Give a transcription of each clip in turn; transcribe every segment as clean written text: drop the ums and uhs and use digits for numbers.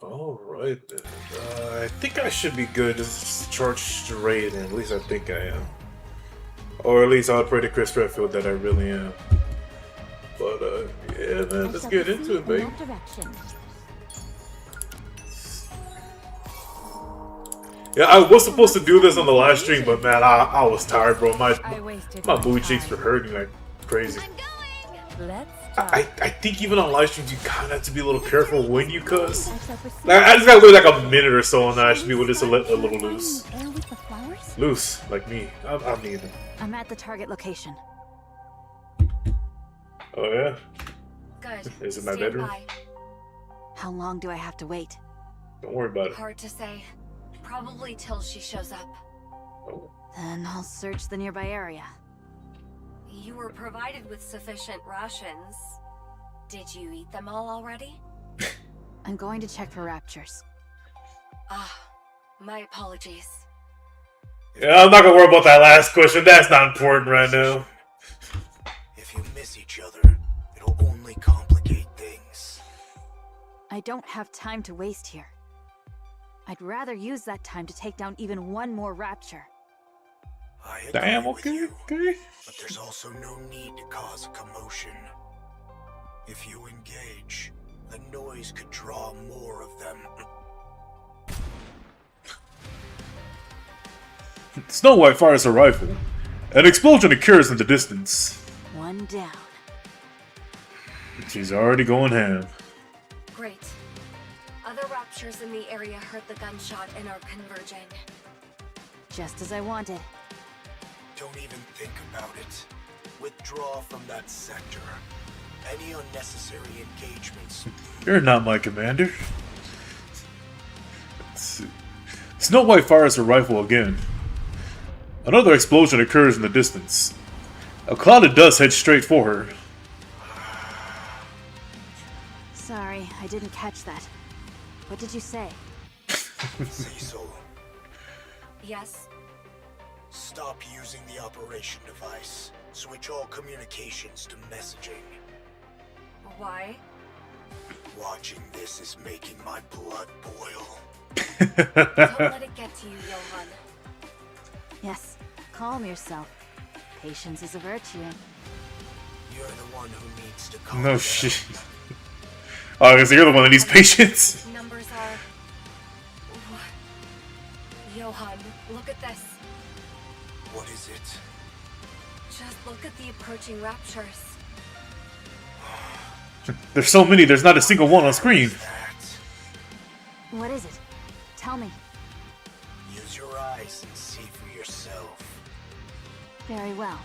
All right then. I think I should be good. Just charge straight, and at least I think I am. Or at least I'll pray to Chris Redfield that I really am. But yeah, man, let's get into it, baby. Yeah, I was supposed to do this on the live stream, but man, I was tired, bro. My booty cheeks were hurting like crazy. I think even on live streams, you kind of have to be a little careful when you cuss. Like, I just gotta wait like a minute or so, and I should be able to just let a little loose. Loose, like me. I'm neither. I'm at the target location. Oh yeah? Good. Is it my bedroom? How long do I have to wait? Don't worry about it. Hard to say. Probably till she shows up. Oh. Then I'll search the nearby area. You were provided with sufficient rations. Did you eat them all already? I'm going to check for raptures. Ah, my apologies. Yeah, I'm not gonna worry about that last question. That's not important right now. If you miss each other, it'll only complicate things. I don't have time to waste here. I'd rather use that time to take down even one more rapture. I agree Damn, with okay, you, okay. but there's also no need to cause a commotion. If you engage, the noise could draw more of them. Snow White fires a rifle. An explosion occurs in the distance. One down. She's already going ham. Great. Other raptures in the area heard the gunshot and are converging. Just as I wanted. Don't even think about it. Withdraw from that sector. Any unnecessary engagements. You're not my commander. Let's see. Snow White fires her rifle again. Another explosion occurs in the distance. A cloud of dust heads straight for her. Sorry, I didn't catch that. What did you say? Cecil, Yes? stop using the operation device. Switch all communications to messaging. Why? Watching this is making my blood boil. Don't let it get to you, Johan. Yes, calm yourself. Patience is a virtue. You're the one who needs to calm No down. shit. Oh, I guess you're the one that needs patience. Numbers are... Johan, look at this. What is it? Just look at the approaching raptures. There's so many, there's not a single one on screen. That. What is it? Tell me. Use your eyes and see for yourself. Very well.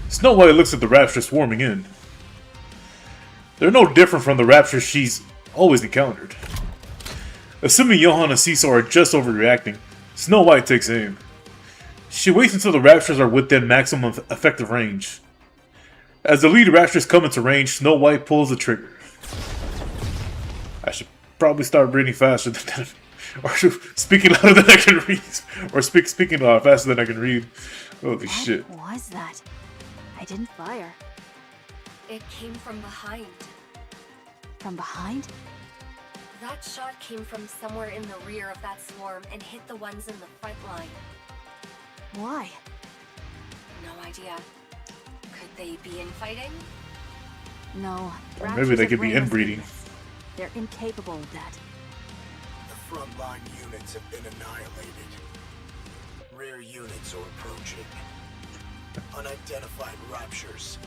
Snow White looks at the raptors swarming in. They're no different from the raptors she's always encountered. Assuming Johan and Cecil are just overreacting, Snow White takes aim. She waits until the raptors are within maximum effective range. As the lead raptors come into range, Snow White pulls the trigger. I should probably start breathing faster than that. Or speaking louder than I can read. Or speaking faster than I can read. Holy shit. What was that? I didn't fire. It came from behind. From behind? That shot came from somewhere in the rear of that swarm and hit the ones in the front line. Why? No idea. Could they be infighting? No. Or maybe they could be inbreeding. They're incapable of that. The frontline units have been annihilated. Rear units are approaching. Unidentified raptures.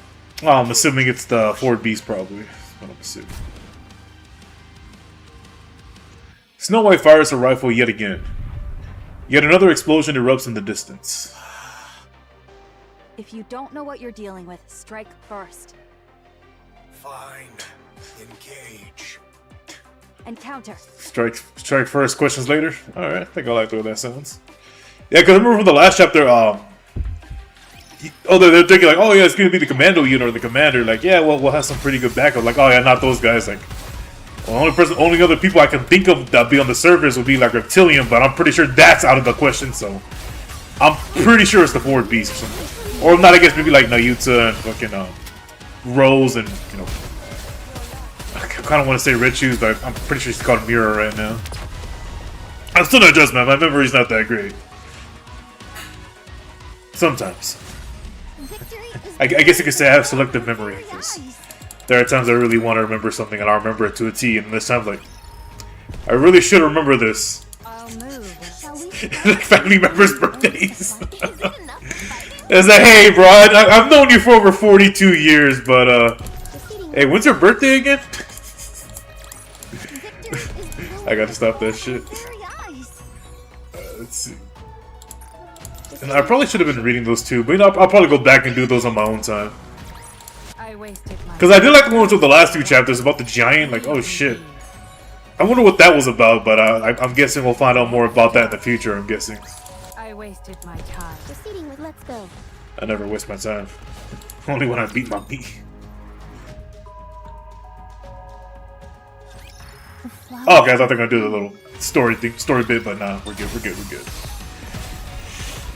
Oh, I'm assuming it's the Ford Beast, probably. I'm assuming. Snow White fires her rifle yet again. Yet another explosion erupts in the distance. If you don't know what you're dealing with, strike first. Fine. Engage. And counter. Strike first, questions later? Alright, I think I like the way that sounds. Yeah, because I remember from the last chapter, they're thinking like, oh yeah, it's gonna be the commando unit or the commander. Like, yeah, well, we'll have some pretty good backup. Like, oh yeah, not those guys. Like, well, only other people I can think of that be on the servers would be like Reptilian, but I'm pretty sure that's out of the question. So, I'm pretty sure it's the Ford Beast or something. Or not, I guess maybe like Nayuta and fucking Rose and kind of want to say red shoes, but I'm pretty sure she's called Mira right now. I'm still not just, man. My memory's not that great. Sometimes. I guess you could say I have selective memory. There are times I really want to remember something and I'll remember it to a T, and there's times like, I really should remember this. Like family members' birthdays. It's like, hey, bro, I've known you for over 42 years, but, hey, when's your birthday again? I gotta stop that shit. Let's see. And I probably should have been reading those too, but you know, I'll probably go back and do those on my own time. Because I did like the ones with the last two chapters about the giant, like, oh shit. I wonder what that was about, but I'm guessing we'll find out more about that in the future, I'm guessing. I wasted my time. Proceeding with let's go. I never waste my time. Only when I beat my meat. Oh, okay, I thought they were gonna do the little story bit, but nah, we're good.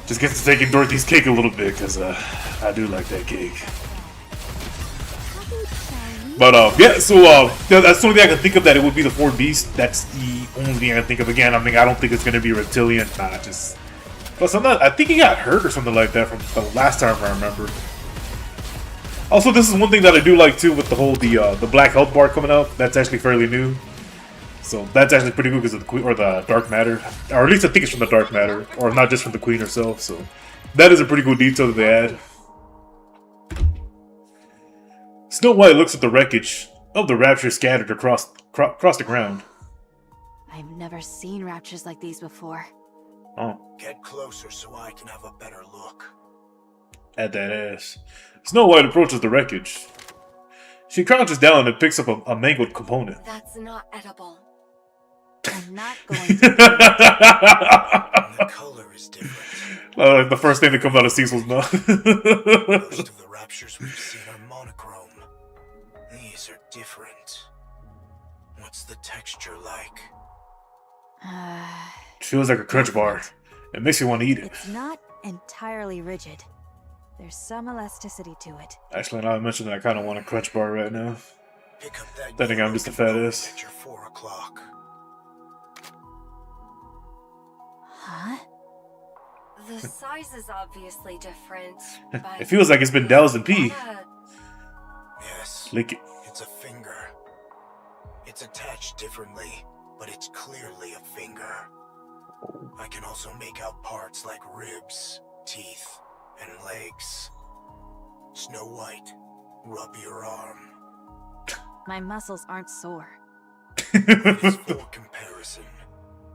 Just get to taking Dorothy's cake a little bit, because I do like that cake. But yeah, so that's the only thing I can think of, that it would be the four beasts. That's the only thing I can think of. Again, I mean, I don't think it's gonna be reptilian. Nah, just plus I think he got hurt or something like that from the last time I remember. Also, this is one thing that I do like too with the whole the black health bar coming out. That's actually fairly new. So that's actually pretty good because of the Queen or the Dark Matter, or at least I think it's from the Dark Matter, or not just from the Queen herself. So that is a pretty cool detail that they add. Snow White looks at the wreckage of the Rapture scattered across the ground. I've never seen raptures like these before. Oh. Get closer so I can have a better look. At that ass. Snow White approaches the wreckage. She crouches down and picks up a mangled component. That's not edible. I'm not going to. The color is different. The first thing that comes out of Cecil's mouth. Most of the raptures we've seen are monochrome. These are different. What's the texture like? Feels like a crunch bar. It makes you want to eat it. It's not entirely rigid. There's some elasticity to it. Actually, now I mentioned that I kind of want a crunch bar right now. Pick up that I think I'm just a fat ass. At your 4 o'clock. Huh? The size is obviously different, but It feels like it's been doused in pee. Yes. Lick it. It's a finger. It's attached differently, but it's clearly a finger. I can also make out parts like ribs, teeth, and legs. Snow White, rub your arm. My muscles aren't sore. It's for comparison.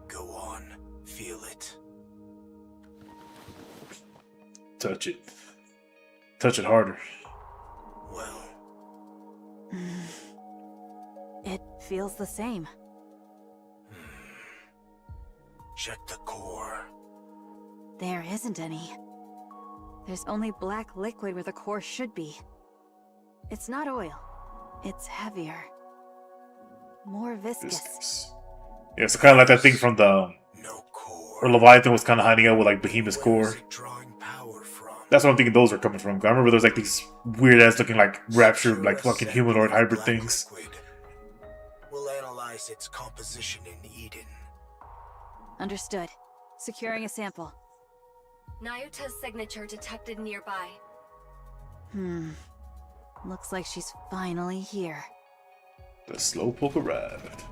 Go on, feel it. Touch it. Touch it harder. Well, It feels the same. check the core. There isn't any. There's only black liquid where the core should be. It's not oil. It's heavier. More viscous. Yeah, so kind of like that thing from the... No core. Where Leviathan was kind of hiding out with like Behemoth's Where is core. it drawing power from? That's what I'm thinking those are coming from. I remember there's like these weird ass looking like rapture, like fucking humanoid hybrid Black things. liquid. We'll analyze its composition in Eden. Understood. Securing a sample. Nayuta's signature detected nearby. Looks like she's finally here. The slowpoke arrived.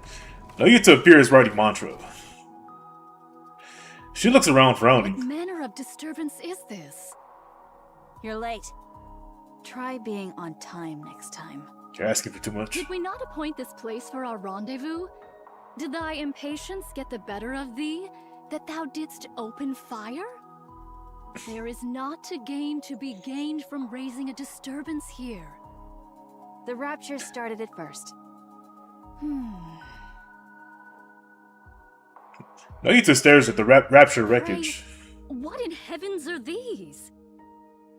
Nayuta appears writing mantra. She looks around frowning. What manner of disturbance is this? You're late. Try being on time next time. You're asking for too much. Did we not appoint this place for our rendezvous? Did thy impatience get the better of thee, that thou didst open fire? There is not to gain to be gained from raising a disturbance here. The rapture started it first. Nayuta stares at the rapture wreckage. What in heavens are these?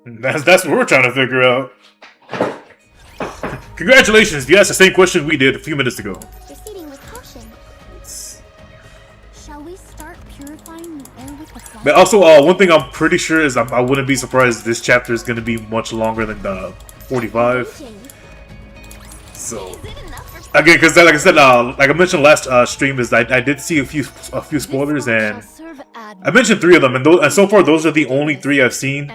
That's what we're trying to figure out. Congratulations, you asked the same question we did a few minutes ago. Proceeding with caution. Shall we start purifying the air with the flash? But also, one thing I'm pretty sure is I wouldn't be surprised if this chapter is going to be much longer than the 45. So again, because like I said, like I mentioned last stream, is I did see a few spoilers, and I mentioned 3 of them, and so far those are the only 3 I've seen.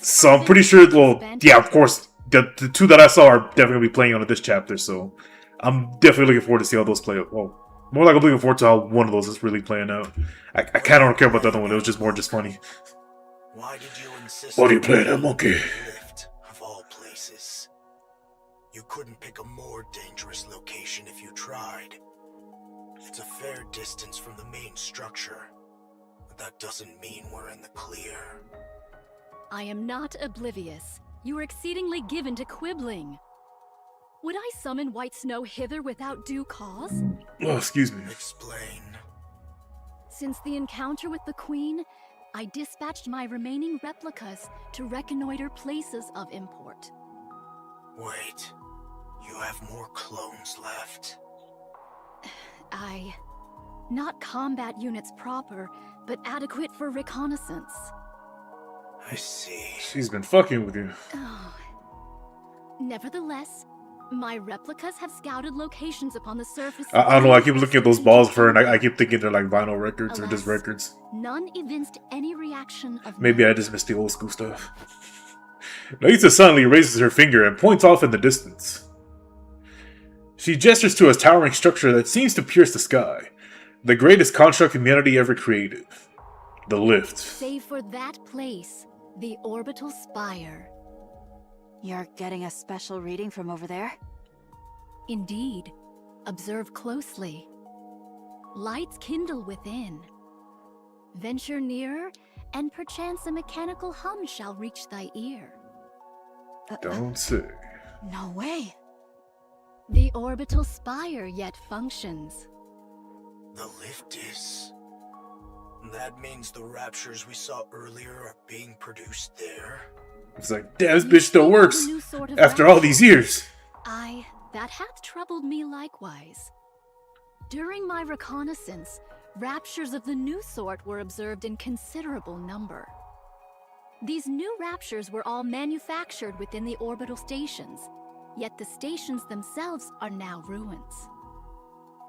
So I'm pretty sure. Well, yeah, of course, the 2 that I saw are definitely gonna be playing on this chapter. So I'm definitely looking forward to see how those play out. Well, more like I'm looking forward to how one of those is really playing out. I kind of don't care about the other one. It was just more just funny. Why did you insist? Why do you play that monkey? Lift of all places. You couldn't pick a more dangerous location if you tried. It's a fair distance from the main structure, but that doesn't mean we're in the clear. I am not oblivious. You are exceedingly given to quibbling. Would I summon White Snow hither without due cause? Oh, excuse me. Explain. Since the encounter with the Queen, I dispatched my remaining replicas to reconnoiter places of import. Wait. You have more clones left. Not combat units proper, but adequate for reconnaissance. I see. She's been fucking with you. Oh. Nevertheless, my replicas have scouted locations upon the surface. I don't know, I keep looking at those balls for her, and I keep thinking they're like vinyl records or just records. None evinced any reaction of Maybe I just missed the old school stuff. Naisa suddenly raises her finger and points off in the distance. She gestures to a towering structure that seems to pierce the sky. The greatest construct humanity ever created. The lift. Save for that place, the orbital spire. You're getting a special reading from over there? Indeed. Observe closely. Lights kindle within. Venture nearer, and perchance a mechanical hum shall reach thy ear. Don't say. No way. The orbital spire yet functions. The lift is... That means the raptures we saw earlier are being produced there? It's like, damn, this bitch still works after all these years. That hath troubled me likewise. During my reconnaissance, raptures of the new sort were observed in considerable number. These new raptures were all manufactured within the orbital stations, yet the stations themselves are now ruins.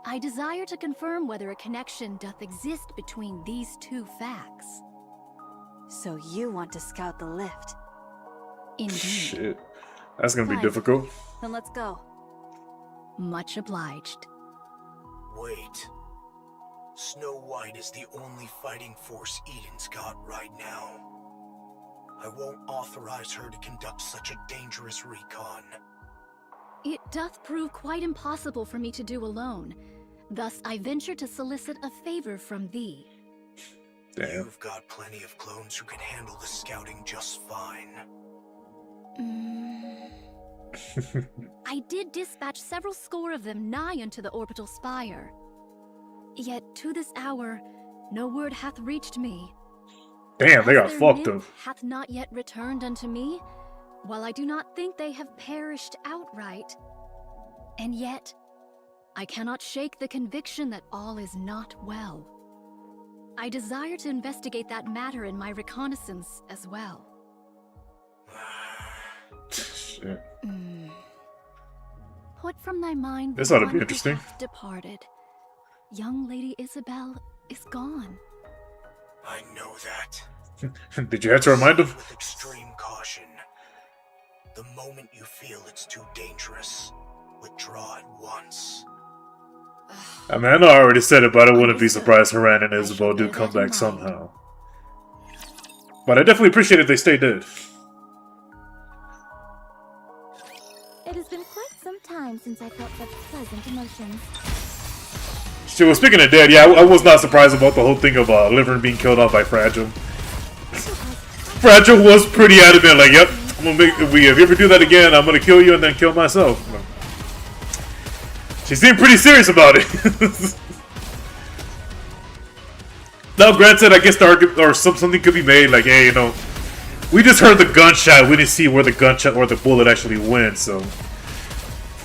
I desire to confirm whether a connection doth exist between these 2 facts. So you want to scout the lift? Indeed. Shit. That's gonna be Fine. difficult. Then let's go. Much obliged. Wait. Snow White is the only fighting force Eden's got right now. I won't authorize her to conduct such a dangerous recon. It doth prove quite impossible for me to do alone. Thus I venture to solicit a favor from thee. Damn. You've got plenty of clones who can handle the scouting just fine. I did dispatch several score of them nigh unto the orbital spire. Yet to this hour, no word hath reached me. Damn, they got As their fucked up. nymph hath not yet returned unto me, while I do not think they have perished outright. And yet, I cannot shake the conviction that all is not well. I desire to investigate that matter in my reconnaissance as well. Shit. Put from thy mind This the ought to one be who interesting. hath departed. Young Lady Isabel is gone. I know that. Did you have to remind him? With extreme caution. The moment you feel it's too dangerous, withdraw at once. I mean, I know I already said it, but I wouldn't be surprised Haran and Isabel do come back somehow. But I definitely appreciate if they stay dead. It has been quite some time since I felt such pleasant emotions. Shit, well, speaking of dead, yeah, I was not surprised about the whole thing of Liver being killed off by Fragile. Fragile was pretty adamant, like, yep, I'm gonna make, if you ever do that again, I'm gonna kill you and then kill myself. She seemed pretty serious about it. Now, granted, I guess the argument, or something could be made, like, hey, you know, we just heard the gunshot, we didn't see where the gunshot or the bullet actually went, so...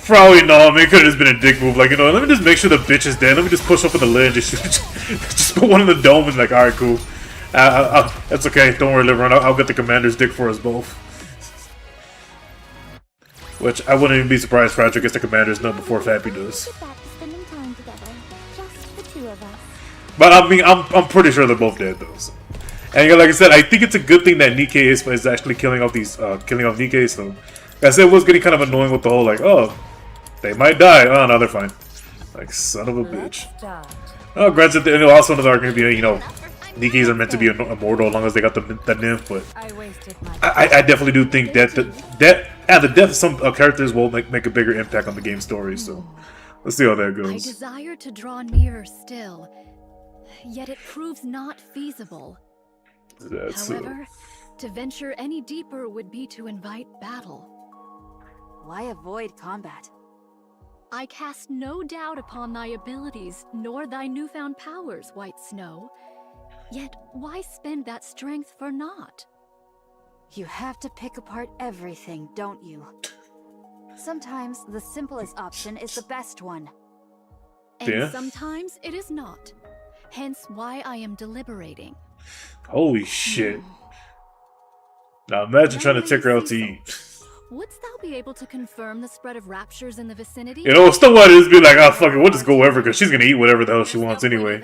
Probably no, I mean, it could've just been a dick move, like, you know, let me just make sure the bitch is dead, let me just push up in the lid and just put one in the dome and like, alright, cool. That's okay, don't worry, Liver, I'll get the commander's dick for us both. Which I wouldn't even be surprised if Retry gets the commander's note before Fappy does. Get back to spending time together. Just the two of us. But I mean, I'm pretty sure they're both dead though. So. And like I said, I think it's a good thing that NIKKE is actually killing off NIKKE. So, I said it was getting kind of annoying with the whole like, oh, they might die. Oh no, they're fine. Like son of a bitch. Oh, granted, and also another argument being, you know, NIKKEs are meant to be immortal as long as they got the nymph. But I definitely do think that the death of some characters will make a bigger impact on the game story. So let's see how that I goes. desire to draw nearer still, yet it proves not feasible. However, to venture any deeper would be to invite battle. Why avoid combat? I cast no doubt upon thy abilities, nor thy newfound powers, White Snow. Yet why spend that strength for naught? You have to pick apart everything, don't you? Sometimes the simplest option is the best one. And Yeah. sometimes it is not. Hence why I am deliberating. Holy shit! Now imagine trying to take her out to eat. Wouldst thou be able to confirm the spread of raptures in the vicinity? You know, still want to just be like, oh fuck it, we'll just go wherever because she's gonna eat whatever the hell she wants anyway.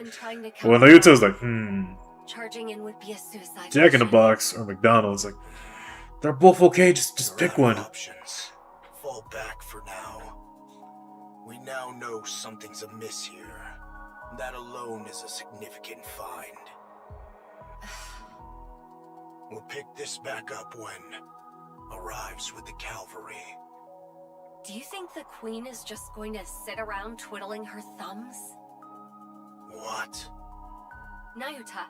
Well, Nayuta's like, Charging in would be a suicide. Jack in the Box or McDonald's, like, they're both okay. Just pick We're out one. of options. Fall back for now. We now know something's amiss here. That alone is a significant find. We'll pick this back up when arrives with the cavalry. Do you think the queen is just going to sit around twiddling her thumbs? What? Nayuta,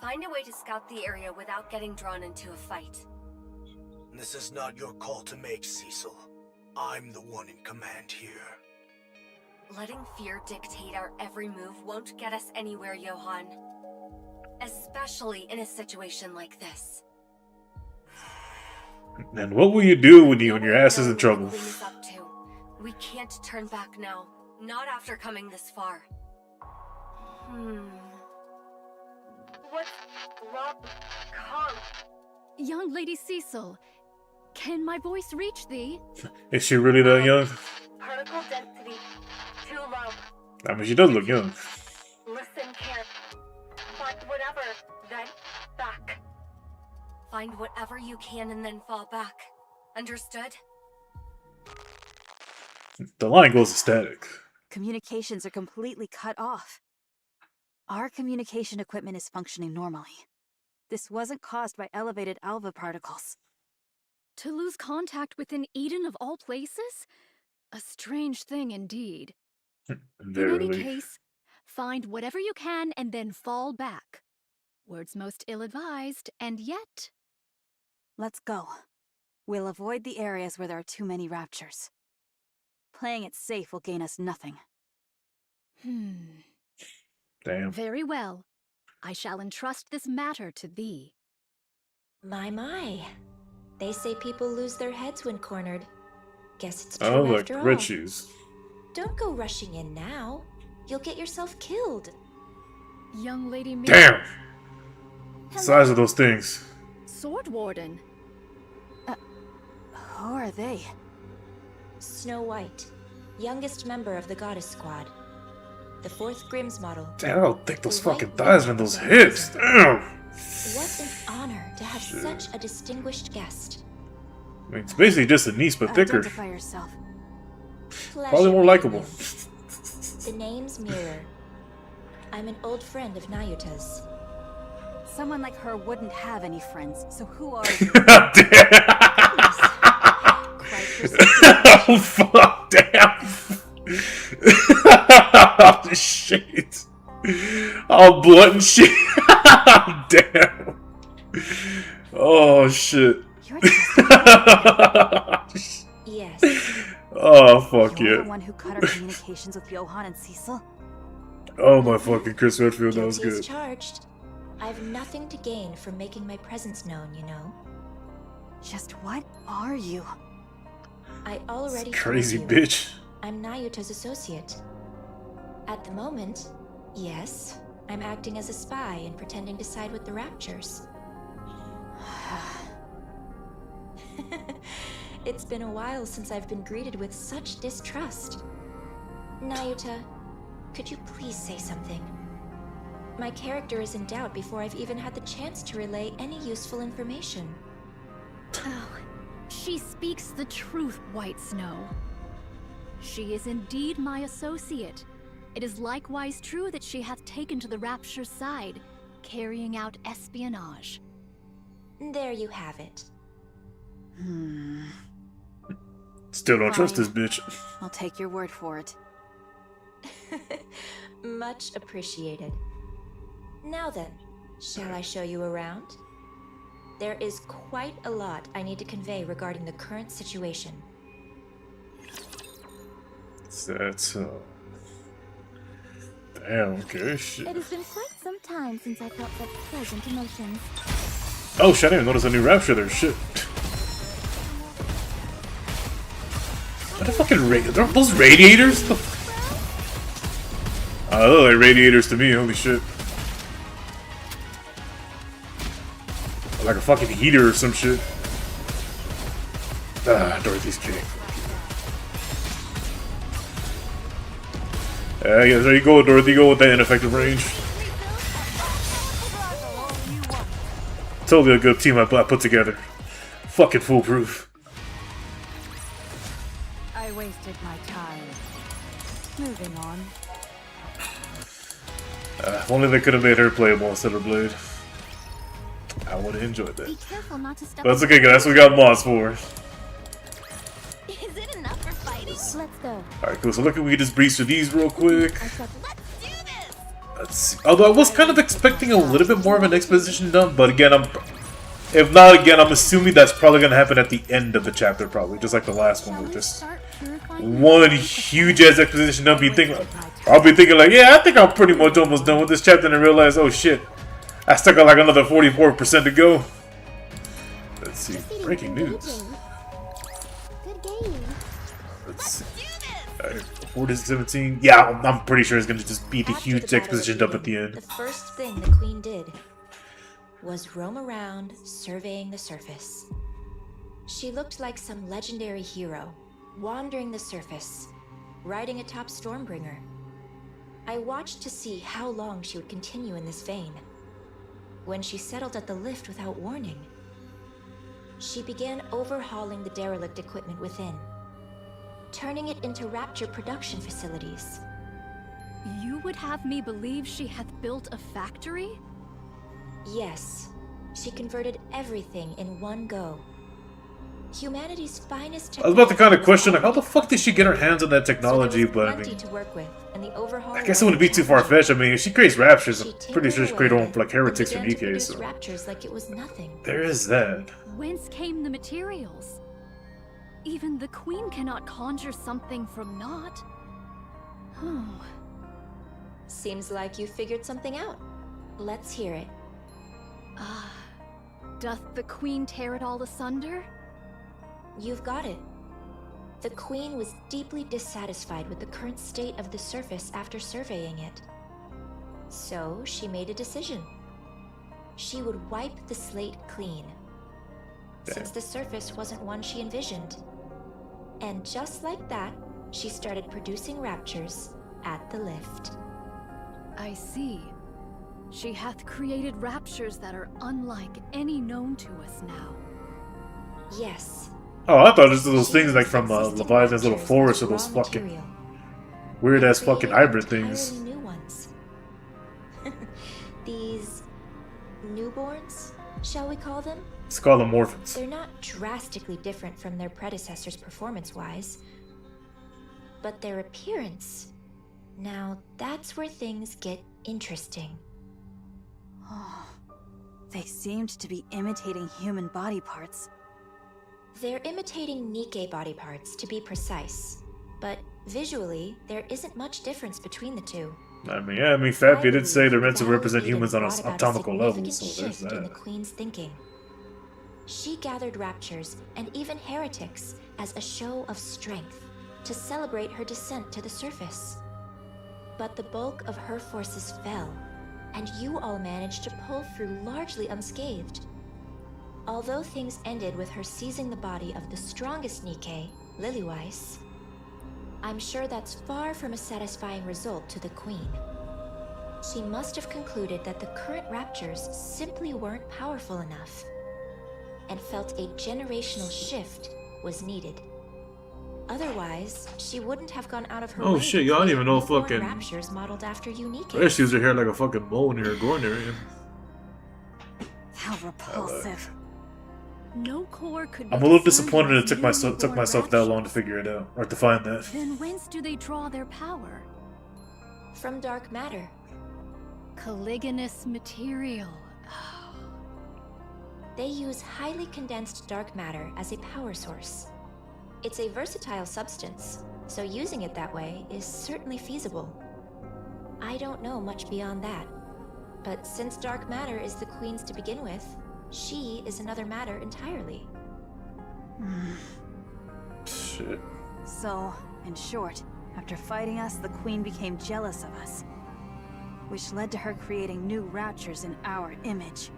find a way to scout the area without getting drawn into a fight. This is not your call to make, Cecil. I'm the one in command here. Letting fear dictate our every move won't get us anywhere, Johann. Especially in a situation like this. And what will you do when your ass is in Knowing trouble? what the queen is up to. We can't turn back now. Not after coming this far. What's wrong? Come. Young Lady Cecil, can my voice reach thee? Is she really that young? Particle density too low. I mean, she does look young. Listen, Karen. Find whatever, then back. Find whatever you can and then fall back. Understood? The line goes to static. Communications are completely cut off. Our communication equipment is functioning normally. This wasn't caused by elevated alpha particles. To lose contact within Eden of all places? A strange thing indeed. In any Verily. case, find whatever you can and then fall back. Words most ill-advised, and yet... Let's go. We'll avoid the areas where there are too many raptures. Playing it safe will gain us nothing. Damn. Very well. I shall entrust this matter to thee. My. They say people lose their heads when cornered. Guess it's true Oh, like after all. red shoes. Don't go rushing in now. You'll get yourself killed. Young Lady Damn! Size of those things. Sword Warden. Who are they? Snow White, youngest member of the Goddess Squad. The 4th Grimm's model. Damn, I don't think those fucking thighs and those hips. Damn! What an honor to have such a distinguished guest. I mean, it's basically just a niece, but thicker. Identify yourself. Probably more likable. The name's Mirror. I'm an old friend of Nayuta's. Someone like her wouldn't have any friends, so who are you? Oh fuck! Damn! Oh shit! Oh blood and shit! Damn! Oh shit! You're just Yes. Oh fuck You're yeah! the one who cut our communications with Johann and Cecil? Oh my fucking Chris Redfield, that was Guilty as good. charged. I've nothing to gain from making my presence known, you know. Just what are you? I already Crazy told you. bitch. I'm Nayuta's associate. At the moment, yes, I'm acting as a spy and pretending to side with the Raptures. It's been a while since I've been greeted with such distrust. Nayuta, could you please say something? My character is in doubt before I've even had the chance to relay any useful information. Oh, she speaks the truth, White Snow. She is indeed my associate. It is likewise true that she hath taken to the Rapture's side, carrying out espionage. There you have it. Still don't trust Fine. this bitch. I'll take your word for it. Much appreciated. Now then, shall I show you around? There is quite a lot I need to convey regarding the current situation. That's damn, okay, shit. It has been quite some time since I felt such pleasant emotions. Oh shit, I didn't even notice a new rapture there, shit. What the fucking are those radiators? They look like radiators to me, holy shit. Like a fucking heater or some shit. Dorothy's kidding. Yeah, there you go, Dorothy. Go with that ineffective range. Totally a good team I put together. Fucking foolproof. I wasted my time. Moving on. If only they could have made her playable instead of Blade. I would have enjoyed Be that. careful not to step But it's on okay, guys. That's what we got mods for. Is it enough for fighting? Let's go. Alright, cool. So look, we can just breeze through these real quick. I said, Let's see. Although I was kind of expecting a little bit more of an exposition dump, but again, if not again, I'm assuming that's probably gonna happen at the end of the chapter, probably, just like the last one, where just one huge ass exposition dump. I'll be thinking like, yeah, I think I'm pretty much almost done with this chapter, and I realize, oh shit, I still got like another 44% to go. Let's see. Breaking news. good game. Let's see. Alright, 4 to 17. Yeah, I'm pretty sure it's gonna just be the After huge battle exposition dump at the began, end. The first thing the Queen did was roam around, surveying the surface. She looked like some legendary hero, wandering the surface, riding atop Stormbringer. I watched to see how long she would continue in this vein. When she settled at the lift without warning, she began overhauling the derelict equipment within, turning it into Rapture production facilities. You would have me believe she hath built a factory? Yes, she converted everything in one go. Humanity's finest I was about to kind of technology question, like, was how the fuck did she get her hands on that technology? so there was But I plenty mean, to work with, and the overhaul I guess it wouldn't be too far fetched. I mean, if she creates raptures, I'm pretty sure she created her own like heretics from Nikke. So raptures like it was nothing. there is that. Whence came the materials? Even the Queen cannot conjure something from naught. Oh. Seems like you figured something out. Let's hear it. Ah. Doth the Queen tear it all asunder? You've got it. The Queen was deeply dissatisfied with the current state of the surface after surveying it. So she made a decision. She would wipe the slate clean, since the surface wasn't one she envisioned. And just like that, she started producing raptures at the lift. I see. She hath created raptures that are unlike any known to us now. Yes. Oh, I thought it was those She things like used from existing Leviathan's little raptures forest, or as those raw fucking material, weird ass and fucking created hybrid things. entirely new ones. These newborns, shall we call them? It's called the Morphins. They're not drastically different from their predecessors performance-wise, but their appearance, now that's where things get interesting. Oh, they seemed to be imitating human body parts. They're imitating NIKKE body parts, to be precise, but visually, there isn't much difference between the two. I mean, yeah, I mean, Fappy did say they're meant to Battle represent Eden humans on brought an about atomical level, significant so there's shift in the that. Queen's thinking. She gathered raptures and even heretics as a show of strength to celebrate her descent to the surface. But the bulk of her forces fell, and you all managed to pull through largely unscathed. Although things ended with her seizing the body of the strongest Nikke, Lilyweiss, I'm sure that's far from a satisfying result to the Queen. She must have concluded that the current Raptures simply weren't powerful enough, and felt a generational shift was needed. Otherwise, she wouldn't have gone out of her way. Oh shit, y'all didn't even know newborn fucking Raptures modeled after unique. there she was her hair like a fucking mole in her groin area. How repulsive. No core could be I'm a little discerned disappointed it as took myself newborn that long to Raptures. figure it out or to find that. Then whence do they draw their power? From dark matter. Caliginous material. They use highly condensed dark matter as a power source. It's a versatile substance, so using it that way is certainly feasible. I don't know much beyond that, but since dark matter is the Queen's to begin with, she is another matter entirely. Shit. So, in short, after fighting us, the Queen became jealous of us, which led to her creating new Raptures in our image.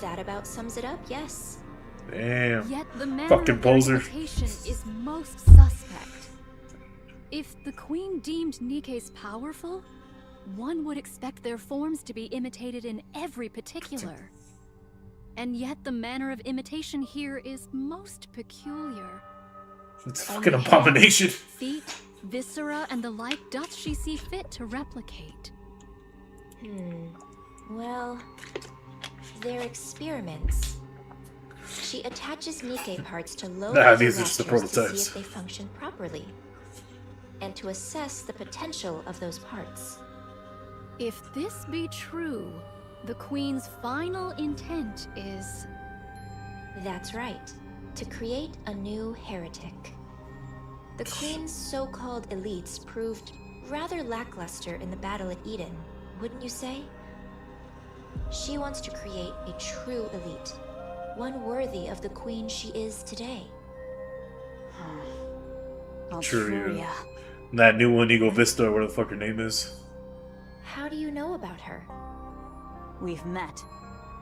That about sums it up, yes. Damn. Yet the manner Fucking of their poser. imitation is most suspect. If the Queen deemed Nikke's powerful, one would expect their forms to be imitated in every particular. And yet the manner of imitation here is most peculiar. It's a fucking abomination. Feet, viscera, and the like doth she see fit to replicate. Well, they're experiments. She attaches Nikke parts to low Nah, these are just the Raptors to see prototypes. if they function properly, and to assess the potential of those parts. If this be true, the Queen's final intent is... That's right, to create a new heretic. The Queen's so-called elites proved rather lackluster in the battle at Eden, wouldn't you say? She wants to create a true elite, one worthy of the Queen she is today. True. That new one, Eagle Vista, or whatever the fuck her name is. How do you know about her? We've met.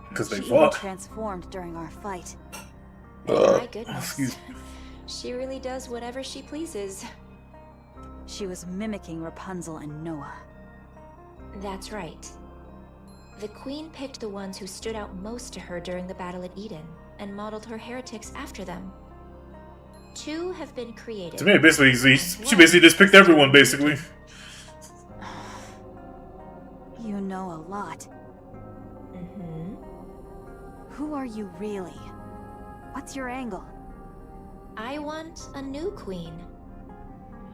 Because they She even fought. transformed during our fight. My goodness. Excuse me. She really does whatever she pleases. She was mimicking Rapunzel and Noah. That's right. The Queen picked the ones who stood out most to her during the battle at Eden, and modeled her heretics after them. 2 have been created. To me, basically, she basically just picked everyone, basically. You know a lot. Mm-hmm. Who are you really? What's your angle? I want a new queen.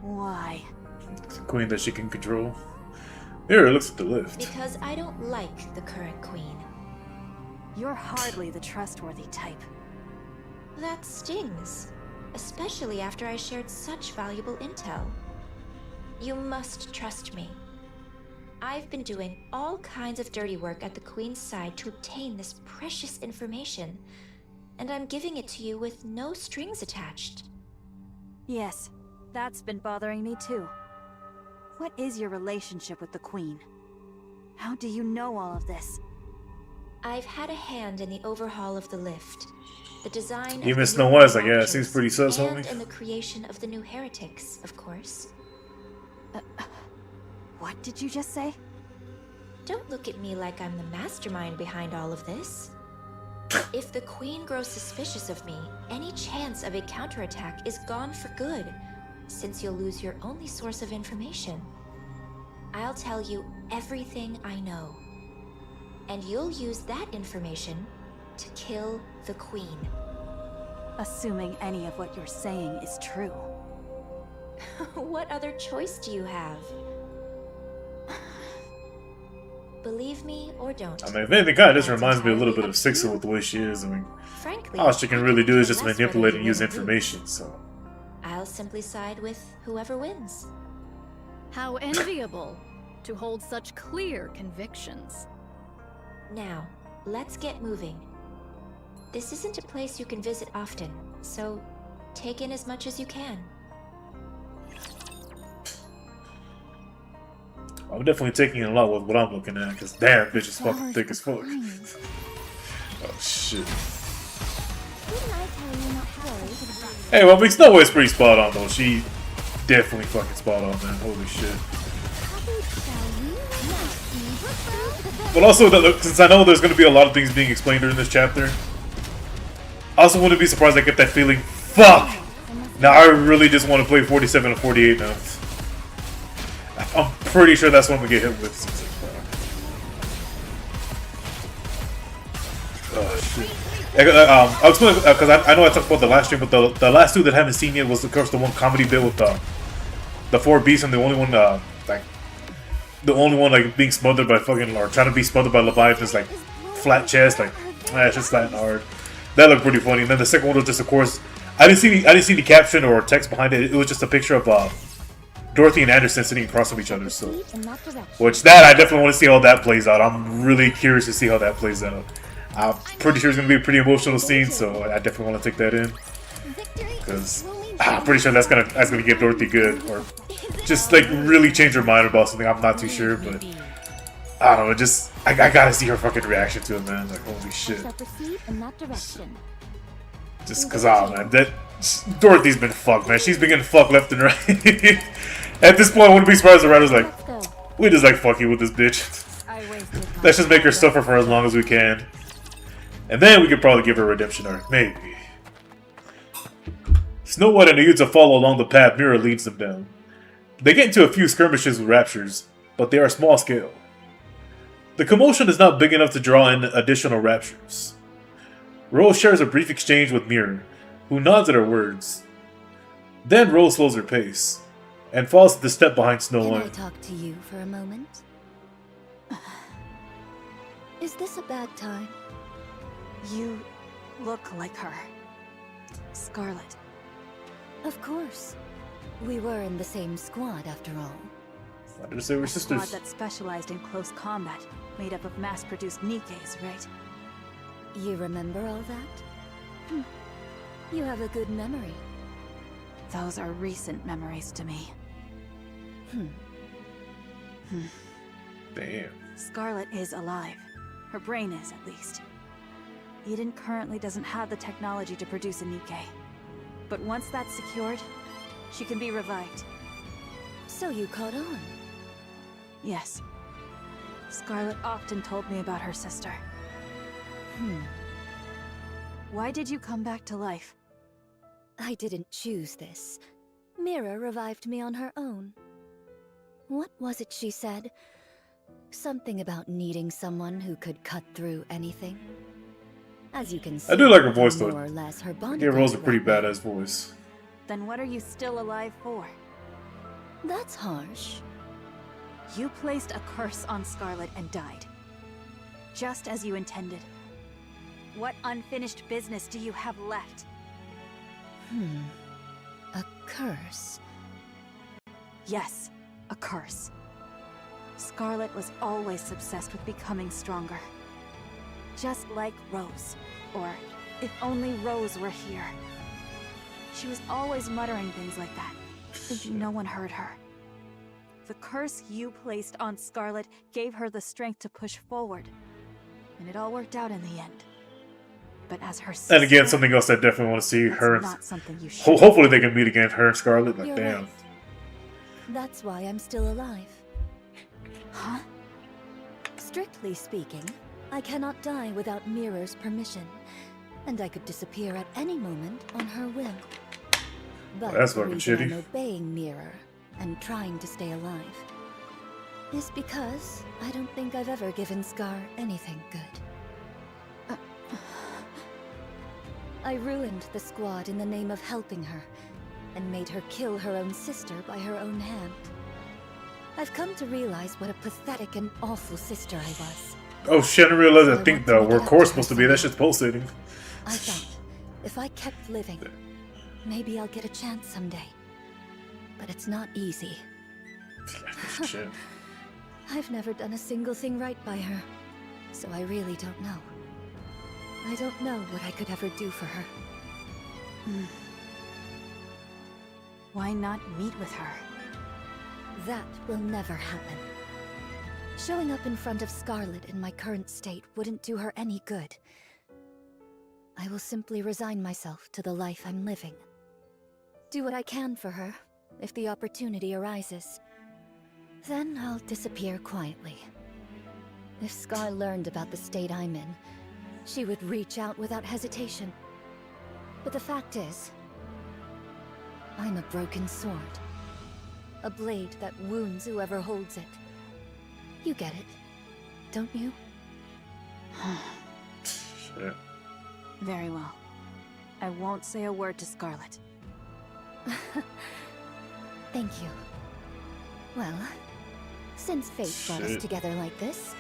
Why? It's a queen that she can control. Here, it looks at the lift. Because I don't like the current queen. You're hardly the trustworthy type. That stings. Especially after I shared such valuable intel. You must trust me. I've been doing all kinds of dirty work at the Queen's side to obtain this precious information, and I'm giving it to you with no strings attached. Yes, that's been bothering me too. What is your relationship with the Queen? How do you know all of this? I've had a hand in the overhaul of the lift, the design You of miss the no new Wise, like, yeah, it Raptors, seems pretty sus, and homie. in the creation of the new heretics, of course. What did you just say? Don't look at me like I'm the mastermind behind all of this. If the Queen grows suspicious of me, any chance of a counterattack is gone for good, since you'll lose your only source of information. I'll tell you everything I know, and you'll use that information to kill the Queen. Assuming any of what you're saying is true. What other choice do you have? Believe me or don't. I mean, if anything, kind of just reminds me a little bit of Sixel with the way she is. I mean, Frankly, all she can really do is just I could care less manipulate whether and you use win or lose. information, so. I'll simply side with whoever wins. How enviable to hold such clear convictions. Now, let's get moving. This isn't a place you can visit often, so take in as much as you can. I'm definitely taking in a lot with what I'm looking at, because damn, bitch is fucking thick as fuck. Oh, shit. Didn't I tell you not to worry? Hey, well, Snow White's pretty spot on though. She definitely fucking spot on, man. Holy shit. But also, since I know there's going to be a lot of things being explained during this chapter, I also wouldn't be surprised I get that feeling. Fuck! Now I really just want to play 47 and 48 now. I'm pretty sure that's what I'm going to get hit with. Oh shit. I'll explain, because I know I talked about the last stream, but the last two that I haven't seen yet was, of course, the one comedy bit with the four beasts, and the only one like being smothered by fucking, or trying to be smothered by Leviathan's like flat chest, like it's just flat and hard. That looked pretty funny. And then the second one was just, of course, I didn't see the caption or text behind it. It was just a picture of Dorothy and Anderson sitting across from each other. So, which that I definitely want to see how that plays out. I'm really curious to see how that plays out. I'm pretty sure it's gonna be a pretty emotional scene, so I definitely want to take that in, because I'm pretty sure that's gonna get Dorothy good, or just like really change her mind about something. I'm not too sure, but I don't know. Just I gotta see her fucking reaction to it, man. Like, holy shit. Just cause man, that Dorothy's been fucked, man. She's been getting fucked left and right. At this point, I wouldn't be surprised if the writer's like, we just like fuck you with this bitch. Let's just make her suffer for as long as we can. And then we could probably give her a redemption arc, maybe. Snow White and the Yuza follow along the path Mira leads them down. They get into a few skirmishes with raptures, but they are small scale. The commotion is not big enough to draw in additional raptures. Rose shares a brief exchange with Mira, who nods at her words. Then Rose slows her pace, and falls to the step behind Snow White. Can I talk to you for a moment? Is this a bad time? You look like her. Scarlet. Of course. We were in the same squad after all. Why did I say we're sisters? Squad that specialized in close combat, made up of mass-produced NIKKEs, right? You remember all that? You have a good memory. Those are recent memories to me. Damn. Scarlet is alive. Her brain is, at least. Eden currently doesn't have the technology to produce a NIKKE. But once that's secured, she can be revived. So you caught on? Yes. Scarlet often told me about her sister. Why did you come back to life? I didn't choose this. Mira revived me on her own. What was it she said? Something about needing someone who could cut through anything. As you can see, I do like her voice though. more or less her I gave Rose a pretty badass voice. Then what are you still alive for? That's harsh. You placed a curse on Scarlet and died. Just as you intended. What unfinished business do you have left? A curse. Yes, a curse. Scarlet was always obsessed with becoming stronger. Just like Rose. Or, if only Rose were here. She was always muttering things like that, thinking no one heard her. The curse you placed on Scarlet gave her the strength to push forward. And it all worked out in the end. But as her sister, And again, something else I definitely want to see her. not something you should. Hopefully they can meet again, her and Scarlet. Like, You're damn. right. That's why I'm still alive. Huh? Strictly speaking, I cannot die without Mira's permission, and I could disappear at any moment on her will. But That's the fucking reason shitty. I'm obeying Mira and trying to stay alive is because I don't think I've ever given Scar anything good. I ruined the squad in the name of helping her, and made her kill her own sister by her own hand. I've come to realize what a pathetic and awful sister I was. Oh shit, I didn't realize I think the where core's supposed to be. That shit's pulsating. I thought, if I kept living, maybe I'll get a chance someday. But it's not easy. Shit. I've never done a single thing right by her, so I really don't know. I don't know what I could ever do for her. Why not meet with her? That will never happen. Showing up in front of Scarlet in my current state wouldn't do her any good. I will simply resign myself to the life I'm living. Do what I can for her, if the opportunity arises. Then I'll disappear quietly. If Scar learned about the state I'm in, she would reach out without hesitation. But the fact is, I'm a broken sword. A blade that wounds whoever holds it. You get it, don't you? Shit. Very well. I won't say a word to Scarlet. Thank you. Well, since fate brought us Shit. together like this,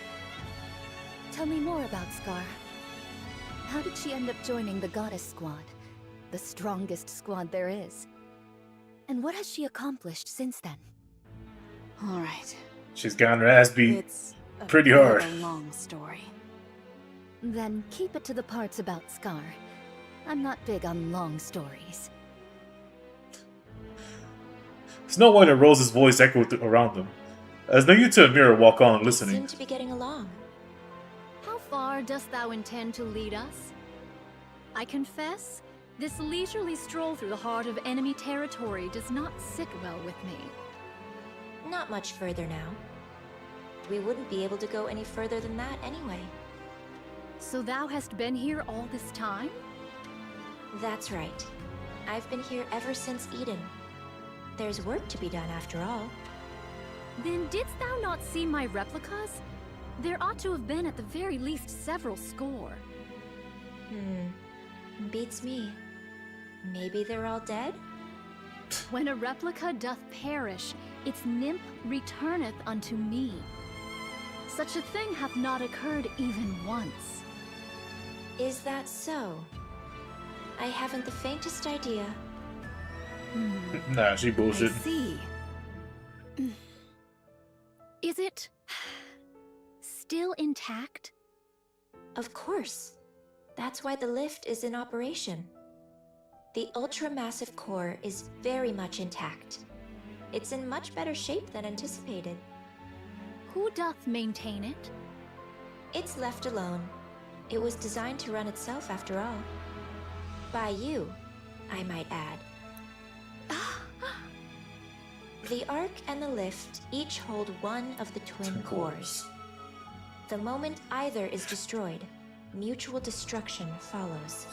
tell me more about Scar. How did she end up joining the Goddess Squad? The strongest squad there is. And what has she accomplished since then? All right. She's gotten her ass beat. It's a pretty bit of hard. a long story. Then keep it to the parts about Scar. I'm not big on long stories. Snow White and Rose's voice echoed around them, as Nayuta and Mira walk on listening. Seem to be getting along. How far dost thou intend to lead us? I confess, this leisurely stroll through the heart of enemy territory does not sit well with me. Not much further now. We wouldn't be able to go any further than that anyway. So thou hast been here all this time? That's right. I've been here ever since Eden. There's work to be done after all. Then didst thou not see my replicas? There ought to have been at the very least several score. Beats me. Maybe they're all dead? When a replica doth perish, its nymph returneth unto me. Such a thing hath not occurred even once. Is that so? I haven't the faintest idea. Nah, she I bullshit. see. Is it still intact? Of course. That's why the lift is in operation. The ultra-massive core is very much intact. It's in much better shape than anticipated. Who doth maintain it? It's left alone. It was designed to run itself after all. By you, I might add. The Ark and the Lift each hold one of the twin cores. The moment either is destroyed, mutual destruction follows.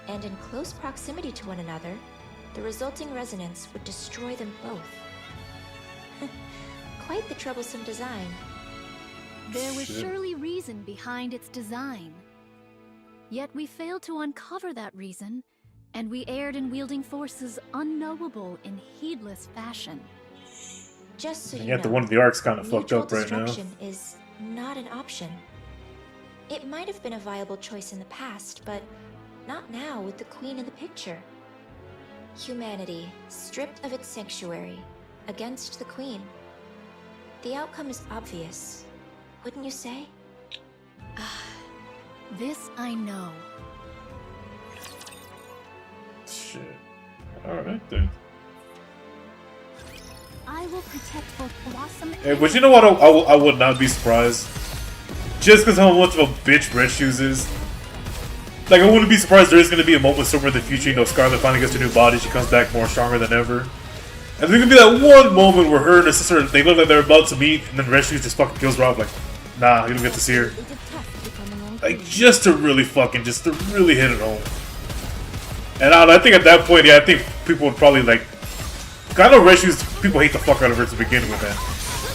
And in close proximity to one another, the resulting resonance would destroy them both. Quite the troublesome design. There was surely reason behind its design. Yet we failed to uncover that reason, and we erred in wielding forces unknowable in heedless fashion. Just so And you yet know, the one of the arcs kind of fucked mutual up right now. destruction is not an option. It might have been a viable choice in the past, but not now with the Queen in the picture. Humanity, stripped of its sanctuary, against the Queen. The outcome is obvious, wouldn't you say? This I know. Shit. Alright then. I will protect both Blossom Hey, but you know what? I would not be surprised. Just because how much of a bitch Red Shoes is. Like, I wouldn't be surprised there is going to be a moment somewhere in the future, you know, Scarlet finally gets her new body, she comes back more stronger than ever. And there's going to be that one moment where her and her sister, they look like they're about to meet, and then Red Shoes just fucking kills her off, like, nah, you don't get to see her. Like, just to really hit it home. And I think at that point, yeah, I think people would probably, like, I know Red Shoes, people hate the fuck out of her to begin with, man.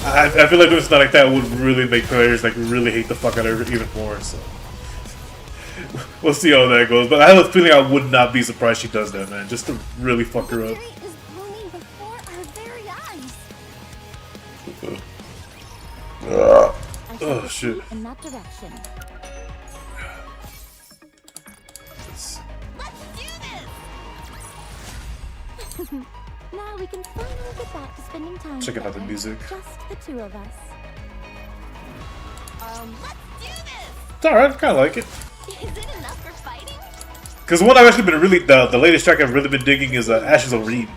I feel like doing something like that would really make players, like, really hate the fuck out of her even more, so. We'll see how that goes, but I have a feeling I would not be surprised she does that, man, just to really fuck her up. is blooming before our very eyes. Oh, shit. In that direction. It's- Now we can finally get back to spending time Checking out the together. music. Just the two of us. Let's do this! It's alright, I kinda like it. Is it enough for fighting? Because what I've actually been really, the latest track I've really been digging is Ashes of Reed.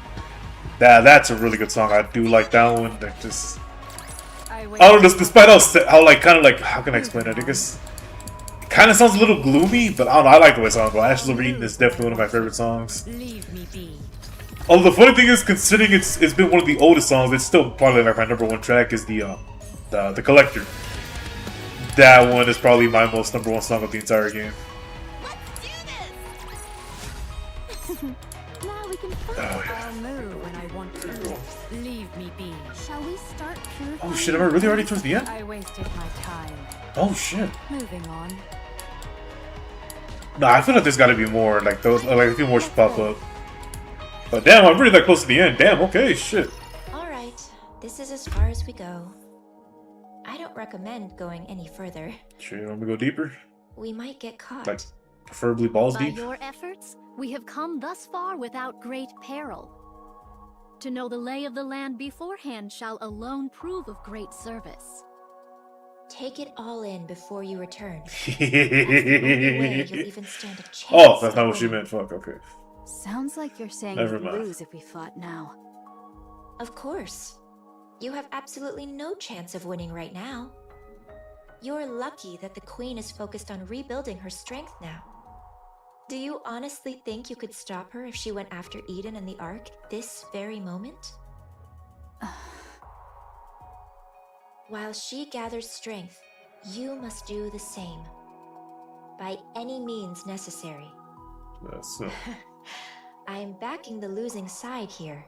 That's a really good song, I do like that one, like just... I don't know, despite how like, kind of like, how can I explain it? I guess it kind of sounds a little gloomy, but I don't know. I like the way it sounds. Ashes Over Eden is definitely one of my favorite songs. Leave me be. Although the funny thing is, considering it's been one of the oldest songs, it's still probably like my #1 track is the Collector. That one is probably my most #1 song of the entire game. Now we can find I'll move when I want to. Leave me be. Shall we start purifying? Oh shit, am I really already towards the end? I wasted my time. Oh shit. Moving on. Nah, I feel like there's gotta be more, like those, like a few more should pop up. But damn, I'm really that close to the end. Damn, okay, shit. Alright, this is as far as we go. I don't recommend going any further. Sure, you want me to go deeper? We might get caught. Like, preferably balls By deep? your efforts, we have come thus far without great peril. To know the lay of the land beforehand shall alone prove of great service. Take it all in before you return. That's the only way you'll even stand a chance. Oh, that's not what she of winning. meant. Fuck, okay. Sounds like you're saying Never we'd mind. lose if we fought now. Of course. You have absolutely no chance of winning right now. You're lucky that the Queen is focused on rebuilding her strength now. Do you honestly think you could stop her if she went after Eden and the Ark this very moment? While she gathers strength, you must do the same. By any means necessary. That's, I am backing the losing side here.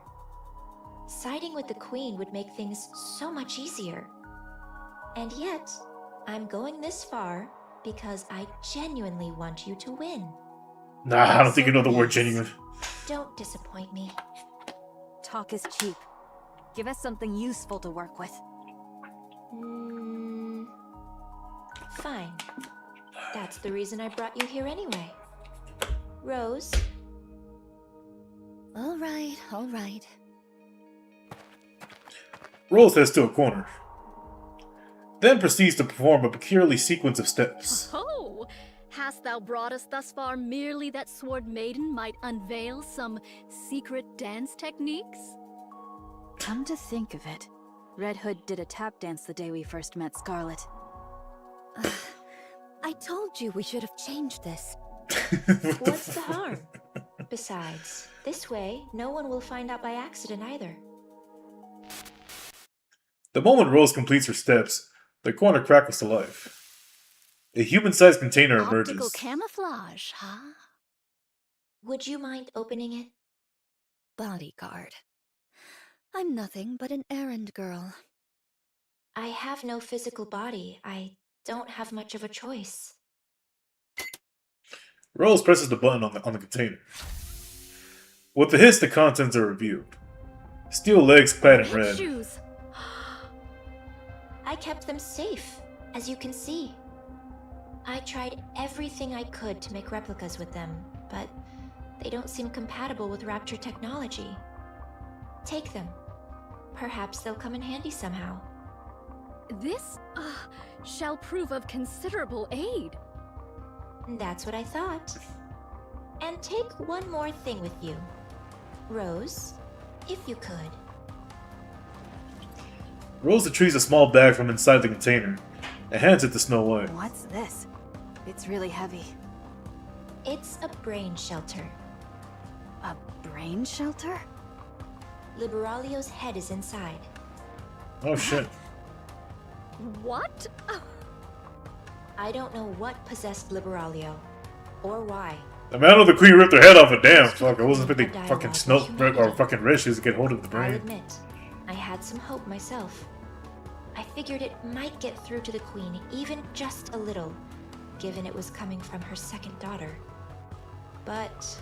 Siding with the Queen would make things so much easier. And yet, I'm going this far because I genuinely want you to win. nah, I don't think you know the So word please, genuine. Don't disappoint me. Talk is cheap. Give us something useful to work with. Fine. That's the reason I brought you here anyway. Rose, All right, all right. Rose heads to a corner. Then proceeds to perform a peculiarly sequence of steps. Oh, hast thou brought us thus far merely that Sword Maiden might unveil some secret dance techniques? Come to think of it, Red Hood did a tap dance the day we first met Scarlet. I told you we should have changed this. what's the harm? Besides, this way, no one will find out by accident either. The moment Rose completes her steps, the corner crackles to life. A human-sized container Optical emerges. camouflage, huh? Would you mind opening it? Bodyguard. I'm nothing but an errand girl. I have no physical body. I don't have much of a choice. Rose presses the button on the container. With a hiss, the contents are revealed. Steel legs clad in Pet red. shoes. I kept them safe, as you can see. I tried everything I could to make replicas with them, but they don't seem compatible with Rapture technology. Take them. Perhaps they'll come in handy somehow. This shall prove of considerable aid. That's what I thought. And take one more thing with you. Rose, if you could. Rose retrieves a small bag from inside the container and hands it to Snow White. What's this? It's really heavy. It's a brain shelter. A brain shelter? Liberalio's head is inside. Oh shit. What? I don't know what possessed Liberalio, or why. I mean, I know the queen ripped her head off, but damn, fuck, I wasn't expecting fucking Snow or fucking Red Shoes to get hold of the I'll brain. admit, I had some hope myself. I figured it might get through to the Queen, even just a little, given it was coming from her second daughter. But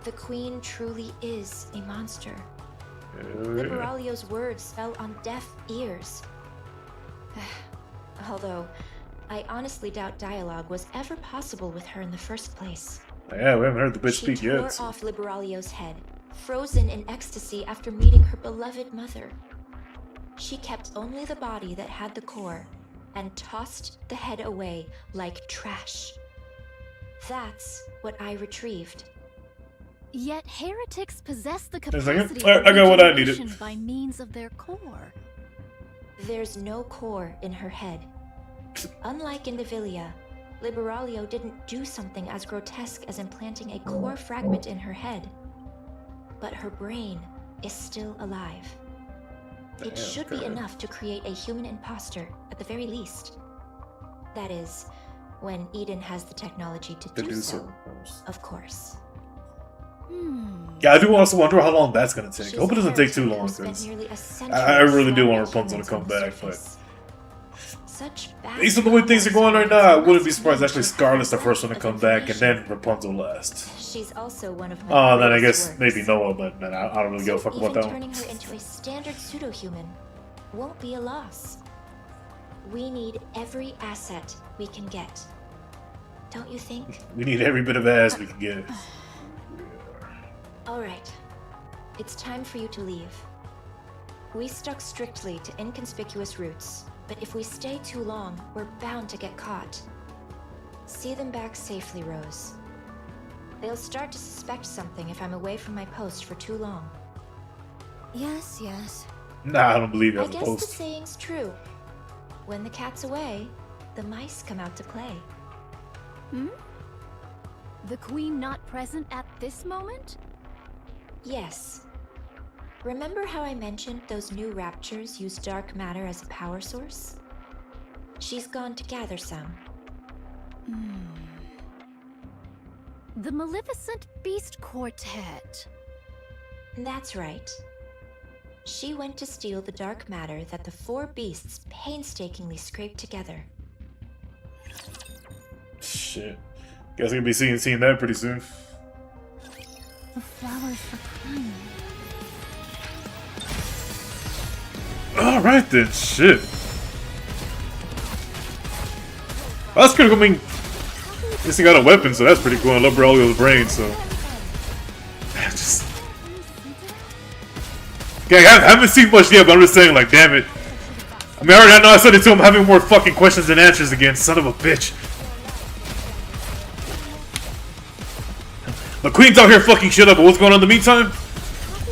the Queen truly is a monster. Liberalio's words fell on deaf ears. Although, I honestly doubt dialogue was ever possible with her in the first place. Yeah, we haven't heard the bitch She speak tore yet. So. off Liberalio's head, frozen in ecstasy after meeting her beloved mother. She kept only the body that had the core, and tossed the head away like trash. That's what I retrieved. Yet heretics possess the a second. capacity I got for what I needed. regeneration by means of their core. There's no core in her head. Unlike in Devilia, Liberalio didn't do something as grotesque as implanting a core fragment in her head. But her brain is still alive. It should be enough to create a human imposter, at the very least. That is, when Eden has the technology to do so, of course. Yeah, I do also wonder how long that's gonna take. I hope it doesn't take too long, because I really do want Rapunzel to come back, but based on the way things are going right now, I wouldn't be surprised actually Scarlet's the first one to come back, and then Rapunzel last. She's also one of my Then I guess works. maybe Noah, but man, I don't really give a fuck about that one. Turning her into a standard pseudo-human won't be a loss. We need every asset we can get. Don't you think? We need every bit of ass we can get. Alright. It's time for you to leave. We stuck strictly to inconspicuous routes, but if we stay too long, we're bound to get caught. See them back safely, Rose. They'll start to suspect something if I'm away from my post for too long. Yes, yes. Nah, I don't believe you I have a guess the post. saying's true. When the cat's away, the mice come out to play. The queen not present at this moment? Yes. Remember how I mentioned those new raptures use dark matter as a power source? She's gone to gather some. The Maleficent Beast Quartet. That's right. She went to steal the dark matter that the four beasts painstakingly scraped together. Shit. Guess we're gonna be seeing that pretty soon. The flowers for crying. Alright then, shit. That's pretty cool. I mean, this thing got a weapon, so that's pretty cool. I love Braulio's brain, so. Just. Okay, I haven't seen much yet, but I'm just saying, like, damn it. I mean, I know I said it to him, having more fucking questions than answers again. Son of a bitch. The queen's out here fucking shit up, but what's going on in the meantime?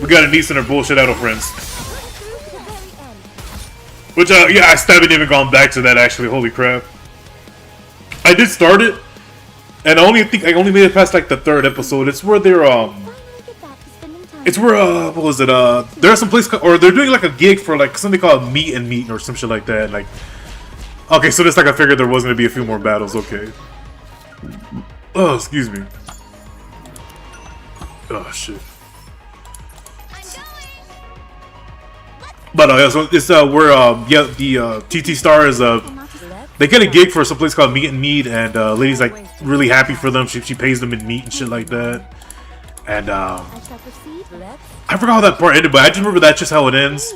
We got Anise and her bullshit idol friends. Which, yeah, I still haven't even gone back to that, actually. Holy crap. I did start it, and I think I only made it past, like, the 3rd episode. It's where they're, it's where, what was it, there's some place, or they're doing, like, a gig for, like, something called Meet and Meet, or some shit like that, like, okay, so just like I figured there was gonna be a few more battles, okay. Oh, excuse me. Oh, shit. But, yeah, so it's, where, yeah, the, TT Stars, they get a gig for some place called Meet and Meet, and, lady's, like, really happy for them. She pays them in meat and shit like that. And, I forgot how that part ended, but I just remember that's just how it ends.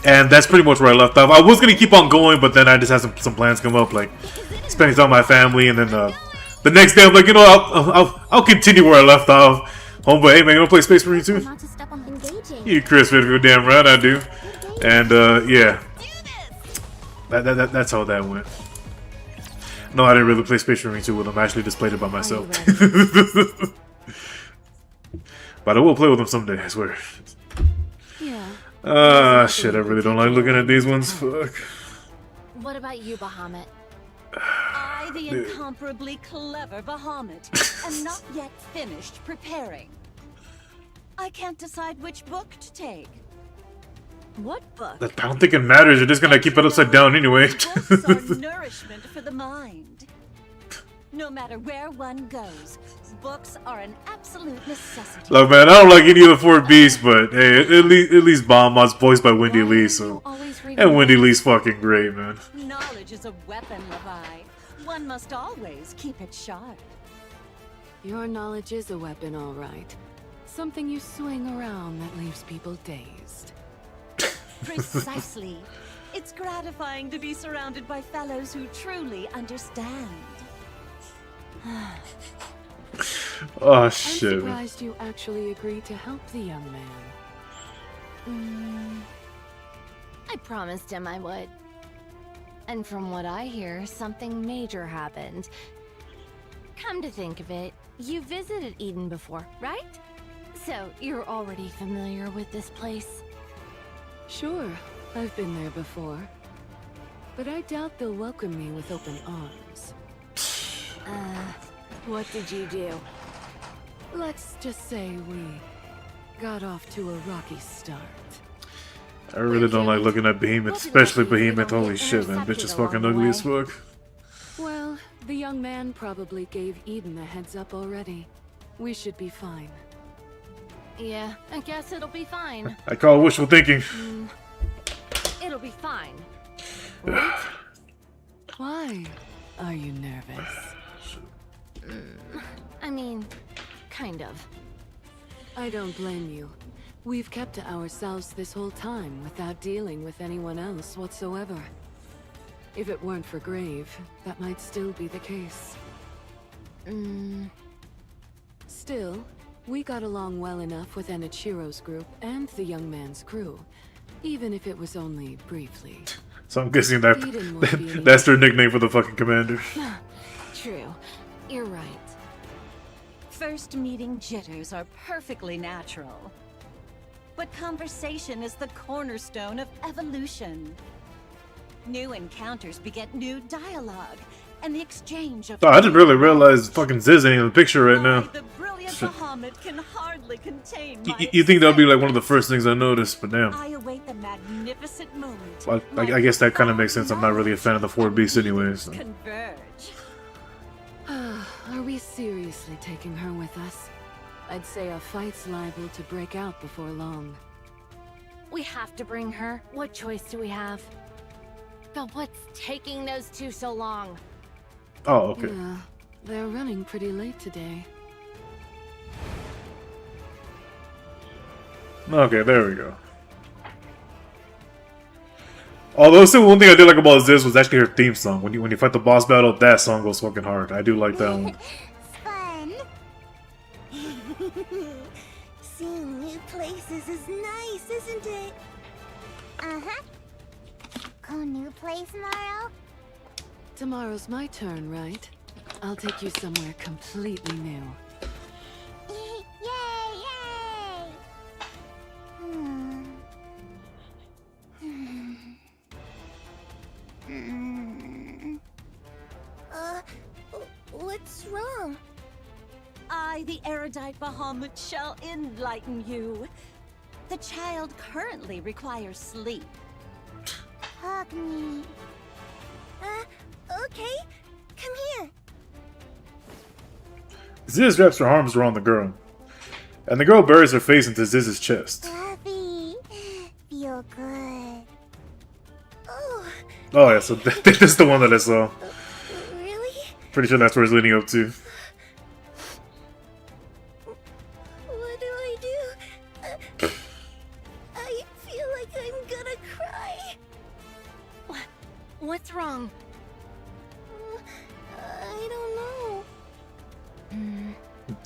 And that's pretty much where I left off. I was gonna keep on going, but then I just had some plans come up, like, spending time with my family, and then, the next day I'm like, you know, I'll continue where I left off. Homeboy, hey man, you wanna play Space Marine 2? You Chris, you're damn right I do. And, yeah. That's how that went. No, I didn't really play Space Marine 2 with him. I actually just played it by myself. But I will play with him someday, I swear. Yeah. Shit, I really don't like looking at these ones. Fuck. What about you, Bahamut? I, the incomparably clever Bahamut, am not yet finished preparing. I can't decide which book to take. What book? I don't think it matters. You're just gonna keep it upside down anyway. Books are nourishment for the mind. No matter where one goes, books are an absolute necessity. Look, man, I don't like any of the 4 beasts, but hey, at least Bahamut's voiced by Wendy Lee, so. And Wendy Lee's fucking great, man. Knowledge is a weapon, Levi. One must always keep it sharp. Your knowledge is a weapon, all right. Something you swing around that leaves people dazed. Precisely. It's gratifying to be surrounded by fellows who truly understand. Oh I'm shit. surprised you actually agreed to help the young man. I promised him I would. And from what I hear, something major happened. Come to think of it, you visited Eden before, right? So you're already familiar with this place? Sure, I've been there before. But I doubt they'll welcome me with open arms. What did you do? Let's just say we got off to a rocky start. I really don't like looking at Behemoth, especially Behemoth. Holy shit, man. Bitch is fucking ugly as fuck. Well, the young man probably gave Eden a heads up already. We should be fine. Yeah, I guess it'll be fine. I call wishful thinking. It'll be fine. Why are you nervous? I mean, kind of. I don't blame you. We've kept to ourselves this whole time without dealing with anyone else whatsoever. If it weren't for Grave, that might still be the case. Still, we got along well enough with Enichiro's group and the young man's crew, even if it was only briefly. So I'm guessing that's their nickname for the fucking commander. True. You're right. First meeting jitters are perfectly natural. But conversation is the cornerstone of evolution. New encounters beget new dialogue, and the exchange of... Oh, I didn't really realize fucking Ziz ain't in the picture right now. The brilliant Bahamut can hardly contain my You think that'll be like one of the first things I noticed, but damn. I await the magnificent moment. I guess that kind of makes sense. I'm not really a fan of the Four Beasts anyways. So. Converge. Are we seriously taking her with us? I'd say a fight's liable to break out before long. We have to bring her. What choice do we have? But what's taking those two so long? Oh, okay. Yeah, they're running pretty late today. Okay, there we go. Although, still one thing I did like about Ziz was actually her theme song. When you fight the boss battle, that song goes fucking hard. I do like that one. Fun. Seeing new places is nice, isn't it? Uh-huh. Go new place tomorrow? Tomorrow's my turn, right? I'll take you somewhere completely new. Yay, yay! What's wrong? I, the erudite Bahamut, shall enlighten you. The child currently requires sleep. Hug me. Okay. Come here. Ziz wraps her arms around the girl. And the girl buries her face into Ziz's chest. Happy. Feel good. Oh. Oh yeah, so this is the one that I saw. Really? Pretty sure that's where it's leading up to. What do I do? I feel like I'm gonna cry. What's wrong? I don't know.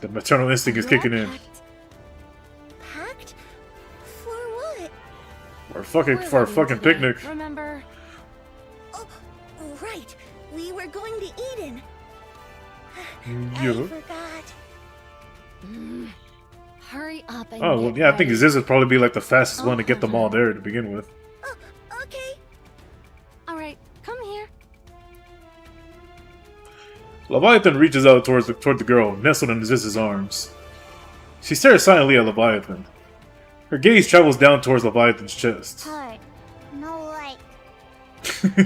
The maternal instinct is kicking in. Packed? For what? For a fucking picnic. Remember? Oh, right. We were going to Eden. Yeah. I forgot. Hurry up and Oh, well, yeah, I think Ziz would probably be like the fastest one to get them all there to begin with. Oh, okay. Alright, come here. Leviathan reaches out toward the girl, nestled in Ziz's arms. She stares silently at Leviathan. Her gaze travels down towards Leviathan's chest. Heart. No like.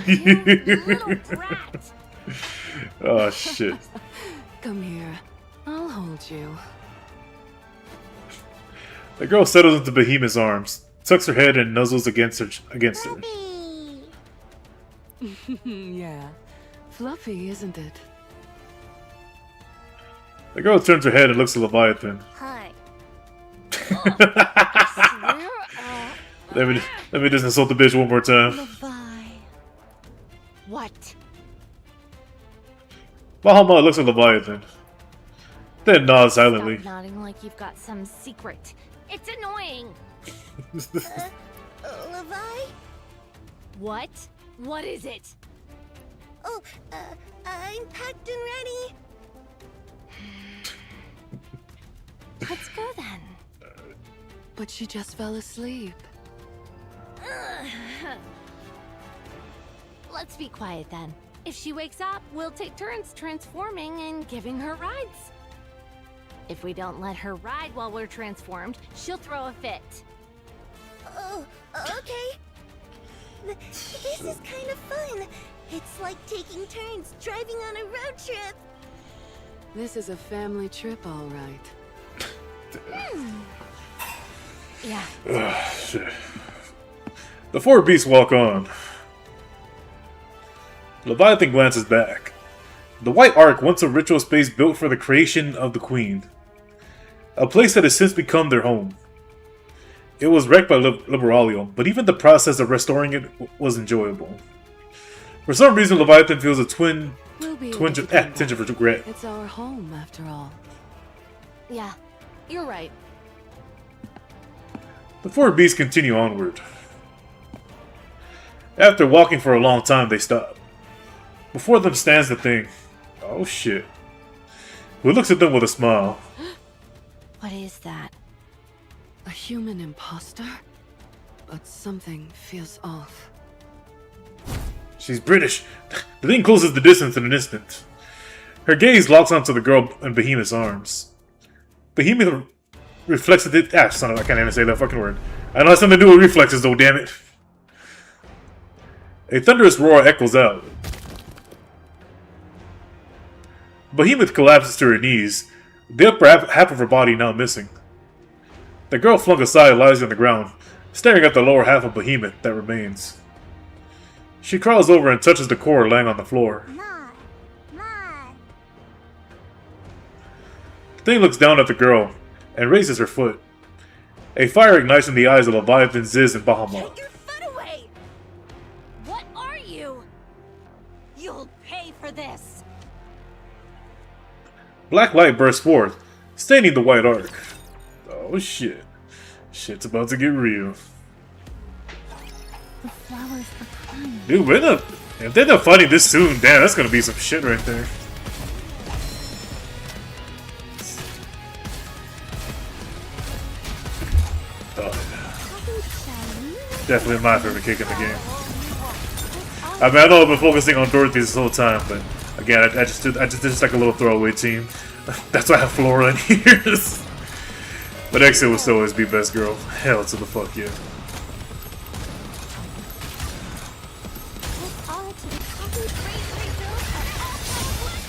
You little brat. Oh, shit. Come here. I'll hold you. The girl settles into Behemoth's arms, tucks her head and nuzzles against her. Puppy. Yeah. Fluffy, isn't it? The girl turns her head and looks at Leviathan. Heart. Let me just insult the bitch one more time. Levi. What? Bahamut looks at Leviathan, then nods silently. Stop nodding like you've got some secret. It's annoying. Levi? What? What is it? Oh, I'm packed and ready. Let's go then. But she just fell asleep. Let's be quiet then. If she wakes up, we'll take turns transforming and giving her rides. If we don't let her ride while we're transformed, she'll throw a fit. Oh, okay. This is kind of fun. It's like taking turns driving on a road trip. This is a family trip, all right. Yeah. Ugh, shit. The four beasts walk on. Leviathan glances back. The White Ark, once a ritual space built for the creation of the Queen. A place that has since become their home. It was wrecked by Liberalio, but even the process of restoring it was enjoyable. For some reason, Leviathan feels a tinge of regret. It's our home, after all. Yeah, you're right. The four beasts continue onward. After walking for a long time, they stop. Before them stands the thing. Oh shit. Who looks at them with a smile. What is that? A human imposter? But something feels off. She's British. The thing closes the distance in an instant. Her gaze locks onto the girl in Behemoth's arms. Behemoth reflects it. Ah, son of, I can't even say that fucking word. I know it has something to do with reflexes though, damn it. A thunderous roar echoes out. Behemoth collapses to her knees, the upper half of her body now missing. The girl flung aside lies on the ground, staring at the lower half of Behemoth that remains. She crawls over and touches the core laying on the floor. Ma. The thing looks down at the girl and raises her foot. A fire ignites in the eyes of Leviathan, Ziz, and Bahamut. Take your foot away! What are you? You'll pay for this. Black light bursts forth, staining the White Ark. Oh shit. Shit's about to get real. The flowers are crying. Dude, if they're not fighting this soon, damn, that's gonna be some shit right there. Oh, definitely my favorite kick in the game. I mean, I know I've been focusing on Dorothy this whole time, but again, I just did like a little throwaway team. That's why I have Flora in here. But Exit will still always be best girl. Hell to the fuck yeah.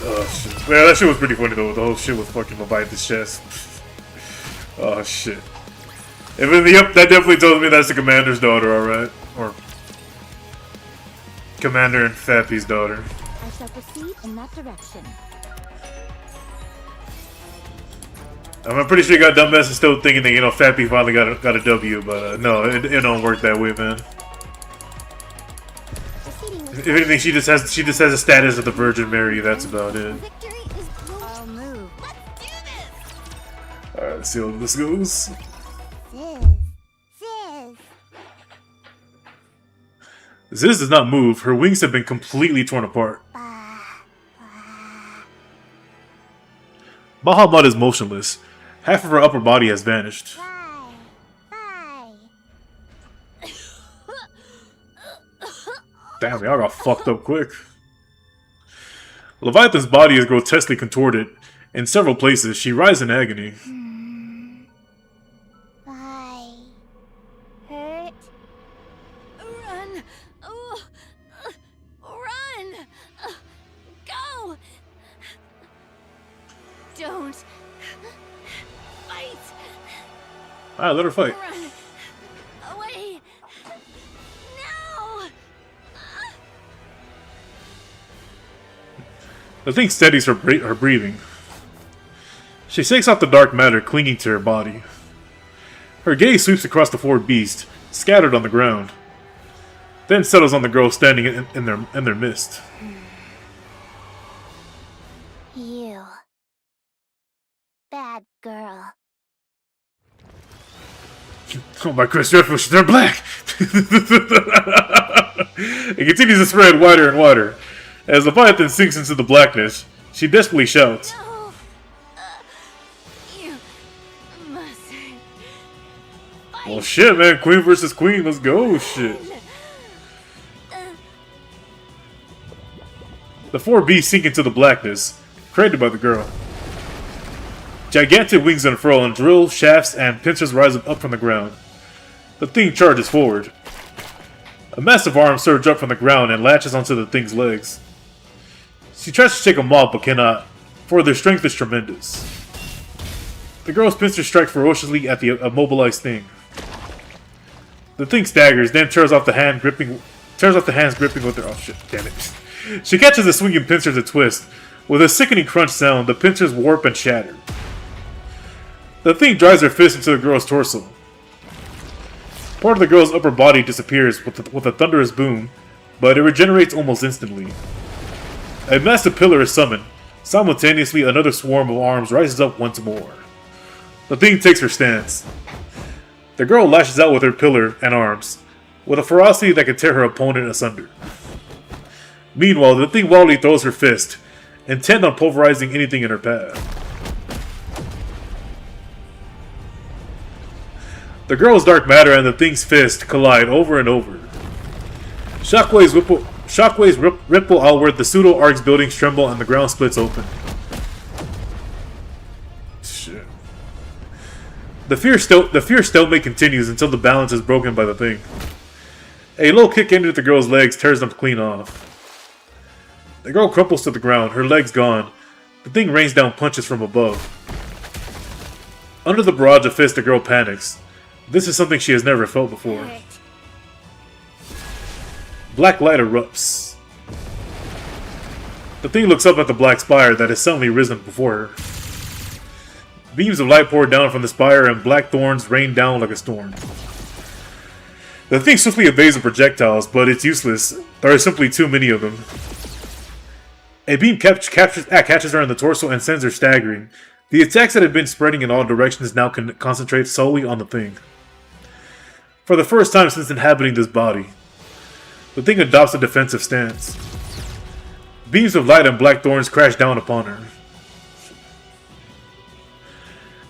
Oh shit. Man, that shit was pretty funny though. The whole shit was fucking Leviathan's chest. Oh shit. Yep, that definitely tells me that's the Commander's daughter, alright? Or Commander and Fappy's daughter. I shall proceed in that direction. I'm pretty sure you got dumbass is still thinking that, you know, Fappy finally got a W, but no, it don't work that way, man. If anything, she just has a status of the Virgin Mary. That's about it. I'll move. Let's do this. All right, let's see how this goes. Ziz does not move. Her wings have been completely torn apart. Bahamut is motionless. Half of her upper body has vanished. Damn, y'all got fucked up quick. Leviathan's body is grotesquely contorted. In several places, she writhes in agony. Hurt? Run! Oh, run! Go! Don't fight! Alright, let her fight. Run away! No! The thing steadies her breathing. She shakes off the dark matter clinging to her body. Her gaze sweeps across the four beasts, scattered on the ground, then settles on the girl standing in their midst. You. Bad girl. Oh my Chris, they're black! It continues to spread wider and wider. As Leviathan sinks into the blackness, she desperately shouts. No! You must fight! Well shit, man, Queen versus Queen, let's go, shit. The four beasts sink into the blackness, created by the girl. Gigantic wings unfurl and drill shafts and pincers rise up from the ground. The thing charges forward. A massive arm surges up from the ground and latches onto the thing's legs. She tries to shake them off but cannot, for their strength is tremendous. The girl's pincers strike ferociously at the immobilized thing. The thing staggers, then tears off the hands gripping with their. Oh shit! Damn it! She catches the swinging pincers and twists. With a sickening crunch sound, the pincers warp and shatter. The thing drives her fist into the girl's torso. Part of the girl's upper body disappears with a thunderous boom, but it regenerates almost instantly. A massive pillar is summoned. Simultaneously, another swarm of arms rises up once more. The thing takes her stance. The girl lashes out with her pillar and arms, with a ferocity that can tear her opponent asunder. Meanwhile, the thing wildly throws her fist, intent on pulverizing anything in her path. The girl's dark matter and the thing's fist collide over and over. Shockwaves ripple outward, the pseudo-arcs buildings tremble, and the ground splits open. Shit. The fierce stalemate continues until the balance is broken by the thing. A low kick into the girl's legs tears them clean off. The girl crumples to the ground, her legs gone. The thing rains down punches from above. Under the barrage of fists, the girl panics. This is something she has never felt before. Black light erupts. The thing looks up at the black spire that has suddenly risen before her. Beams of light pour down from the spire and black thorns rain down like a storm. The thing swiftly evades the projectiles, but it's useless. There are simply too many of them. A beam catches her in the torso and sends her staggering. The attacks that had been spreading in all directions now can concentrate solely on the thing. For the first time since inhabiting this body, the thing adopts a defensive stance. Beams of light and black thorns crash down upon her.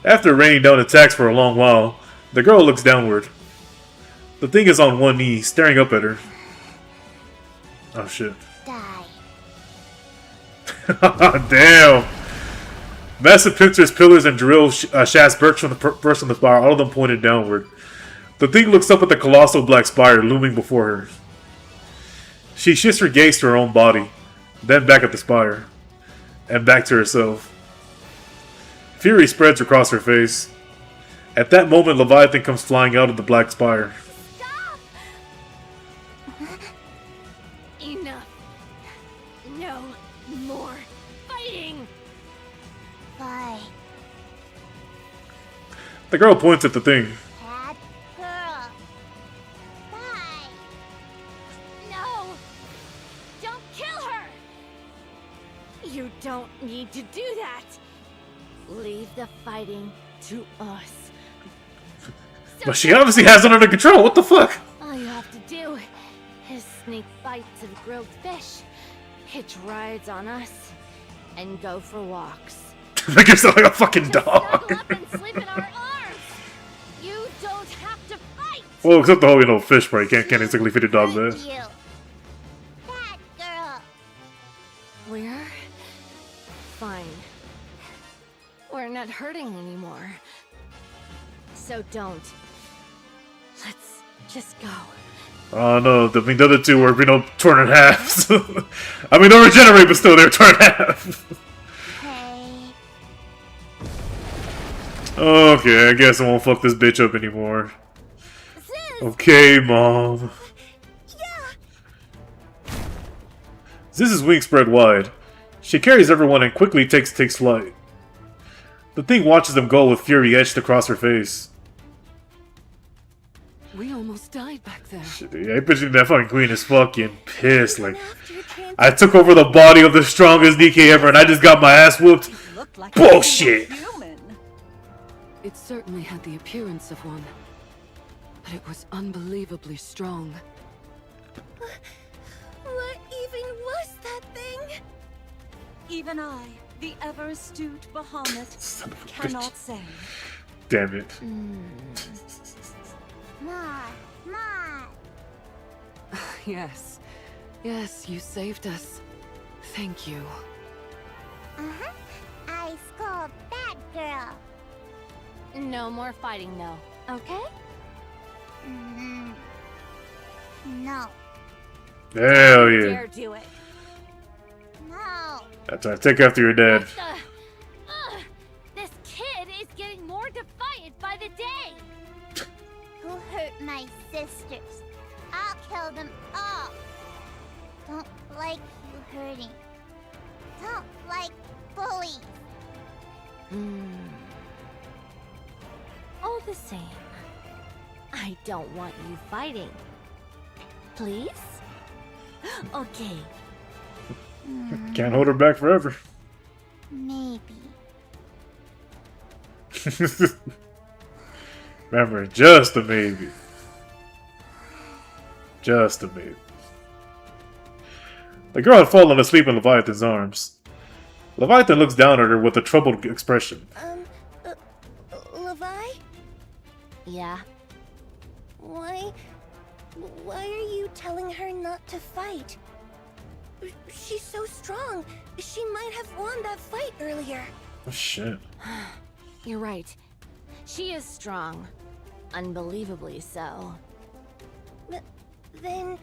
After raining down attacks for a long while, the girl looks downward. The thing is on one knee, staring up at her. Oh shit. Die. Damn! Massive pincers, pillars, and drill shafts burst from the spire, all of them pointed downward. The thing looks up at the colossal black spire looming before her. She shifts her gaze to her own body, then back at the spire, and back to herself. Fury spreads across her face. At that moment, Leviathan comes flying out of the black spire. Stop! Enough. No more fighting. Bye. The girl points at the thing. Bad girl. Bye. No! Don't kill her! You don't need to do that. Leave the fighting to us. But she obviously has it under control. What the fuck? All you have to do is sneak bites of grilled fish, hitch rides on us, and go for walks. Make yourself like a fucking Just dog. snuggle up and sleep in our arms. You don't have to fight. Well, except the whole, fish part. You can't exactly feed a dog there. Thank you. Bad girl. We're fine. We're not hurting anymore. So don't. Let's just go. Oh no, the other two were, torn in half. I mean, they'll regenerate, but still, they're torn in half. Hey. Okay, I guess I won't fuck this bitch up anymore. Okay, Mom. Yeah. Ziz's wings spread wide. She carries everyone and quickly takes flight. The thing watches them go with fury etched across her face. We almost died back there. Shit, I picture that fucking queen is fucking pissed. Like, I took over the body of the strongest NIKKE ever and I just got my ass whooped. Looked like Bullshit! a human. It certainly had the appearance of one, but it was unbelievably strong. What even was that thing? Even I, the ever-astute Bahamut, Son of a cannot bitch. say. Damn it. Ma. Yes. Yes, you saved us. Thank you. Uh-huh. I scold that girl. No more fighting, though. Okay? Mm, no. Hell yeah. Dare do it. No. That's right. Take after your dad. This kid is getting more defiant by the day. Who hurt my sisters? I'll kill them all. Don't like you hurting. Don't like bullies. All the same, I don't want you fighting. Please? Okay. Can't hold her back forever. Maybe. Remember, just a maybe. Just a maybe. The girl had fallen asleep in Leviathan's arms. Leviathan looks down at her with a troubled expression. Levi? Yeah. Why are you telling her not to fight? She's so strong. She might have won that fight earlier. Oh shit. You're right. She is strong. Unbelievably so. Then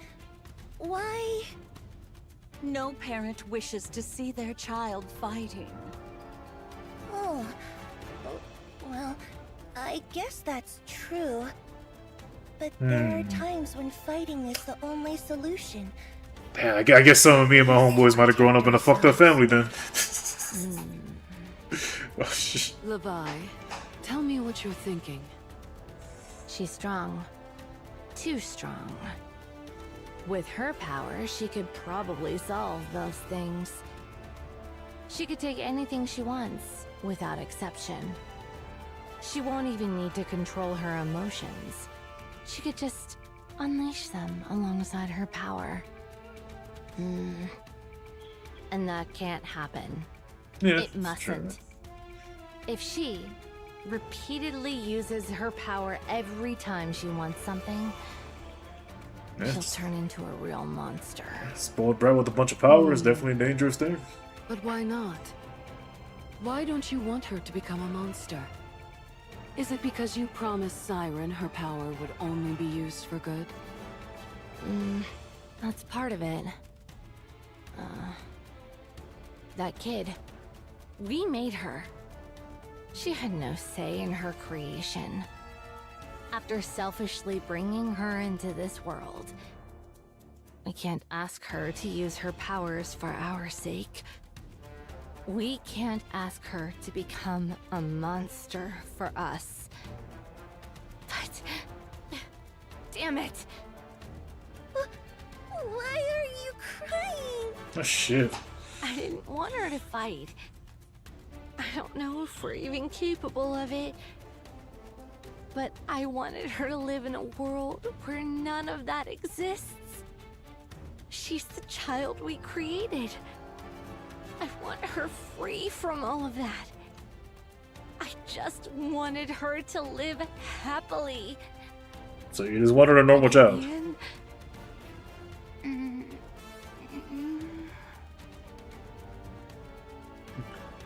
why? No parent wishes to see their child fighting. Oh, well, I guess that's true. But there are times when fighting is the only solution. Yeah, I guess some of me and my homeboys might have grown up in a fucked up family then. Oh, shit. Levi, tell me what you're thinking. She's strong. Too strong. With her power, she could probably solve those things. She could take anything she wants, without exception. She won't even need to control her emotions. She could just unleash them alongside her power. And that can't happen. Yeah, It mustn't. true. If she repeatedly uses her power every time she wants something, she'll Yes. turn into a real monster. Spoiled brat with a bunch of power is definitely a dangerous thing. But why not? Why don't you want her to become a monster? Is it because you promised Siren her power would only be used for good? That's part of it. That kid. We made her. She had no say in her creation. After selfishly bringing her into this world, we can't ask her to use her powers for our sake. We can't ask her to become a monster for us. But... damn it! Why are you crying? Oh shit. I didn't want her to fight. I don't know if we're even capable of it. But I wanted her to live in a world where none of that exists. She's the child we created. I want her free from all of that. I just wanted her to live happily. So you just wanted a normal child.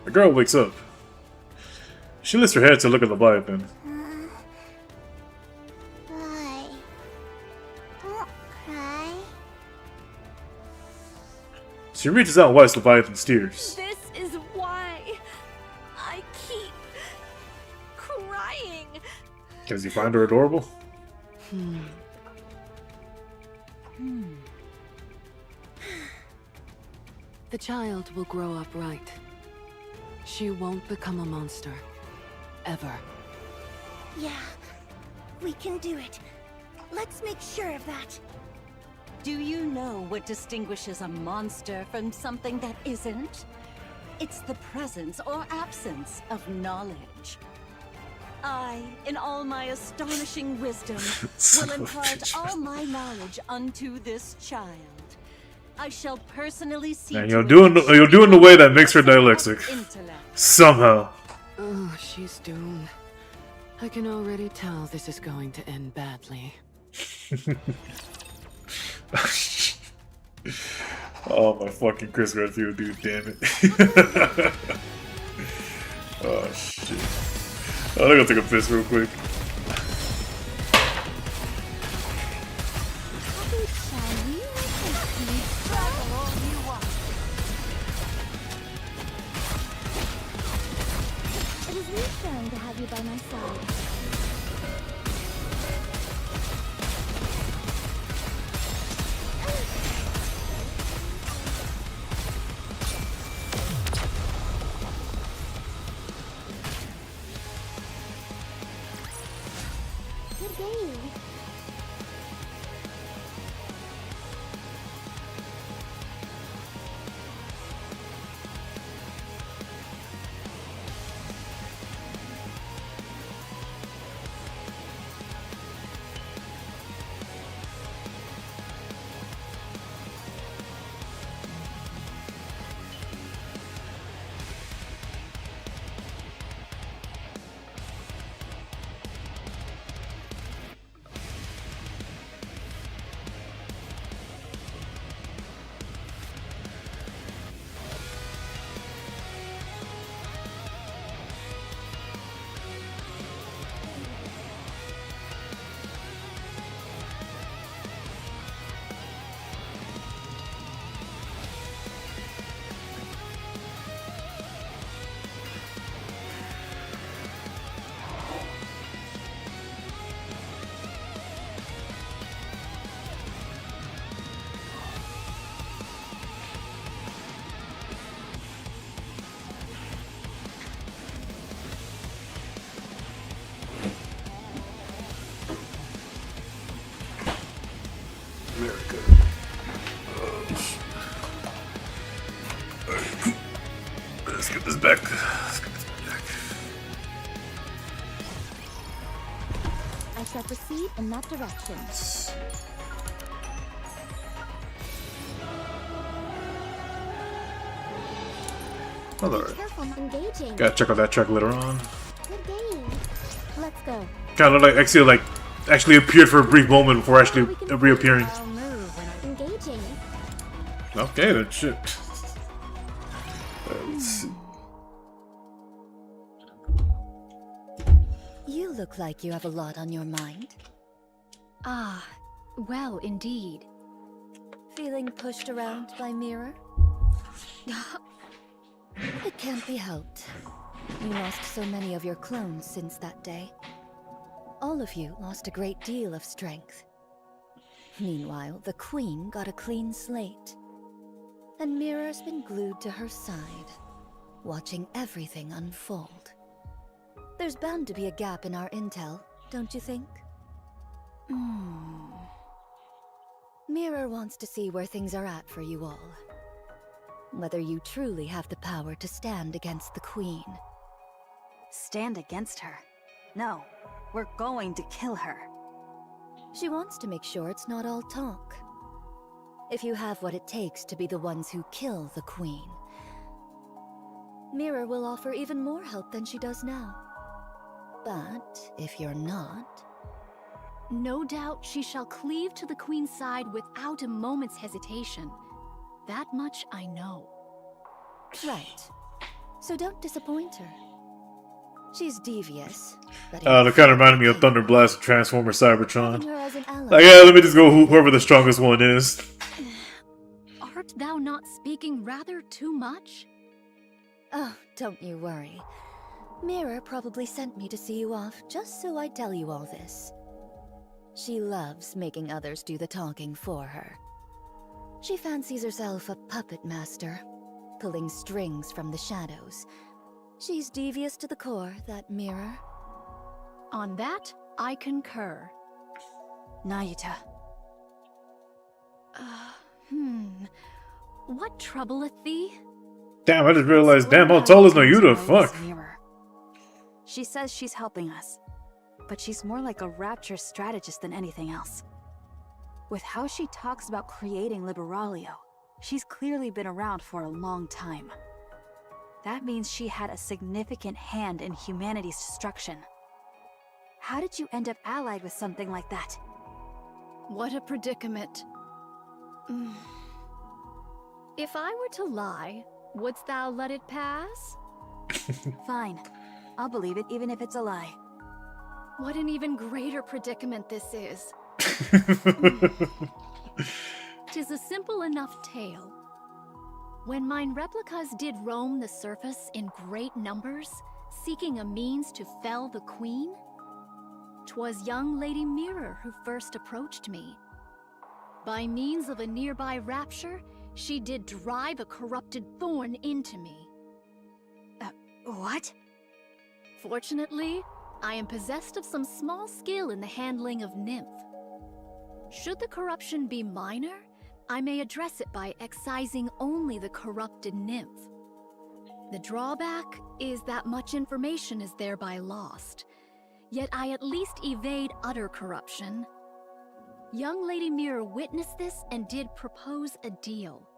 The girl wakes up. She lifts her head to look at Leviathan. Why? Don't cry. She reaches out and wipes Leviathan's tears. This is why I keep crying. Does he find her adorable? The child will grow up right. She won't become a monster. Ever. Yeah, we can do it. Let's make sure of that. Do you know what distinguishes a monster from something that isn't? It's the presence or absence of knowledge. I, in all my astonishing wisdom, will impart all my knowledge unto this child. I shall personally see And to you're it doing that you're she doing the way that will makes her possess dyslexic. intellect. Somehow. Oh, she's doomed. I can already tell this is going to end badly. Oh my fucking Chris Redfield, dude, damn it. Oh shit. I'm gonna take a piss real quick. It is reassuring to have you by my side. Good day. America. Let's get this back. I shall proceed in that direction. Alright. Careful, engaging. Gotta check out that track later on. Good game. Let's go. Kinda like actually appeared for a brief moment before actually reappearing. Engaging. Okay then, shit. Let's see. You look like you have a lot on your mind. Ah, well, indeed. Feeling pushed around by Mirror? It can't be helped. You lost so many of your clones since that day. All of you lost a great deal of strength. Meanwhile, the Queen got a clean slate. And Mirror's been glued to her side, watching everything unfold. There's bound to be a gap in our intel, don't you think? Mirror wants to see where things are at for you all. Whether you truly have the power to stand against the Queen. Stand against her? No, we're going to kill her. She wants to make sure it's not all talk. If you have what it takes to be the ones who kill the Queen, Mirror will offer even more help than she does now. But if you're not... No doubt she shall cleave to the Queen's side without a moment's hesitation. That much I know. Right. So don't disappoint her. She's devious, but... That kind of reminded me of Thunder Blast, Transformer, Cybertron. her as an ally. Like, yeah, let me just go whoever the strongest one is. Art thou not speaking rather too much? Oh, don't you worry. Mirror probably sent me to see you off just so I tell you all this. She loves making others do the talking for her. She fancies herself a puppet master, pulling strings from the shadows. She's devious to the core, that Mirror. On that, I concur. Nayuta. What troubleth thee? Damn, I just realized, damn, how tall is Nayuta? Fuck. Mirror. She says she's helping us, but she's more like a rapture strategist than anything else. With how she talks about creating Liberalio, she's clearly been around for a long time. That means she had a significant hand in humanity's destruction. How did you end up allied with something like that? What a predicament. If I were to lie, wouldst thou let it pass? Fine. I'll believe it even if it's a lie. What an even greater predicament this is. 'Tis a simple enough tale. When mine replicas did roam the surface in great numbers, seeking a means to fell the queen, 'twas young Lady Mirror who first approached me. By means of a nearby rapture, she did drive a corrupted thorn into me. What? Fortunately, I am possessed of some small skill in the handling of nymph. Should the corruption be minor, I may address it by excising only the corrupted nymph. The drawback is that much information is thereby lost, yet I at least evade utter corruption. Young Lady Mirror witnessed this and did propose a deal.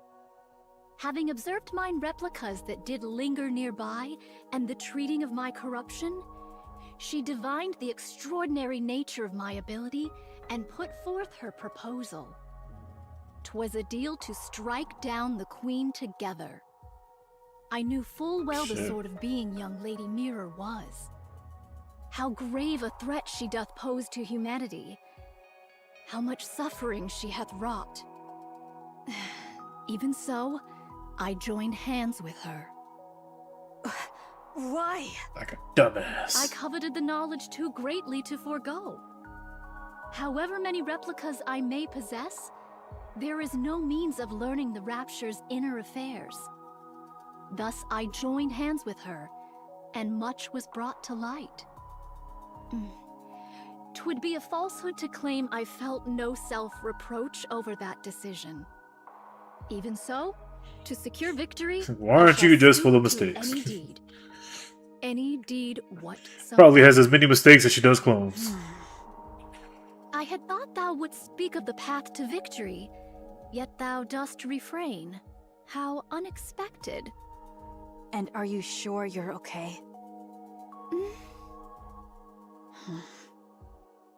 Having observed mine replicas that did linger nearby and the treating of my corruption, she divined the extraordinary nature of my ability and put forth her proposal. 'Twas a deal to strike down the queen together. I knew full well the sort of being young Lady Mirror was. How grave a threat she doth pose to humanity. How much suffering she hath wrought. Even so, I joined hands with her. Why? Like a dumbass. I coveted the knowledge too greatly to forego. However many replicas I may possess, there is no means of learning the Rapture's inner affairs. Thus I joined hands with her, and much was brought to light. 'Twould be a falsehood to claim I felt no self-reproach over that decision. Even so, to secure victory, Why aren't you just full of mistakes? Any deed whatsoever. Probably has as many mistakes as she does clones. I had thought thou wouldst speak of the path to victory, yet thou dost refrain. How unexpected. And are you sure you're okay?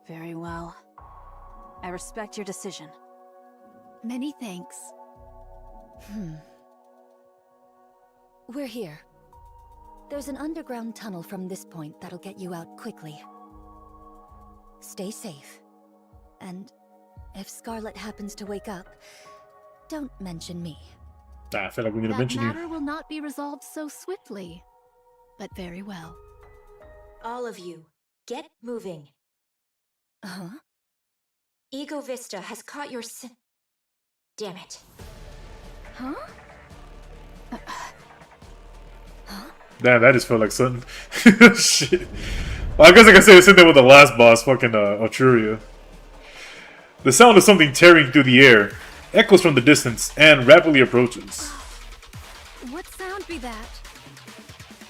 Very well. I respect your decision. Many thanks. We're here. There's an underground tunnel from this point that'll get you out quickly. Stay safe. And if Scarlet happens to wake up, don't mention me. I feel like we need to That mention matter you. will not be resolved so swiftly, but very well. All of you, get moving. Huh? Ego Vista has caught your Damn it. Huh? Damn, that just felt like something. Shit. Well, I guess I can say the same thing with the last boss, fucking Arturia. The sound of something tearing through the air echoes from the distance and rapidly approaches. What sound be that?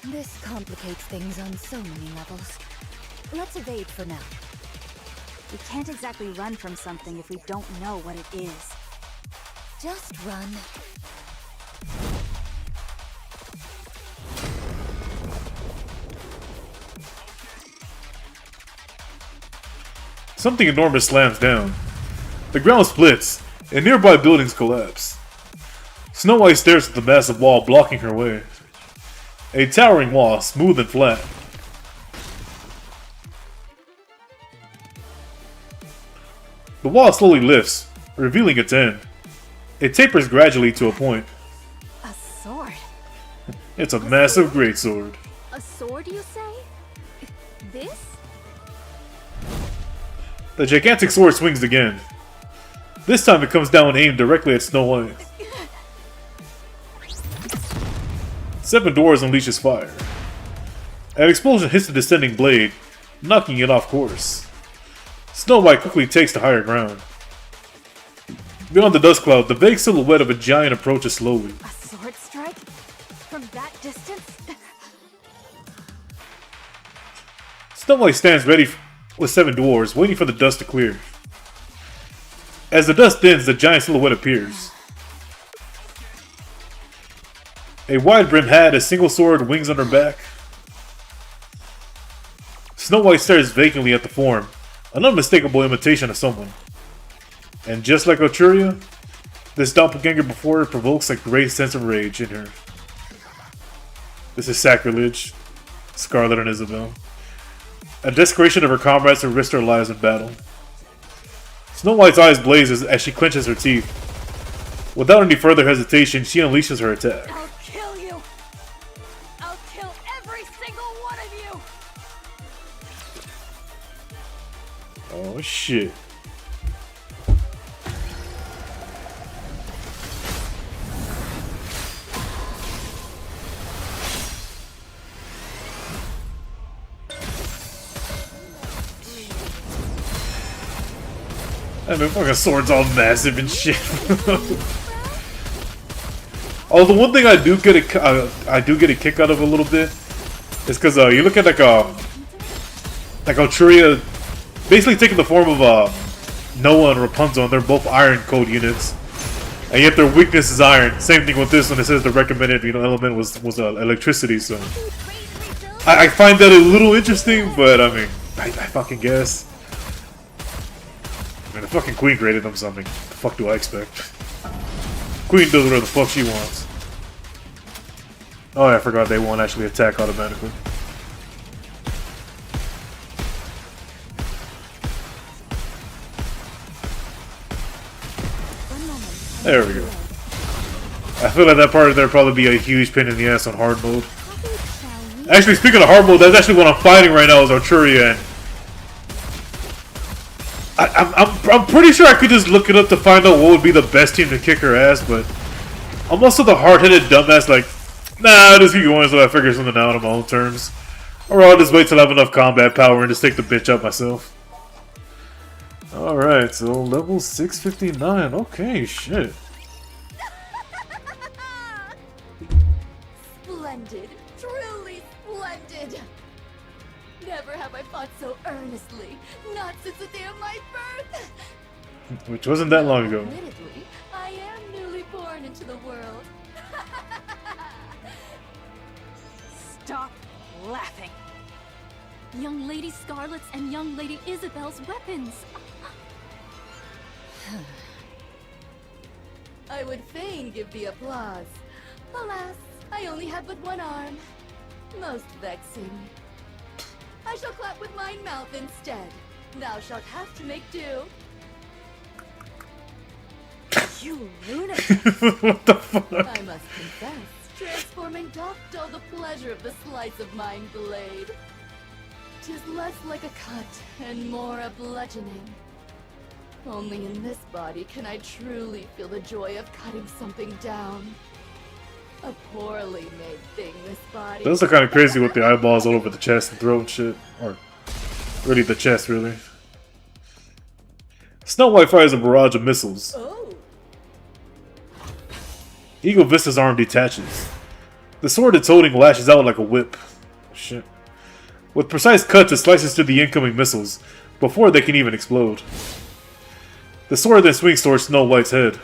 This complicates things on so many levels. Let's evade for now. We can't exactly run from something if we don't know what it is. Just run. Something enormous slams down. The ground splits, and nearby buildings collapse. Snow White stares at the massive wall blocking her way. A towering wall, smooth and flat. The wall slowly lifts, revealing its end. It tapers gradually to a point. A sword? It's a massive greatsword. A sword, you say? This? The gigantic sword swings again. This time it comes down aimed directly at Snow White. 7 Dwarves unleashes fire. An explosion hits the descending blade, knocking it off course. Snow White quickly takes to higher ground. Beyond the dust cloud, the vague silhouette of a giant approaches slowly. A sword strike? From that distance? Snow White stands ready with 7 dwarves, waiting for the dust to clear. As the dust thins, the giant silhouette appears. A wide-brimmed hat, a single sword, wings on her back. Snow White stares vacantly at the form, an unmistakable imitation of someone. And just like Arturia, this doppelganger before it provokes a great sense of rage in her. This is sacrilege. Scarlet and Isabel. A desecration of her comrades who risked their lives in battle. Snow White's eyes blaze as she clenches her teeth. Without any further hesitation, she unleashes her attack. I'll kill you! I'll kill every single one of you! Oh shit. I mean, fucking sword's all massive and shit. Oh, the one thing I do get a kick out of a little bit is because you look at like Altruria, basically taking the form of Noah and Rapunzel, and they're both Iron Code units, and yet their weakness is iron. Same thing with this one. It says the recommended element was electricity. So I find that a little interesting, but I mean, I fucking guess. I mean, the fucking Queen created them something. The fuck do I expect? Queen does whatever the fuck she wants. Oh, I forgot they won't actually attack automatically. There we go. I feel like that part of there probably be a huge pain in the ass on hard mode. Actually, speaking of hard mode, that's actually what I'm fighting right now is Arturia, and I'm pretty sure I could just look it up to find out what would be the best team to kick her ass, but I'm also the hard-headed dumbass like, nah, just keep going until I figure something out on my own terms. Or I'll just wait till I have enough combat power and just take the bitch out myself. Alright, so level 659. Okay, shit. Splendid. Truly splendid. Never have I fought so earnestly. Not since the day of my birth. Which wasn't that long ago. Admittedly, I am newly born into the world. Stop laughing. Young Lady Scarlet's and Young Lady Isabel's weapons. I would fain give thee applause. Alas, I only have but one arm. Most vexing. I shall clap with mine mouth instead. Thou shalt have to make do. You lunatic. What the fuck? I must confess, transforming doth dull the pleasure of the slice of mine blade. 'Tis less like a cut and more a bludgeoning. Only in this body can I truly feel the joy of cutting something down. A poorly made thing, this body. Those are kind of crazy with the eyeballs all over the chest and throat and shit. Or, really the chest, really. Snow White fires a barrage of missiles. Oh. Eagle Vista's arm detaches. The sword it's holding lashes out like a whip. Shit. With precise cuts, it slices through the incoming missiles, before they can even explode. The sword then swings towards Snow White's head.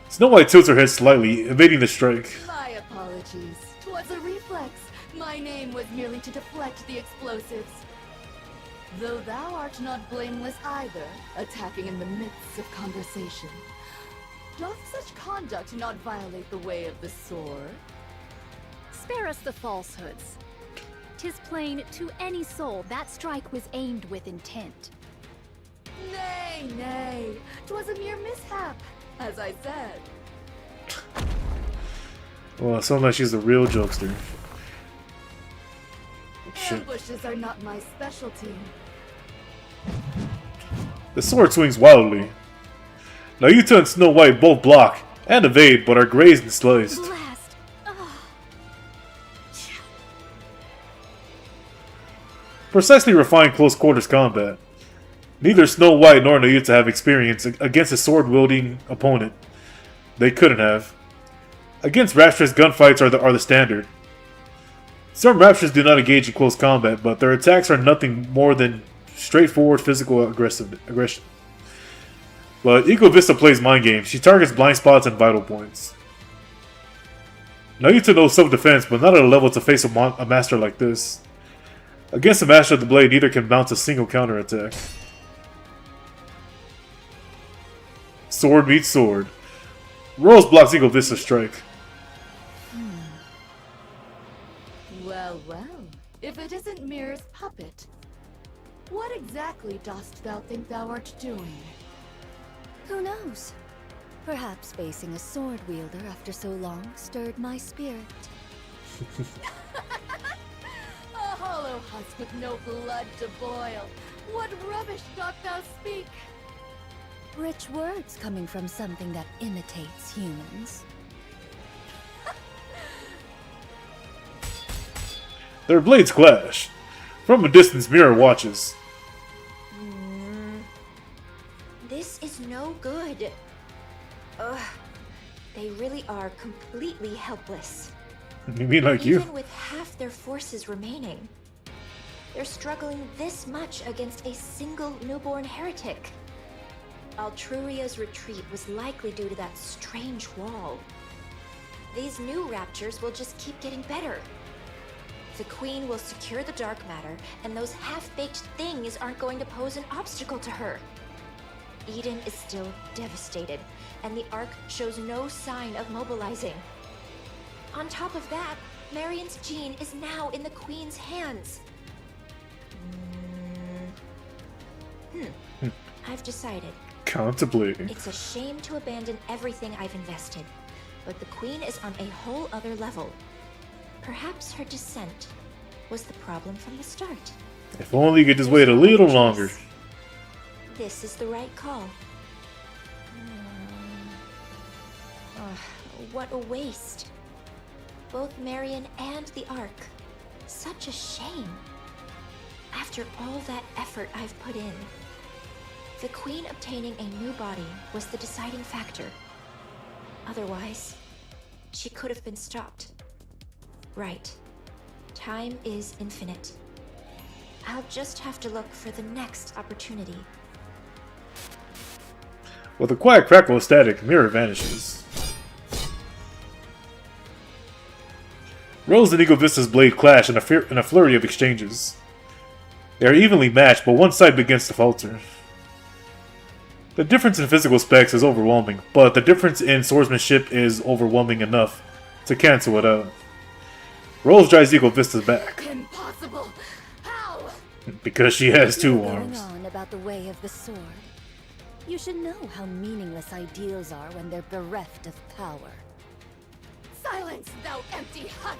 Snow White tilts her head slightly, evading the strike. My apologies. 'Twas a reflex. My name was merely to deflect the explosives. Though thou art not blameless either, attacking in the midst of conversation. Doth such conduct not violate the way of the sword? Spare us the falsehoods. 'Tis plain to any soul that strike was aimed with intent. Nay, nay. 'Twas a mere mishap, as I said. Well, it sounds like she's the real jokester. Shit. Ambushes are not my specialty. The sword swings wildly. Nayuta and Snow White both block and evade, but are grazed and sliced. Blast! Precisely refined close quarters combat. Neither Snow White nor Nayuta have experience against a sword-wielding opponent. They couldn't have. Against Rapturous, gunfights are the standard. Some Raptures do not engage in close combat, but their attacks are nothing more than straightforward physical aggression. But Eagle Vista plays mind games. She targets blind spots and vital points. Nayuta knows self-defense, but not at a level to face a master like this. Against the Master of the Blade, neither can bounce a single counterattack. Sword meets sword. Rose blocks Eagle Vista's strike. Well, well. If it isn't Mirror's puppet, what exactly dost thou think thou art doing? Who knows? Perhaps facing a sword wielder after so long stirred my spirit. A hollow husk with no blood to boil. What rubbish doth thou speak? Rich words coming from something that imitates humans. Their blades clash. From a distance, Mirror watches. This is no good. Ugh. They really are completely helpless. You mean like you? Even with half their forces remaining. They're struggling this much against a single newborn heretic. Altruria's retreat was likely due to that strange wall. These new raptures will just keep getting better. The Queen will secure the dark matter, and those half-baked things aren't going to pose an obstacle to her. Eden is still devastated, and the Ark shows no sign of mobilizing. On top of that, Marion's gene is now in the Queen's hands. I've decided. Contemplating. It's a shame to abandon everything I've invested, but the Queen is on a whole other level. Perhaps her dissent was the problem from the start. If only you could just wait a little longer. This is the right call. What a waste. Both Marion and the Ark. Such a shame. After all that effort I've put in. The Queen obtaining a new body was the deciding factor. Otherwise, she could have been stopped. Right. Time is infinite. I'll just have to look for the next opportunity. With a quiet crackle of static, Mirror vanishes. Rose and Eagle Vista's blade clash in a flurry of exchanges. They are evenly matched, but one side begins to falter. The difference in physical specs is overwhelming, but the difference in swordsmanship is overwhelming enough to cancel it out. Rose drives Eagle Vista's back. Impossible! How? Because she has two Going arms. on about the way of the sword. You should know how meaningless ideals are when they're bereft of power. Silence, thou empty husk!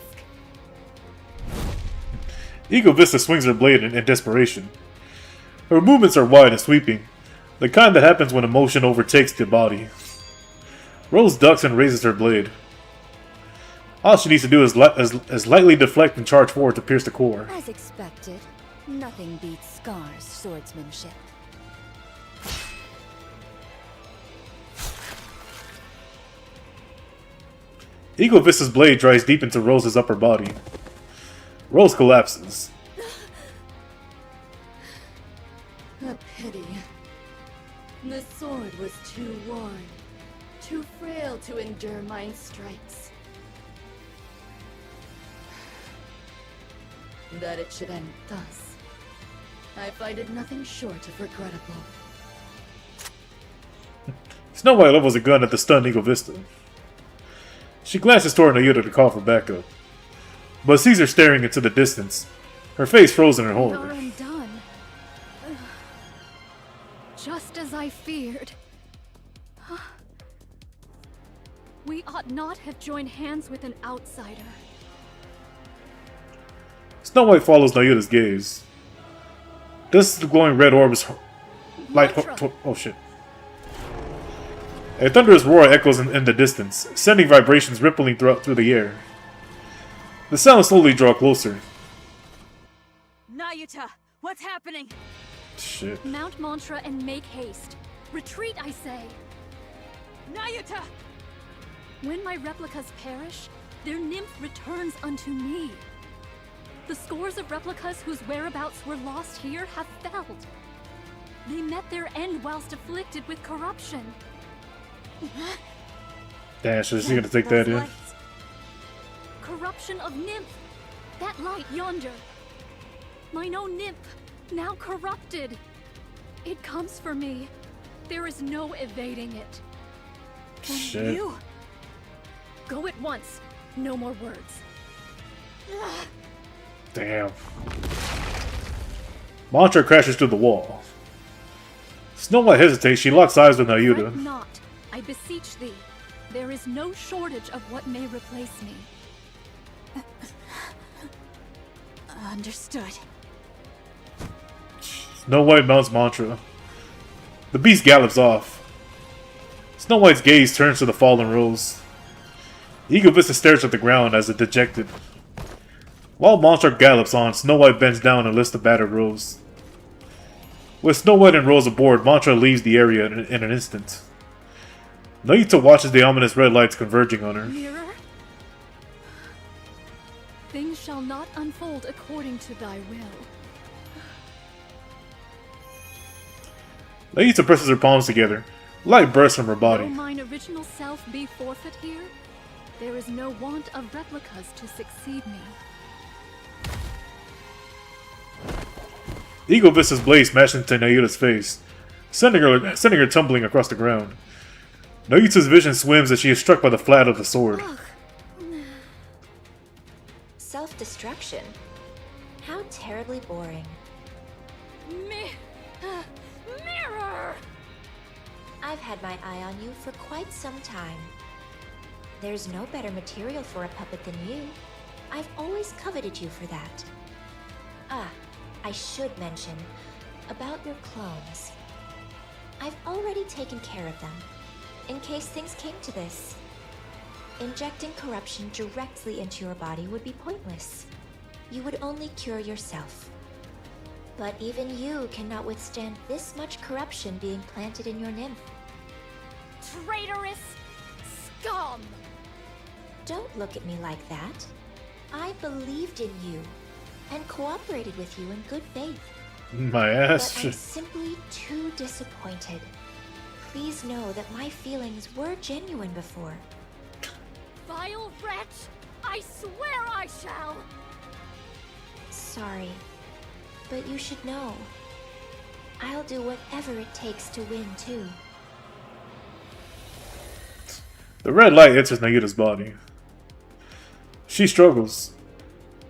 Eagle Vista swings her blade in desperation. Her movements are wide and sweeping, the kind that happens when emotion overtakes the body. Rose ducks and raises her blade. All she needs to do is lightly deflect and charge forward to pierce the core. As expected, nothing beats Scar's swordsmanship. Eagle Vista's blade drives deep into Rose's upper body. Rose collapses. A pity. The sword was too worn, too frail to endure my strikes. That it should end thus, I find it nothing short of regrettable. Snow White levels a gun at the stunned Eagle Vista. She glances toward Nayuta to call for backup, but sees her staring into the distance, her face frozen in horror. You're undone. Just as I feared. We ought not have joined hands with an outsider. Snow White follows Nayuta's gaze. This glowing red orb is light. Oh shit. A thunderous roar echoes in the distance, sending vibrations rippling through the air. The sounds slowly draw closer. Nayuta, what's happening? Shit. Mount mantra and make haste. Retreat, I say. Nayuta! When my replicas perish, their nymph returns unto me. The scores of replicas whose whereabouts were lost here have failed. They met their end whilst afflicted with corruption. Damn, so she's gonna take that in. Corruption of nymph. That light yonder. Mine own nymph, now corrupted. It comes for me. There is no evading it. Shit. You Go at once. No more words. Damn. Mantra crashes through the wall. Snow White hesitates. She locks eyes with Fret Nayuta. not, I beseech thee. There is no shortage of what may replace me. Understood. Snow White mounts Mantra. The beast gallops off. Snow White's gaze turns to the fallen rose. Eagle Vista stares at the ground as if dejected. While Mantra gallops on, Snow White bends down and lifts the battered rose. With Snow White and Rose aboard, Mantra leaves the area in an instant. Nayuta watches the ominous red lights converging on her. Mirror? Things shall not unfold according to thy will. Nayuta presses her palms together. Light bursts from her Though body. mine original self be forfeit here, there is no want of replicas to succeed me. Eagle Vista's blade smashed into Nayuta's face, sending her tumbling across the ground. Nayuta's vision swims as she is struck by the flat of the sword. Self-destruction? How terribly boring. Mirror! I've had my eye on you for quite some time. There's no better material for a puppet than you. I've always coveted you for that. Ah, I should mention about your clones. I've already taken care of them, in case things came to this. Injecting corruption directly into your body would be pointless. You would only cure yourself. But even you cannot withstand this much corruption being planted in your nymph. Traitorous scum! Don't look at me like that. I believed in you and cooperated with you in good faith. My But ass. I'm simply too disappointed. Please know that my feelings were genuine before. Vile wretch! I swear I shall! Sorry, but you should know. I'll do whatever it takes to win, too. The red light enters Nayuta's body. She struggles,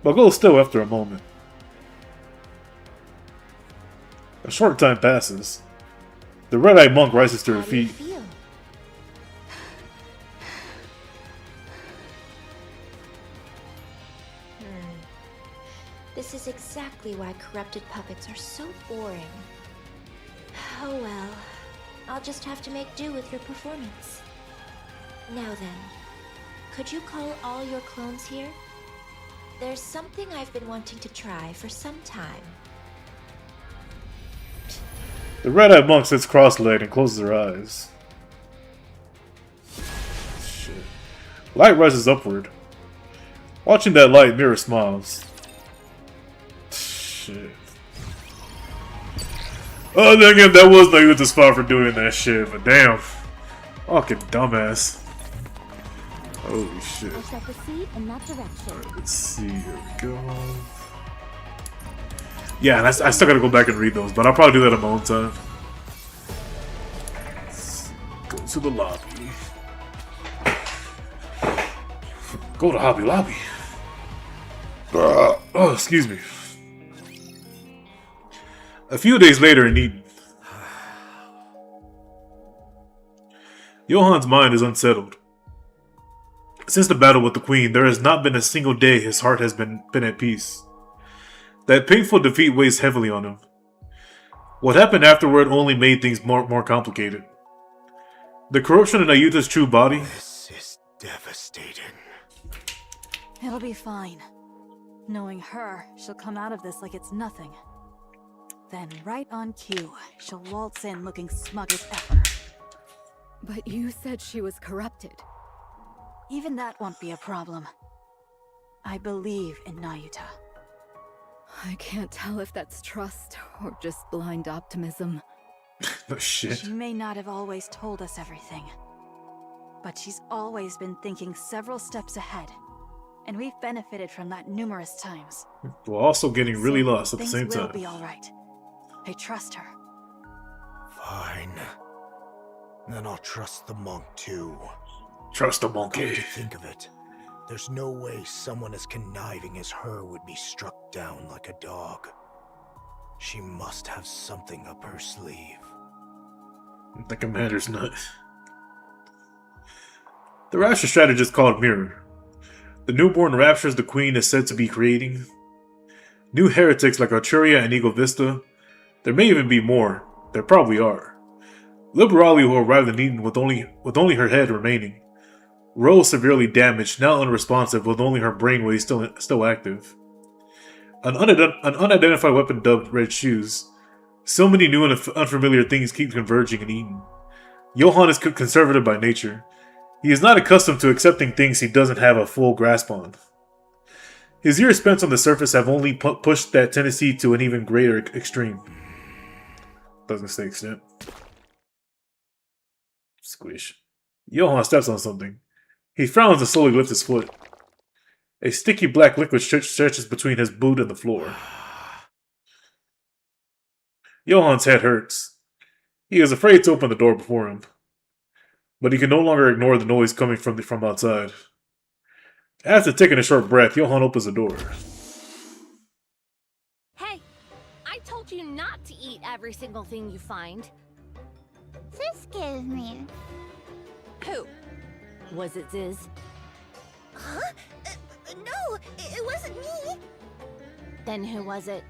but goes still after a moment. A short time passes. The red-eyed monk rises to her How do you feet. feel? This is exactly why corrupted puppets are so boring. Oh well, I'll just have to make do with your performance. Now then, could you call all your clones here? There's something I've been wanting to try for some time. The red-eyed monk sits cross-legged and closes her eyes. Shit. Light rises upward. Watching that light, Mirror smiles. Shit. Oh, dang it, that was Nayuta's spot for doing that shit, but damn. Fucking dumbass. Holy shit. I'll set the seed in that direction. Let's see, here we go. Yeah, and I still gotta go back and read those, but I'll probably do that on my own time. Let's go to the lobby. Go to Hobby Lobby. Oh, excuse me. A few days later in Eden. Johan's mind is unsettled. Since the battle with the Queen, there has not been a single day his heart has been at peace. That painful defeat weighs heavily on him. What happened afterward only made things more complicated. The corruption in Nayuta's true body. This is devastating. It'll be fine. Knowing her, she'll come out of this like it's nothing. Then, right on cue, she'll waltz in looking smug as ever. But you said she was corrupted. Even that won't be a problem. I believe in Nayuta. I can't tell if that's trust or just blind optimism. Oh shit. She may not have always told us everything, but she's always been thinking several steps ahead, and we've benefited from that numerous times. While also getting really lost at the same Things will time. be all right. I trust her. Fine. Then I'll trust the monk too. Trust the Come monkey. to think of it, there's no way someone as conniving as her would be struck down like a dog. She must have something up her sleeve. The commander's nut. The Rapture strategist called Mirror. The newborn Raptures the Queen is said to be creating. New heretics like Arturia and Eagle Vista. There may even be more. There probably are. Liberali who arrived in Eden with only her head remaining. Rose severely damaged, now unresponsive with only her brainwaves still active. An unidentified weapon dubbed Red Shoes. So many new and unfamiliar things keep converging in Eden. Johann is conservative by nature. He is not accustomed to accepting things he doesn't have a full grasp on. His years spent on the surface have only pushed that tendency to an even greater extreme. Doesn't say extent. Squish. Johann steps on something. He frowns and slowly lifts his foot. A sticky black liquid stretches between his boot and the floor. Johann's head hurts. He is afraid to open the door before him. But he can no longer ignore the noise coming from outside. After taking a short breath, Johann opens the door. Hey, I told you not to eat every single thing you find. Excuse me. Who? Was it Ziz? Huh? No, it wasn't me. Then who was it?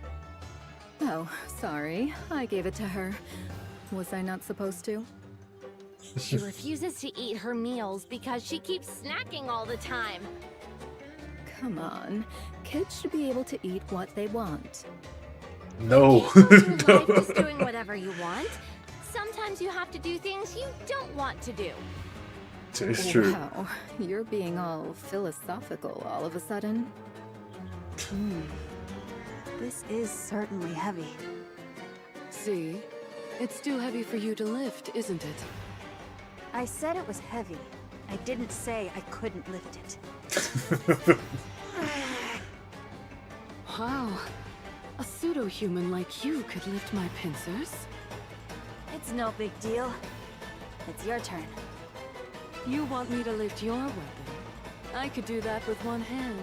Oh, sorry. I gave it to her. Was I not supposed to? She refuses to eat her meals because she keeps snacking all the time. Come on. Kids should be able to eat what they want. No. Your life is doing whatever you want. Sometimes you have to do things you don't want to do. It's true. Wow, you're being all philosophical all of a sudden. This is certainly heavy. See? It's too heavy for you to lift, isn't it? I said it was heavy. I didn't say I couldn't lift it. Wow. A pseudo-human like you could lift my pincers? It's no big deal. It's your turn. You want me to lift your weapon? I could do that with one hand.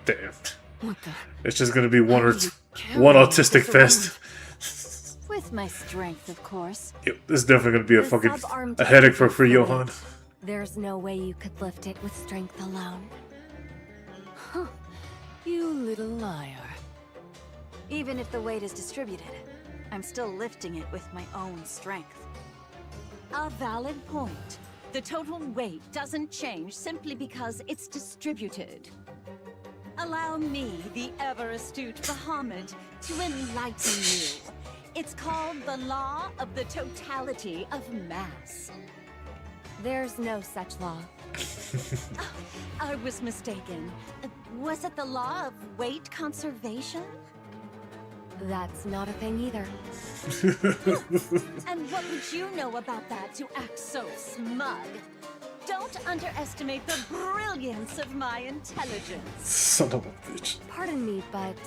Damn. What the? It's just gonna be one carrying autistic this fest. With my strength, of course. Yep, this is definitely gonna be a The fucking sub-arm headache for technique is Johann. elite. There's no way you could lift it with strength alone. Huh. You little liar. Even if the weight is distributed, I'm still lifting it with my own strength. A valid point. The total weight doesn't change simply because it's distributed. Allow me, the ever-astute Bahamut, to enlighten you. It's called the law of the totality of mass. There's no such law. I was mistaken. Was it the law of weight conservation? That's not a thing either. And what would you know about that to act so smug? Don't underestimate the brilliance of my intelligence. Son of a bitch. Pardon me, but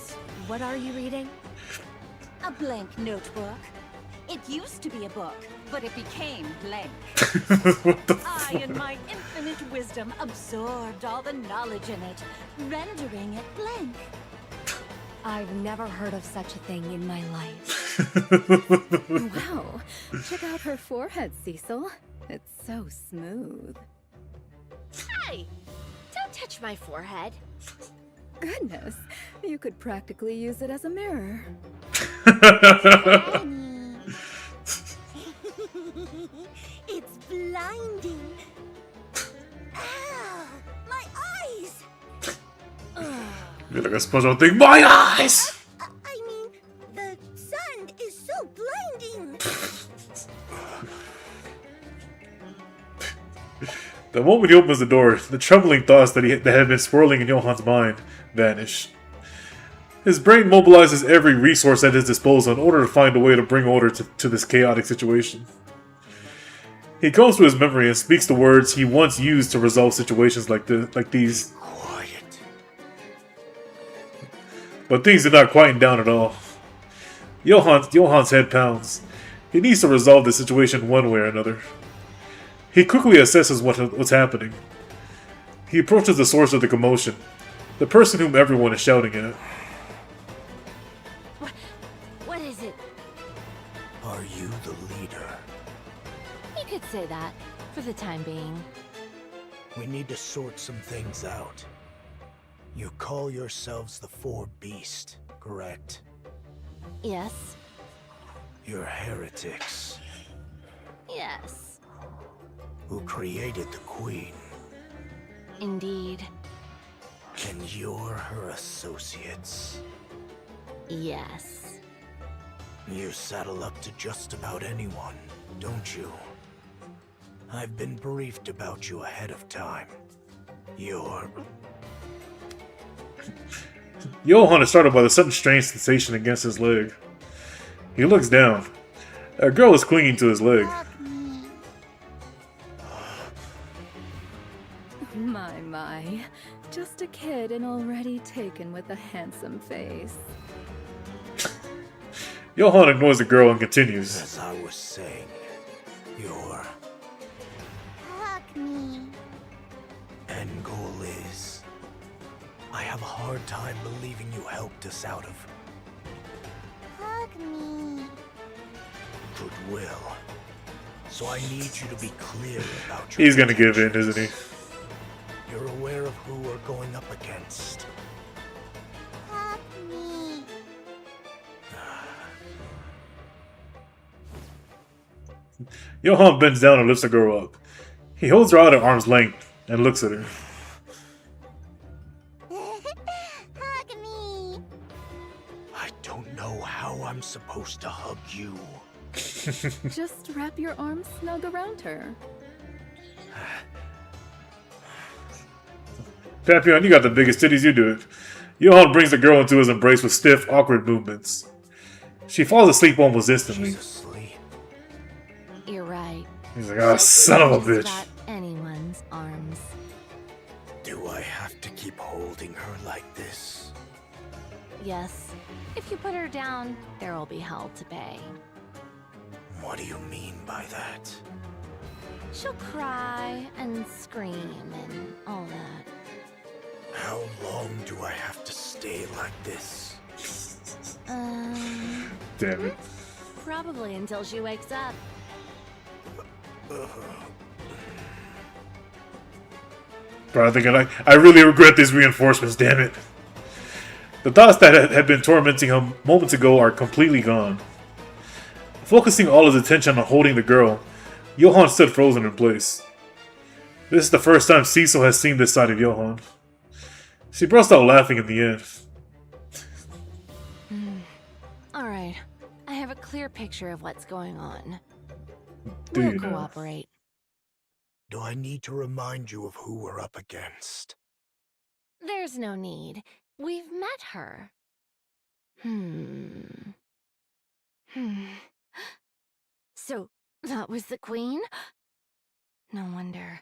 what are you reading? A blank notebook. It used to be a book, but it became blank. What the I, in my infinite wisdom, absorbed all the knowledge in it, rendering it blank. I've never heard of such a thing in my life. Wow. Check out her forehead, Cecil. It's so smooth. Hey! Don't touch my forehead. Goodness, you could practically use it as a mirror. Annie. It's blinding. Ow! My eyes! You're like a sponge on thing. My eyes! I mean, the sun is so blinding. The moment he opens the door, the troubling thoughts that had been swirling in Johann's mind vanish. His brain mobilizes every resource at his disposal in order to find a way to bring order to this chaotic situation. He goes to his memory and speaks the words he once used to resolve situations like these. Quiet. But things did not quieten down at all. Johann's head pounds. He needs to resolve the situation one way or another. He quickly assesses what's happening. He approaches the source of the commotion, the person whom everyone is shouting at. What is it? Are you the leader? You could say that, for the time being. We need to sort some things out. You call yourselves the Four Beast, correct? Yes. You're heretics Yes. who created the Queen, Indeed. and you're her associates. Yes. You saddle up to just about anyone, don't you? I've been briefed about you ahead of time. You're... Johann is startled by the sudden strange sensation against his leg. He looks down. A girl is clinging to his leg. My. Just a kid and already taken with a handsome face. Johann ignores the girl and continues. As I was saying, your Hug me. end goal is... I have a hard time believing you helped us out of Hug me. goodwill. So I need you to be clear about your He's gonna give in, isn't he? You're aware of who we're going up against. Hug me. Johann bends down and lifts the girl up. He holds her out at arm's length and looks at her. Hug me. I don't know how I'm supposed to hug you. Just wrap your arms snug around her. Papillon, you got the biggest titties, you do it. Johann brings the girl into his embrace with stiff, awkward movements. She falls asleep almost instantly. She's asleep. You're right. He's like, ah, son of a Just bitch. about anyone's arms. Do I have to keep holding her like this? Yes. If you put her down, there will be hell to pay. What do you mean by that? She'll cry and scream and all that. How long do I have to stay like this? Damn it. Probably until she wakes up. Probably thinking, I really regret these reinforcements, damn it. The thoughts that had been tormenting him moments ago are completely gone. Focusing all his attention on holding the girl, Johann stood frozen in place. This is the first time Cecil has seen this side of Johann. She burst out laughing in the end. Alright. I have a clear picture of what's going on. Do We'll you know? cooperate. Do I need to remind you of who we're up against? There's no need. We've met her. So, that was the queen? No wonder.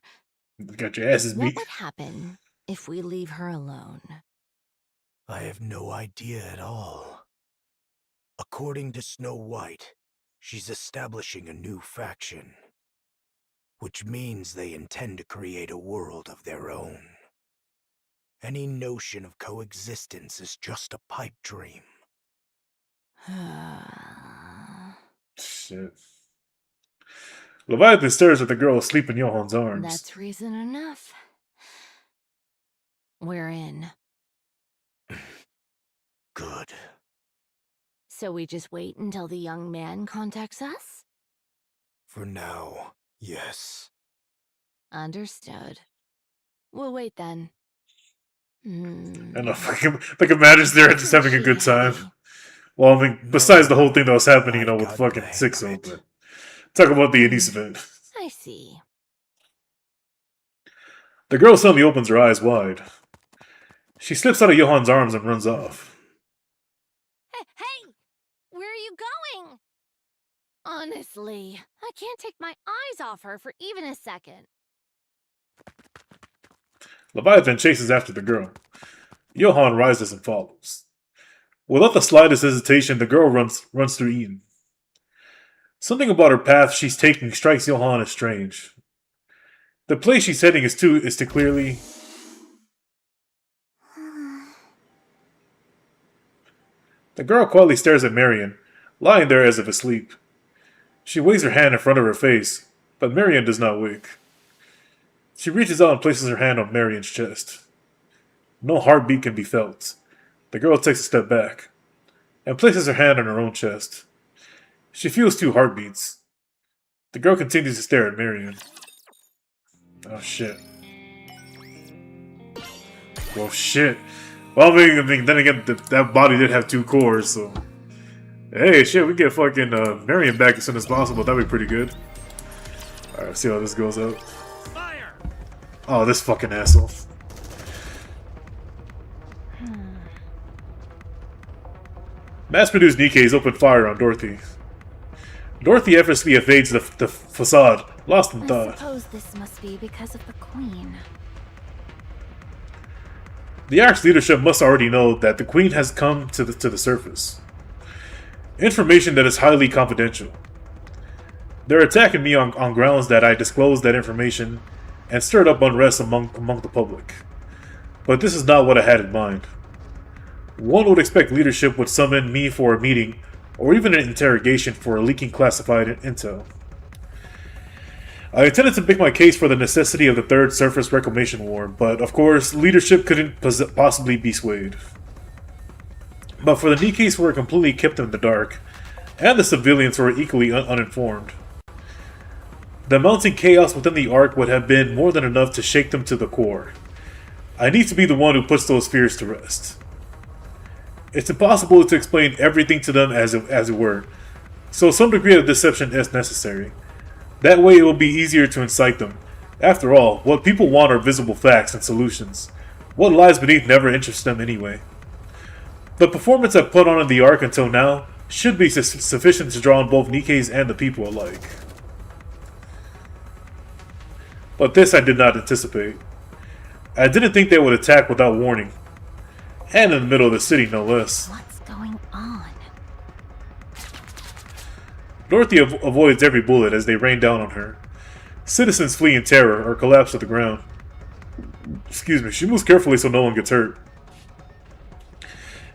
Got your asses What beat. would happen if we leave her alone? I have no idea at all. According to Snow White, she's establishing a new faction. Which means they intend to create a world of their own. Any notion of coexistence is just a pipe dream. Shit. Leviathan stares at the girl asleep in Johann's arms. That's reason enough. We're in. Good. So we just wait until the young man contacts us? For now, yes. Understood. We'll wait then. I don't know if I can imagine there just having a good time. Well, I mean, besides the whole thing that was happening, with fucking Sixo, but talk about the Anise event. I see. The girl suddenly opens her eyes wide. She slips out of Johann's arms and runs off. Hey! Where are you going? Honestly, I can't take my eyes off her for even a second. Leviathan chases after the girl. Johann rises and follows. Without the slightest hesitation, the girl runs through Eden. Something about her path she's taking strikes Johan as strange. The place she's heading is to clearly... The girl quietly stares at Marion, lying there as if asleep. She waves her hand in front of her face, but Marion does not wake. She reaches out and places her hand on Marion's chest. No heartbeat can be felt. The girl takes a step back and places her hand on her own chest. She feels 2 heartbeats. The girl continues to stare at Marion. Oh shit. Well shit. Well, I mean, then again, that body did have 2 cores, so... Hey, shit, we get fucking Marion back as soon as possible. That'd be pretty good. Alright, see how this goes out. Fire! Oh, this fucking asshole. Mass-produced Nikke's open fire on Dorothy. Dorothy effortlessly evades the facade, lost in thought. I suppose this must be because of the Queen. The Ark's leadership must already know that the Queen has come to the surface. Information that is highly confidential. They're attacking me on grounds that I disclosed that information and stirred up unrest among the public. But this is not what I had in mind. One would expect leadership would summon me for a meeting or even an interrogation for leaking classified intel. I intended to make my case for the necessity of the Third Surface Reclamation War, but of course, leadership couldn't possibly be swayed. But for the Nikkes were completely kept in the dark, and the civilians were equally uninformed. The mounting chaos within the Ark would have been more than enough to shake them to the core. I need to be the one who puts those fears to rest. It's impossible to explain everything to them as it were, so some degree of deception is necessary. That way it will be easier to incite them. After all, what people want are visible facts and solutions. What lies beneath never interests them anyway. The performance I've put on in the Ark until now should be sufficient to draw on both Nikkes and the people alike. But this I did not anticipate. I didn't think they would attack without warning. And in the middle of the city, no less. What's going on? Dorothy avoids every bullet as they rain down on her. Citizens flee in terror or collapse to the ground. Excuse me, she moves carefully so no one gets hurt.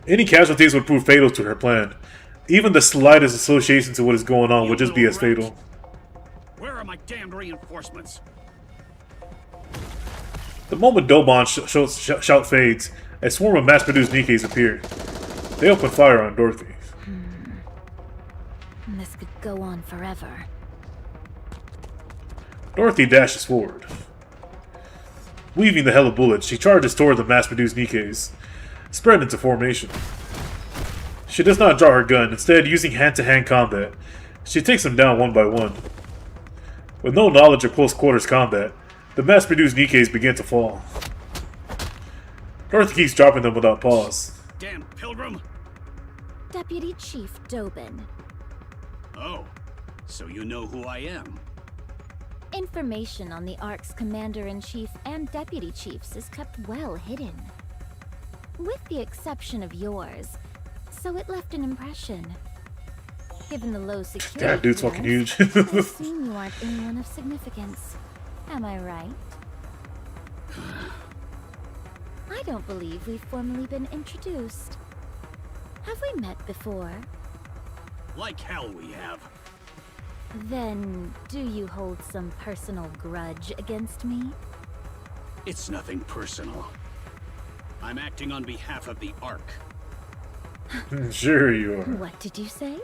Any casualties would prove fatal to her plan. Even the slightest association to what is going on would just be as fatal. Where are my damned reinforcements? The moment Dobon's shout fades, a swarm of mass-produced Nikkes appear. They open fire on Dorothy. This could go on forever. Dorothy dashes forward. Weaving the hell of bullets, she charges toward the mass-produced Nikkes, spread into formation. She does not draw her gun, instead using hand-to-hand combat. She takes them down one by one. With no knowledge of close-quarters combat, the mass-produced Nikkes begin to fall. Dorothy keeps dropping them without pause. Damn pilgrim! Deputy Chief Dobin. Oh, so you know who I am. Information on the Ark's Commander-in-Chief and Deputy Chiefs is kept well hidden. With the exception of yours, so it left an impression. Given the low security, that dude's fucking huge. I assume you aren't anyone of significance. Am I right? I don't believe we've formally been introduced. Have we met before? Like hell we have. Then, do you hold some personal grudge against me? It's nothing personal. I'm acting on behalf of the Ark. Sure you are. What did you say?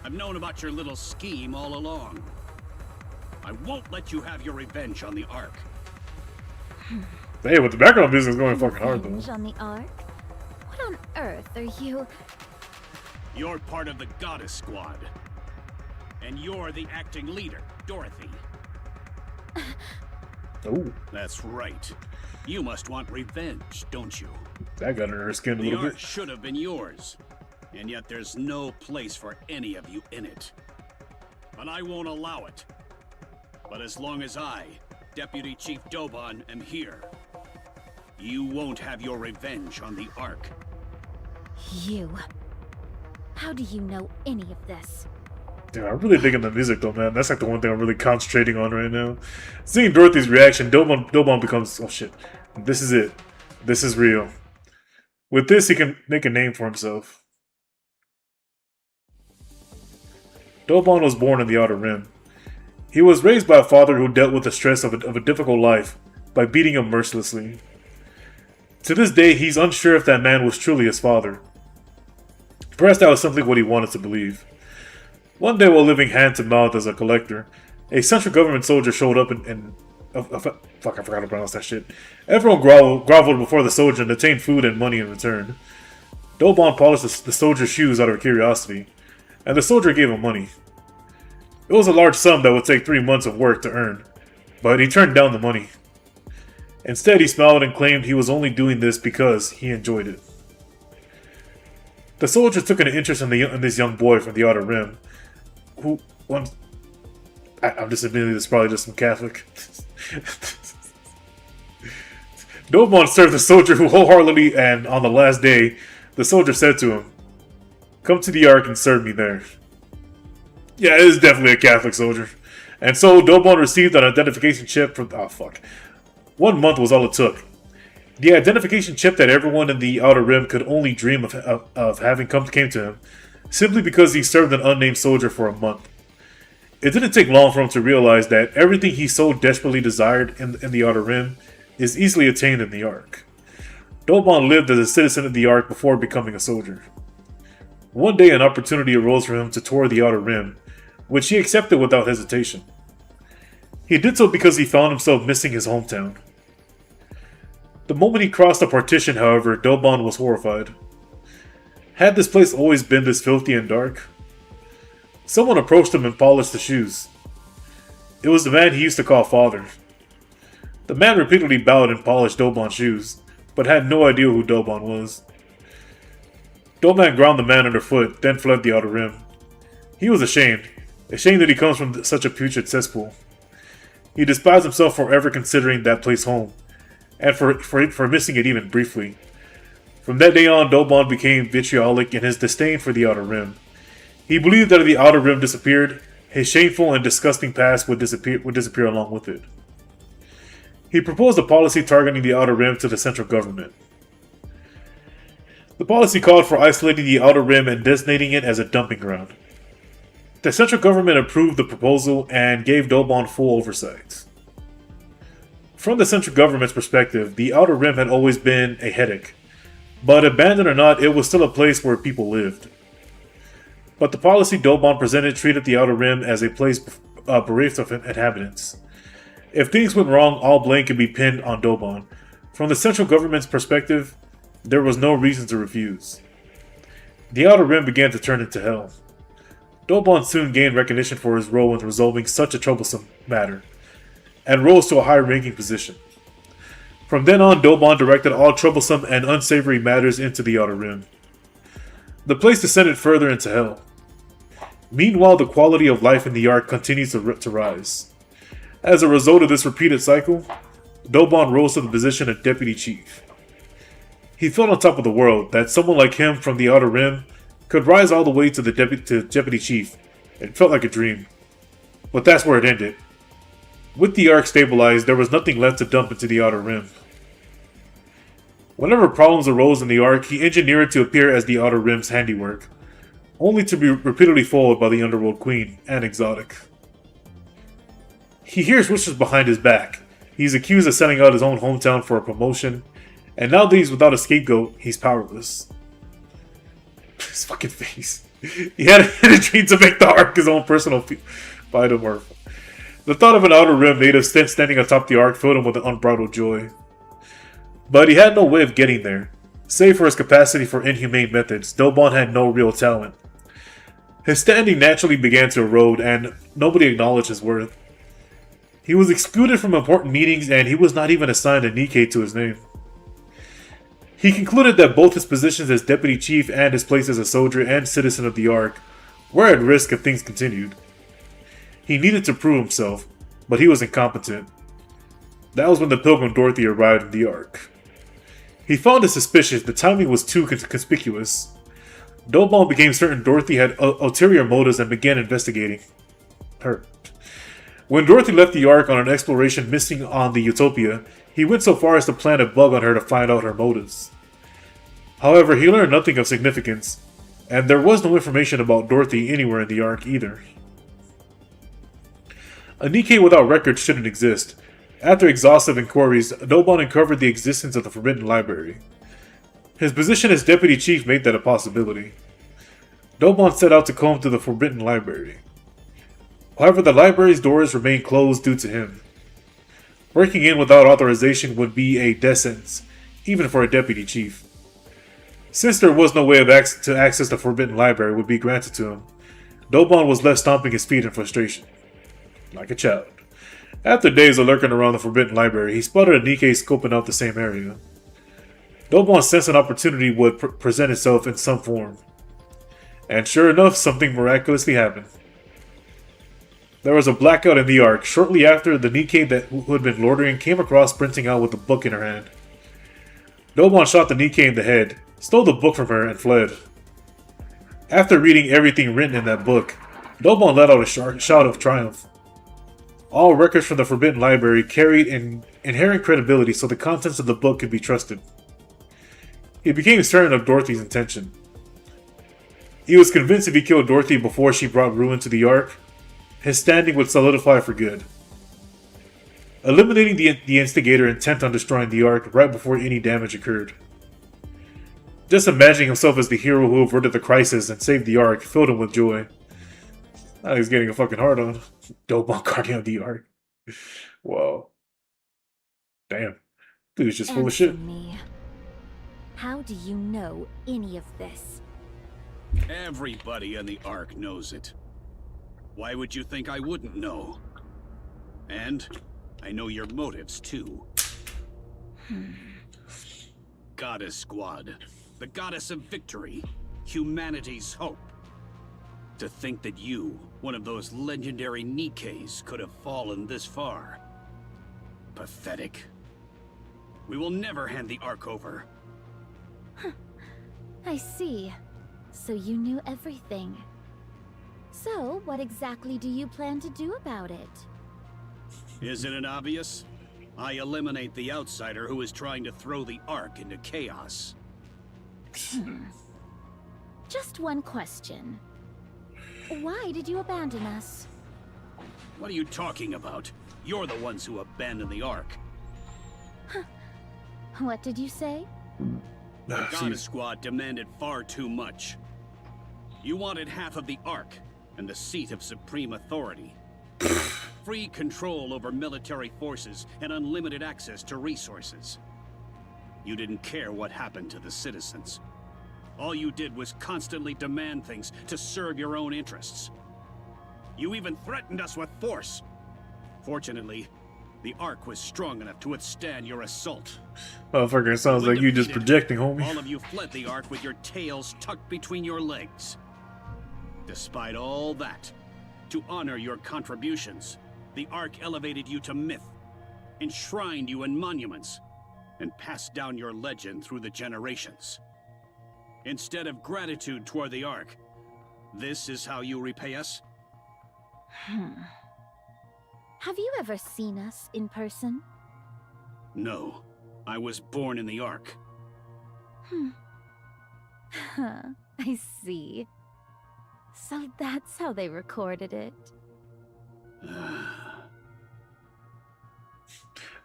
I've known about your little scheme all along. I won't let you have your revenge on the Ark. Hey, with the background music is going fucking hard though. Revenge on the Ark? What on earth are you... You're part of the Goddess Squad. And you're the acting leader, Dorothy. Oh. That's right. You must want revenge, don't you? That got under her skin a The little Ark bit. should have been yours. And yet there's no place for any of you in it. But I won't allow it. But as long as I, Deputy Chief Dobon, am here, you won't have your revenge on the Ark. You... How do you know any of this? Dude, I'm really digging the music though, man. That's like the one thing I'm really concentrating on right now. Seeing Dorothy's reaction, Dobon becomes, oh shit, this is it. This is real. With this, he can make a name for himself. Dobon was born in the Outer Rim. He was raised by a father who dealt with the stress of a difficult life by beating him mercilessly. To this day, he's unsure if that man was truly his father. Perhaps that was simply what he wanted to believe. One day, while living hand to mouth as a collector, a central government soldier showed up and fuck, I forgot to pronounce that shit. Everyone groveled before the soldier and obtained food and money in return. Dobon polished the soldier's shoes out of curiosity, and the soldier gave him money. It was a large sum that would take 3 months of work to earn, but he turned down the money. Instead, he smiled and claimed he was only doing this because he enjoyed it. The soldier took an interest in this young boy from the Outer Rim, who once... I'm just admitting this is probably just some Catholic. Dobon served the soldier who wholeheartedly, and on the last day, the soldier said to him, "Come to the Ark and serve me there." Yeah, it is definitely a Catholic soldier. And so, Dobon received an identification chip from... Oh, fuck. 1 month was all it took. The identification chip that everyone in the Outer Rim could only dream of having came to him, simply because he served an unnamed soldier for a month. It didn't take long for him to realize that everything he so desperately desired in the Outer Rim is easily attained in the Ark. Dobon lived as a citizen of the Ark before becoming a soldier. One day an opportunity arose for him to tour the Outer Rim, which he accepted without hesitation. He did so because he found himself missing his hometown. The moment he crossed the partition, however, Dobon was horrified. Had this place always been this filthy and dark? Someone approached him and polished the shoes. It was the man he used to call father. The man repeatedly bowed and polished Dobon's shoes, but had no idea who Dobon was. Dobon ground the man underfoot, then fled the Outer Rim. He was ashamed that he comes from such a putrid cesspool. He despised himself for ever considering that place home, and for missing it even briefly. From that day on, Dobon became vitriolic in his disdain for the Outer Rim. He believed that if the Outer Rim disappeared, his shameful and disgusting past would disappear along with it. He proposed a policy targeting the Outer Rim to the central government. The policy called for isolating the Outer Rim and designating it as a dumping ground. The central government approved the proposal and gave Dobon full oversight. From the central government's perspective, the Outer Rim had always been a headache, but abandoned or not, it was still a place where people lived. But the policy Dobon presented treated the Outer Rim as a place bereft of inhabitants. If things went wrong, all blame could be pinned on Dobon. From the central government's perspective, there was no reason to refuse. The Outer Rim began to turn into hell. Dobon soon gained recognition for his role in resolving such a troublesome matter, and rose to a high-ranking position. From then on, Dobon directed all troublesome and unsavory matters into the Outer Rim. The place descended further into hell. Meanwhile, the quality of life in the Ark continues to rise. As a result of this repeated cycle, Dobon rose to the position of Deputy Chief. He felt on top of the world that someone like him from the Outer Rim could rise all the way to Deputy Chief. It felt like a dream. But that's where it ended. With the Ark stabilized, there was nothing left to dump into the Outer Rim. Whenever problems arose in the Ark, he engineered it to appear as the Outer Rim's handiwork, only to be repeatedly foiled by the Underworld Queen and Exotic. He hears whispers behind his back. He's accused of selling out his own hometown for a promotion, and now that he's without a scapegoat, he's powerless. His fucking face. He had a dream to make the Ark his own personal item. The thought of an Outer Rim native standing atop the Ark filled him with an unbridled joy. But he had no way of getting there. Save for his capacity for inhumane methods, Dobon had no real talent. His standing naturally began to erode, and nobody acknowledged his worth. He was excluded from important meetings, and he was not even assigned a NIKKE to his name. He concluded that both his positions as Deputy Chief and his place as a soldier and citizen of the Ark were at risk if things continued. He needed to prove himself, but he was incompetent. That was when the Pilgrim Dorothy arrived in the Ark. He found it suspicious the timing was too conspicuous. Dobon became certain Dorothy had ulterior motives and began investigating her. When Dorothy left the Ark on an exploration missing on the Utopia, he went so far as to plant a bug on her to find out her motives. However, he learned nothing of significance, and there was no information about Dorothy anywhere in the Ark either. A NIKKE without records shouldn't exist. After exhaustive inquiries, Dobon uncovered the existence of the Forbidden Library. His position as deputy chief made that a possibility. Dobon set out to comb through the Forbidden Library. However, the library's doors remained closed due to him. Breaking in without authorization would be a death sentence, even for a deputy chief. Since there was no way to access the Forbidden Library would be granted to him, Dobon was left stomping his feet in frustration. Like a child. After days of lurking around the Forbidden Library, he spotted a NIKKE scoping out the same area. Dobon sensed an opportunity would present itself in some form. And sure enough, something miraculously happened. There was a blackout in the Ark shortly after the NIKKE who had been loitering came across sprinting out with a book in her hand. Dobon shot the NIKKE in the head, stole the book from her, and fled. After reading everything written in that book, Dobon let out a shout of triumph. All records from the Forbidden Library carried an inherent credibility, so the contents of the book could be trusted. He became certain of Dorothy's intention. He was convinced if he killed Dorothy before she brought ruin to the Ark, his standing would solidify for good. Eliminating the instigator intent on destroying the Ark right before any damage occurred. Just imagining himself as the hero who averted the crisis and saved the Ark filled him with joy. Now he's getting a fucking hard on. Dobon guarding on the Ark. Whoa. Damn. Dude's just full of shit. Me. How do you know any of this? Everybody in the Ark knows it. Why would you think I wouldn't know? And I know your motives, too. Goddess Squad. The goddess of victory. Humanity's hope. To think that you, one of those legendary NIKKEs, could have fallen this far. Pathetic. We will never hand the Ark over. I see. So you knew everything. So, what exactly do you plan to do about it? Isn't it obvious? I eliminate the outsider who is trying to throw the Ark into chaos. Just one question. Why did you abandon us? What are you talking about? You're the ones who abandoned the Ark. What did you say? The Goddess Squad demanded far too much. You wanted half of the Ark and the seat of supreme authority. Free control over military forces and unlimited access to resources. You didn't care what happened to the citizens. All you did was constantly demand things to serve your own interests. You even threatened us with force. Fortunately, the Ark was strong enough to withstand your assault. Motherfucker, sounds like you just projecting, homie. All of you fled the Ark with your tails tucked between your legs. Despite all that, to honor your contributions, the Ark elevated you to myth, enshrined you in monuments, and passed down your legend through the generations. Instead of gratitude toward the Ark, this is how you repay us? Have you ever seen us in person? No. I was born in the Ark. I see. So that's how they recorded it.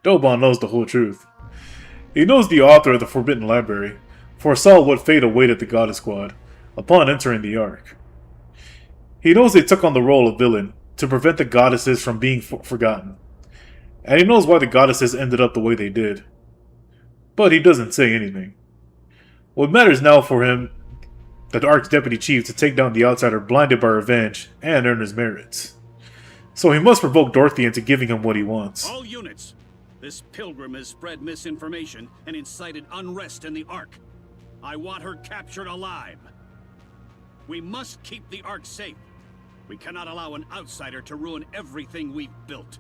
Dobon knows the whole truth. He knows the author of the Forbidden Library foresaw what fate awaited the Goddess Squad upon entering the Ark. He knows they took on the role of villain to prevent the goddesses from being forgotten. And he knows why the goddesses ended up the way they did. But he doesn't say anything. What matters now for him, the Ark's deputy chief, to take down the outsider blinded by revenge and earn his merits. So he must provoke Dorothy into giving him what he wants. All units! This pilgrim has spread misinformation and incited unrest in the Ark. I want her captured alive. We must keep the Ark safe. We cannot allow an outsider to ruin everything we've built.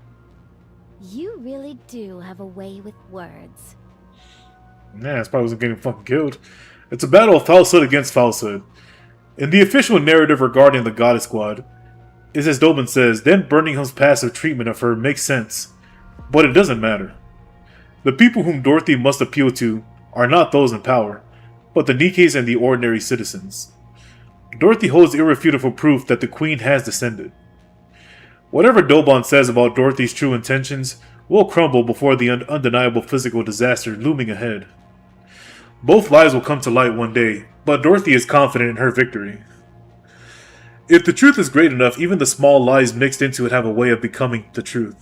You really do have a way with words. Nah, it's probably wasn't getting fucking killed. It's a battle of falsehood against falsehood. In the official narrative regarding the Goddess Squad, it's as Doban says, then Birmingham's passive treatment of her makes sense, but it doesn't matter. The people whom Dorothy must appeal to are not those in power, but the Nikkes and the ordinary citizens. Dorothy holds irrefutable proof that the Queen has descended. Whatever Doban says about Dorothy's true intentions will crumble before the undeniable physical disaster looming ahead. Both lies will come to light one day, but Dorothy is confident in her victory. If the truth is great enough, even the small lies mixed into it have a way of becoming the truth.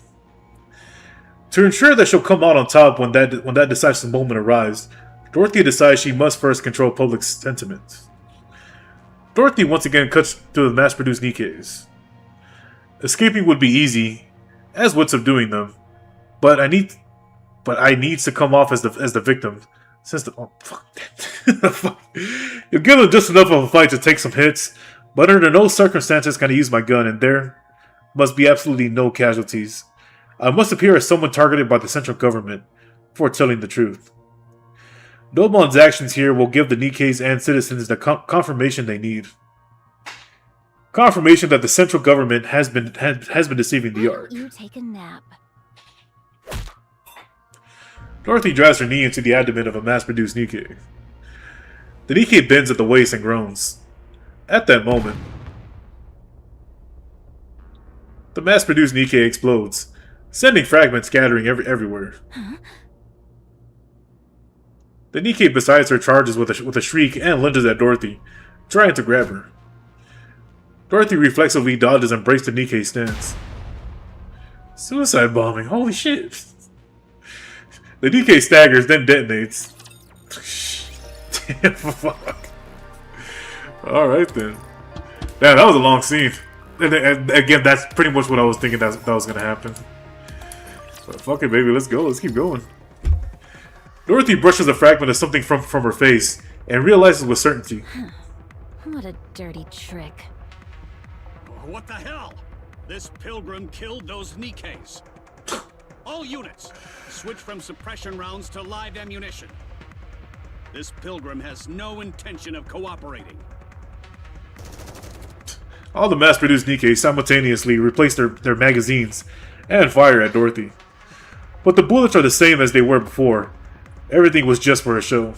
To ensure that she'll come out on top when that decisive moment arrives, Dorothy decides she must first control public sentiment. Dorothy once again cuts through the mass-produced Nikkes. Escaping would be easy, as would subduing them, but I need to come off as the victim. Since the fuck. You've given just enough of a fight to take some hits, but under no circumstances can I use my gun, and there must be absolutely no casualties. I must appear as someone targeted by the central government, for telling the truth. Doban's actions here will give the Nikkes and citizens the confirmation they need. Confirmation that the central government has been deceiving the Ark. You take a nap. Dorothy drives her knee into the abdomen of a mass-produced Nikke. The Nikke bends at the waist and groans. At that moment, the mass-produced Nikke explodes, sending fragments scattering everywhere. Huh? The Nikke beside her charges with a shriek and lunges at Dorothy, trying to grab her. Dorothy reflexively dodges and breaks the Nikke stance. Suicide bombing, holy shit! The Nikke staggers, then detonates. Damn, fuck. Alright then. Damn, that was a long scene. And again, that's pretty much what I was thinking that was gonna happen. But fuck it, baby, let's go. Let's keep going. Dorothy brushes a fragment of something from her face and realizes with certainty. What a dirty trick. What the hell? This pilgrim killed those Nikkes. All units, switch from suppression rounds to live ammunition. This pilgrim has no intention of cooperating. All the mass-produced Nikkes simultaneously replace their magazines and fire at Dorothy. But the bullets are the same as they were before. Everything was just for a show.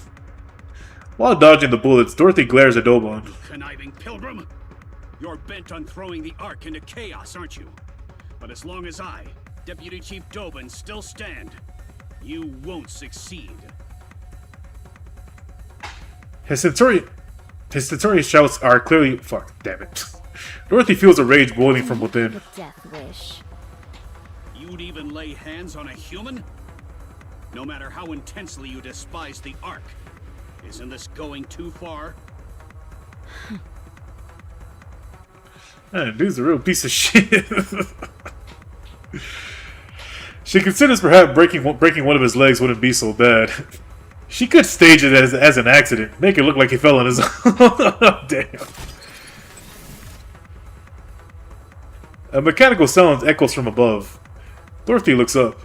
While dodging the bullets, Dorothy glares at Doban. Conniving pilgrim! You're bent on throwing the Ark into chaos, aren't you? But as long as I, Deputy Chief Doban, still stand, you won't succeed. His stentorian shouts are clearly... Fuck, damn it. Dorothy feels a rage boiling from within. Death wish. You'd even lay hands on a human? No matter how intensely you despise the Ark, isn't this going too far? Man, dude's a real piece of shit. She considers perhaps breaking one of his legs wouldn't be so bad. She could stage it as an accident, make it look like he fell on his own. Damn. A mechanical sound echoes from above. Dorothy looks up.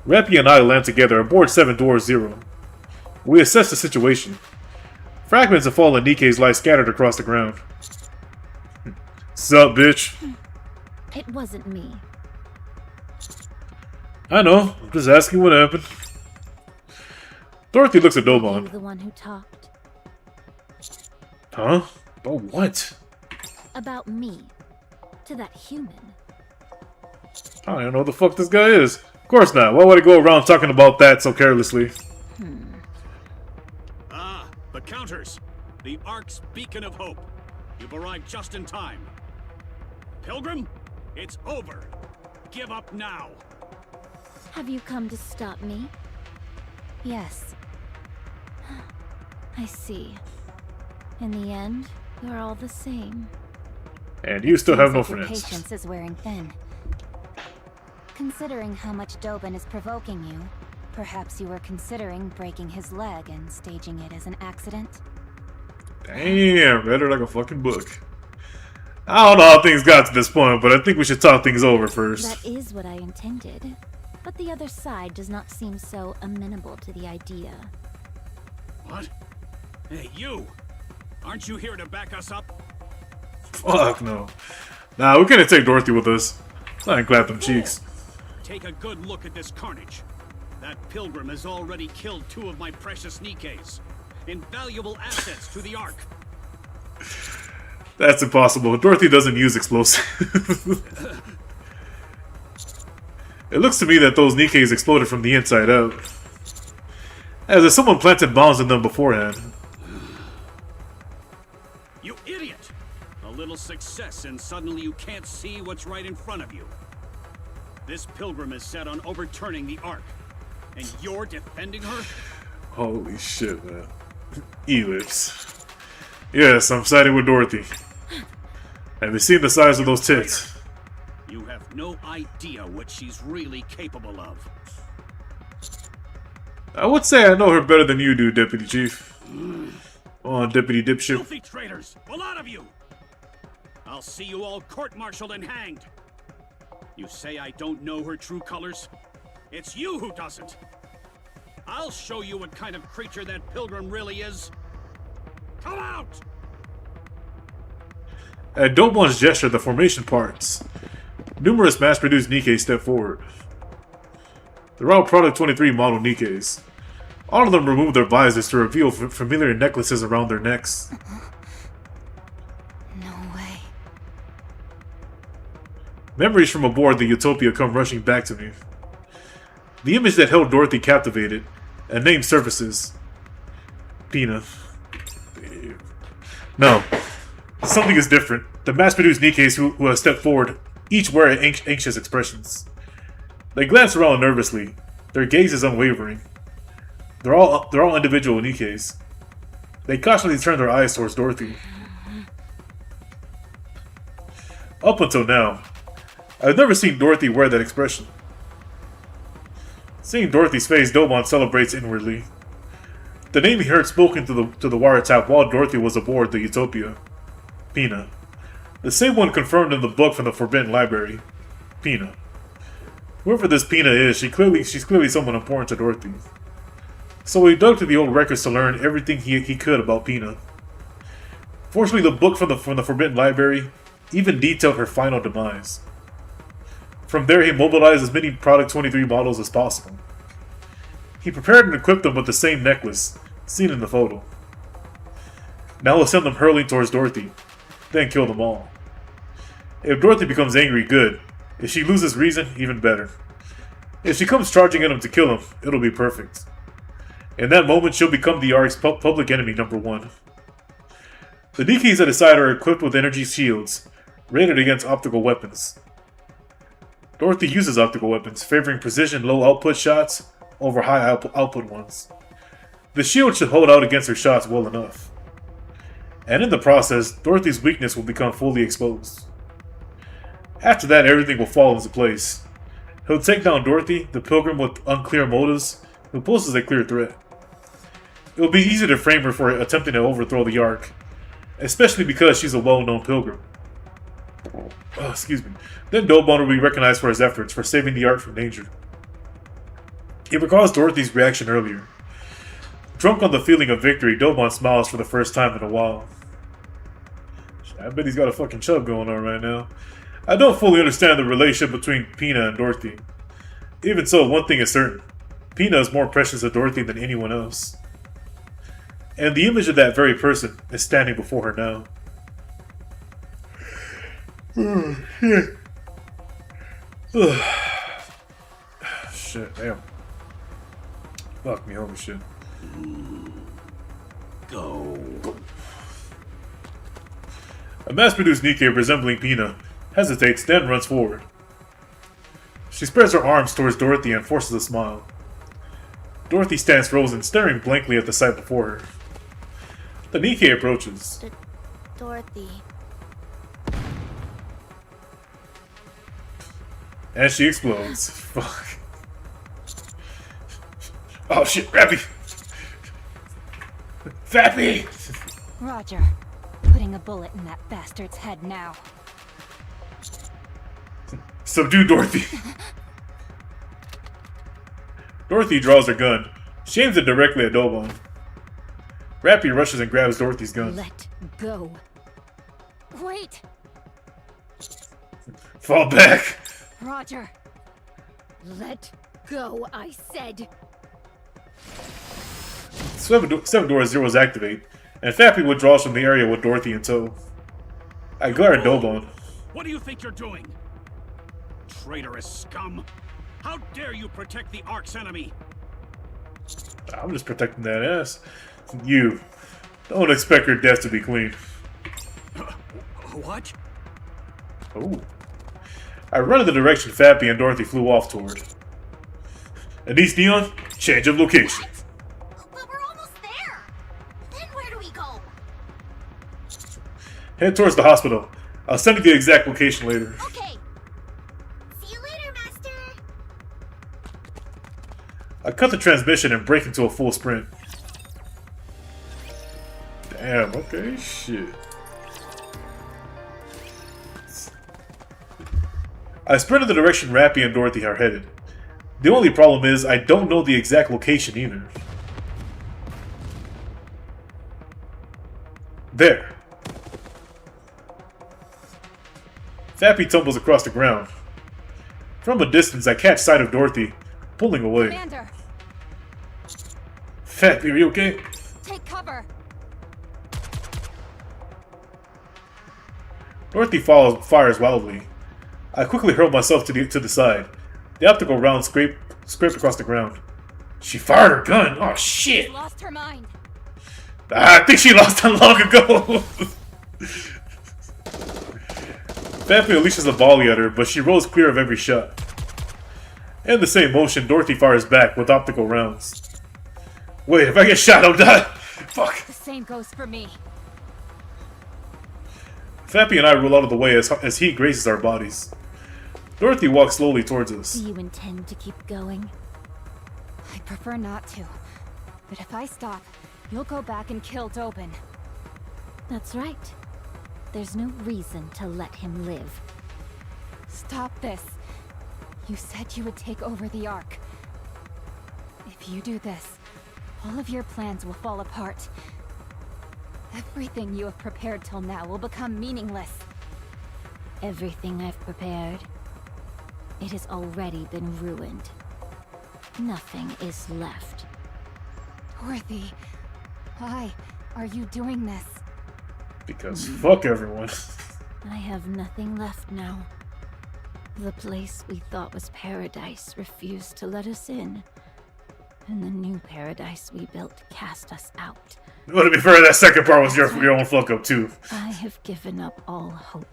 Rappy and I land together aboard 7 Dwarves 0. We assess the situation. Fragments of fallen Nikkes lie scattered across the ground. Sup, bitch? It wasn't me. I know. I'm just asking what happened. Dorothy looks at You Doban. the one who talked Huh? Oh, what? about me to that human. I don't even know what the fuck this guy is. Of course not. Why would I go around talking about that so carelessly? Ah, the counters. The Ark's beacon of hope. You've arrived just in time. Pilgrim, it's over. Give up now. Have you come to stop me? Yes. I see. In the end, we're all the same. And you still have no Seems like your friends. Patience is wearing thin. Considering how much Doban is provoking you, perhaps you were considering breaking his leg and staging it as an accident? Damn, read her like a fucking book. I don't know how things got to this point, but I think we should talk things over first. That is what I intended. But the other side does not seem so amenable to the idea. What? Hey, you! Aren't you here to back us up? Fuck no. Nah, we can't take Dorothy with us. I ain't clap them cheeks. Take a good look at this carnage. That pilgrim has already killed 2 of my precious Nikkes. Invaluable assets to the Ark. That's impossible. Dorothy doesn't use explosives. It looks to me that those Nikkes exploded from the inside out. As if someone planted bombs in them beforehand. You idiot! A little success and suddenly you can't see what's right in front of you. This pilgrim is set on overturning the Ark. And you're defending her? Holy shit, man. Ellipse. Yes, I'm siding with Dorothy. Have you seen the size of those tits? You have no idea what she's really capable of. I would say I know her better than you do, Deputy Chief. Come on, Deputy Dipshit. Filthy traitors! A lot of you! I'll see you all court-martialed and hanged! You say I don't know her true colors? It's you who doesn't! I'll show you what kind of creature that pilgrim really is! Come out! At Domon's gesture, the formation parts. Numerous mass-produced Nikkes step forward. They're all Product 23 model Nikkes. All of them remove their visors to reveal familiar necklaces around their necks. No way. Memories from aboard the Utopia come rushing back to me. The image that held Dorothy captivated, and name surfaces. Pina. No. Something is different. The mass-produced Nikkes who have stepped forward each wear anxious expressions. They glance around nervously. Their gaze is unwavering. They're all individual Nikkes. They cautiously turn their eyes towards Dorothy. Up until now, I've never seen Dorothy wear that expression. Seeing Dorothy's face, Domon celebrates inwardly. The name he heard spoken to the wiretap while Dorothy was aboard the Utopia. Pina. The same one confirmed in the book from the Forbidden Library. Pina. Whoever this Pina is, she's clearly someone important to Dorothy. So he dug through the old records to learn everything he could about Pina. Fortunately, the book from the Forbidden Library even detailed her final demise. From there, he mobilized as many Product 23 models as possible. He prepared and equipped them with the same necklace, seen in the photo. Now he'll send them hurling towards Dorothy, then kill them all. If Dorothy becomes angry, good. If she loses reason, even better. If she comes charging at him to kill him, it'll be perfect. In that moment, she'll become the Ark's public enemy #1. The Nikkes at his side are equipped with energy shields, rated against optical weapons. Dorothy uses optical weapons, favoring precision low-output shots over high-output ones. The shield should hold out against her shots well enough. And in the process, Dorothy's weakness will become fully exposed. After that, everything will fall into place. He'll take down Dorothy, the pilgrim with unclear motives, who poses a clear threat. It will be easy to frame her for attempting to overthrow the Ark, especially because she's a well-known pilgrim. Oh, excuse me. Then Dobon will be recognized for his efforts for saving the Ark from danger. He recalls Dorothy's reaction earlier. Drunk on the feeling of victory, Dobon smiles for the first time in a while. I bet he's got a fucking chub going on right now. I don't fully understand the relationship between Pina and Dorothy. Even so, one thing is certain. Pina is more precious to Dorothy than anyone else. And the image of that very person is standing before her now. Shit. Shit, damn. Fuck me, holy shit. Go. A mass-produced Nikke resembling Pina hesitates, then runs forward. She spreads her arms towards Dorothy and forces a smile. Dorothy stands frozen, staring blankly at the sight before her. The Nikke approaches. Dorothy. And she explodes. Fuck. Oh shit, Rappy! Fappy! Roger. Putting a bullet in that bastard's head now. Subdue Dorothy. Dorothy draws her gun. She aims it directly at Dobon. Rappy rushes and grabs Dorothy's gun. Let go. Wait! Fall back! Roger. Let go, I said. 7 door zeros activate, and Fappy withdraws from the area with Dorothy in tow. I glare at Dobon. What do you think you're doing? Traitorous scum! How dare you protect the Ark's enemy? I'm just protecting that ass. You. Don't expect your death to be clean. What? Oh. I run in the direction Fappy and Dorothy flew off toward. Anise Neon, change of location. But we're almost there. Then where do we go? Head towards the hospital. I'll send you the exact location later. Okay. See you later, Master. I cut the transmission and break into a full sprint. Damn, okay, shit. I sprint in the direction Rappy and Dorothy are headed. The only problem is, I don't know the exact location either. There. Fappy tumbles across the ground. From a distance, I catch sight of Dorothy, pulling away. Commander, Fappy, are you okay? take cover. Dorothy fires wildly. I quickly hurl myself to the side. The optical round scraped across the ground. She fired her gun! Oh shit! She's lost her mind. I think she lost it long ago! Fappy unleashes a volley at her, but she rolls clear of every shot. In the same motion, Dorothy fires back with optical rounds. Wait, if I get shot, I'll die! Fuck! The same goes for me. Fappy and I roll out of the way as he grazes our bodies. Dorothy walks slowly towards us. Do you intend to keep going? I prefer not to. But if I stop, you'll go back and kill Dobin. That's right. There's no reason to let him live. Stop this. You said you would take over the Ark. If you do this, all of your plans will fall apart. Everything you have prepared till now will become meaningless. Everything I've prepared, it has already been ruined. Nothing is left. Dorothy, why are you doing this? Because fuck everyone. I have nothing left now. The place we thought was paradise refused to let us in. And the new paradise we built cast us out. Well, to be fair, that second part was your own fuck up too. I have given up all hope.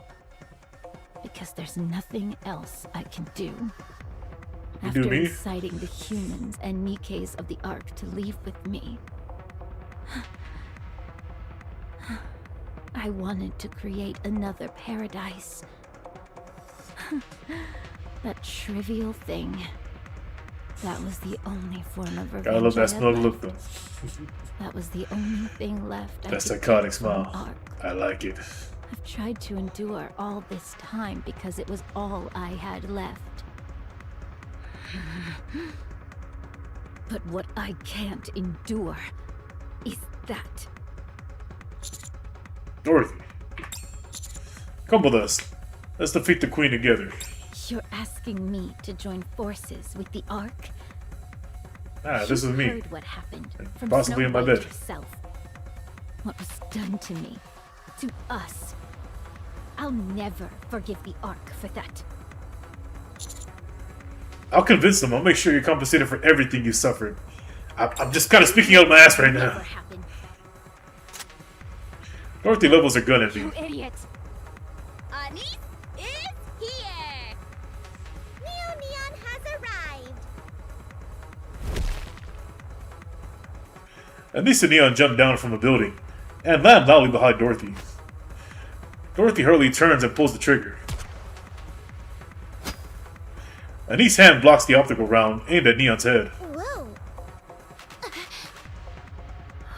Because there's nothing else I can do. You After do me? inciting the humans and Nikke's of the Ark to leave with me, I wanted to create another paradise. That trivial thing. That was the only form of revenge. Gotta love that I smug had look though. left. That was the only thing left. That I could psychotic take from smile. Ark. I like it. I've tried to endure all this time because it was all I had left. But what I can't endure is that. Dorothy, come with us. Let's defeat the Queen together. You're asking me to join forces with the Ark? Ah, this is me. Heard what happened from Possibly in my Snow White bed. herself. What was done to me, to us. I'll never forgive the Ark for that. I'll convince them. I'll make sure you're compensated for everything you suffered. I'm just kind of speaking out of my ass right now. Dorothy levels her gun at me. You idiot! Anise is here. Neo Neon has arrived. Anise and Neon jump down from a building and land loudly behind Dorothy. Dorothy hurriedly turns and pulls the trigger. Anise's hand blocks the optical round aimed at Neon's head. Whoa.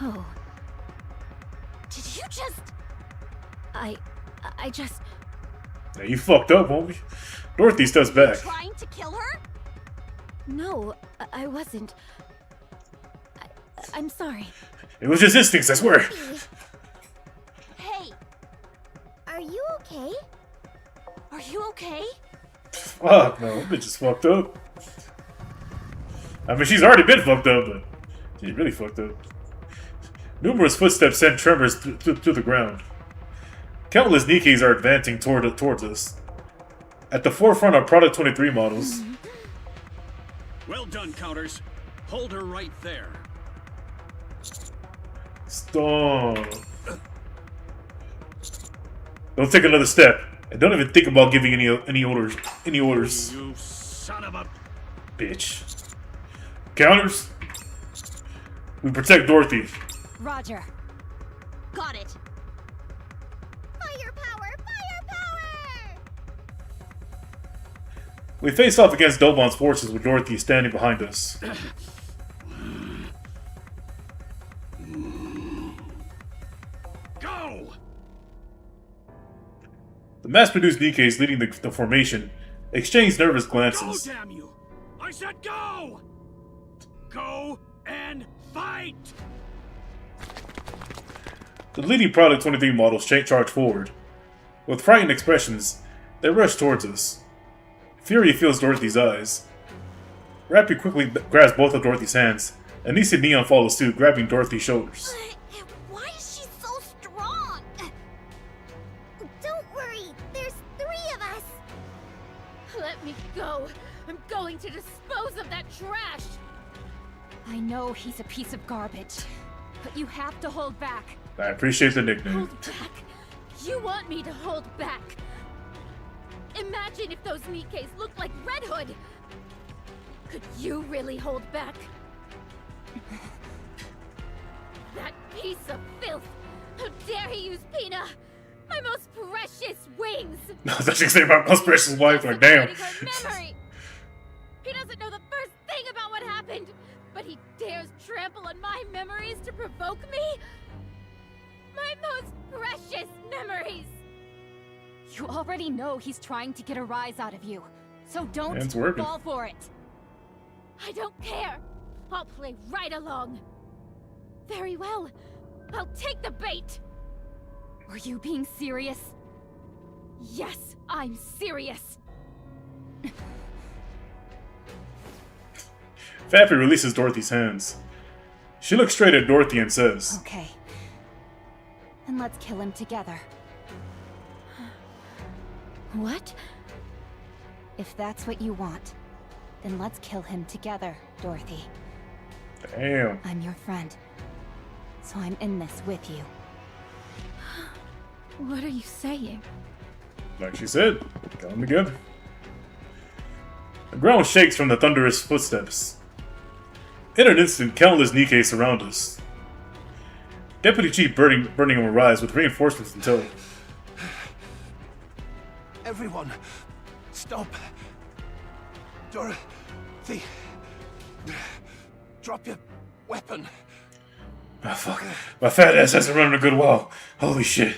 Oh. Did you just... I just... Now you fucked up, homie. Dorothy steps back. Trying to kill her? No, I wasn't. I'm sorry. It was just instincts, I swear. Hey, are you okay? Are you okay? Fuck no, that bitch is fucked up. I mean, she's already been fucked up, but she's really fucked up. Numerous footsteps send tremors to the ground. Countless Nikkes are advancing towards us. At the forefront are Product 23 models. Well done, Counters. Hold her right there. Stop. Don't take another step, and don't even think about giving any orders. You son of a Bitch. Counters. We protect Dorothy. Roger. Got it. Firepower! Firepower! We face off against Dobon's forces with Dorothy standing behind us. go! The mass-produced Nikkes leading the formation exchange nervous glances. Go, damn you! I said go! Go and fight! The leading Product 23 models charge forward. With frightened expressions, they rush towards us. Fury fills Dorothy's eyes. Rappy quickly grabs both of Dorothy's hands, and Nisa Neon follows suit, grabbing Dorothy's shoulders. Why is she so strong? Don't worry, there's 3 of us. Let me go. I'm going to dispose of that trash. I know he's a piece of garbage, but you have to hold back. I appreciate the nickname. Hold back? You want me to hold back? Imagine if those Nikkes looked like Red Hood. Could you really hold back? That piece of filth! How dare he use Pina! My most precious wings! I was actually saying my most precious wife, like, damn. Her memory. He doesn't know the first thing about what happened, but he dares trample on my memories to provoke me? My most precious memories! You already know he's trying to get a rise out of you, so don't Yeah, it's working. fall for it. I don't care! I'll play right along! Very well. I'll take the bait! Were you being serious? Yes, I'm serious! Fappy releases Dorothy's hands. She looks straight at Dorothy and says, Okay. Then let's kill him together. What? If that's what you want, then let's kill him together, Dorothy. damn. I'm your friend, so I'm in this with you. What are you saying? Like she said, got them together. The ground shakes from the thunderous footsteps. In an instant, countless Nikkei surround us. Deputy Chief Birmingham arrives with reinforcements in tow. Everyone, stop. Dorothy, drop your weapon. Oh, fuck. My fat ass hasn't run in a good while. Holy shit.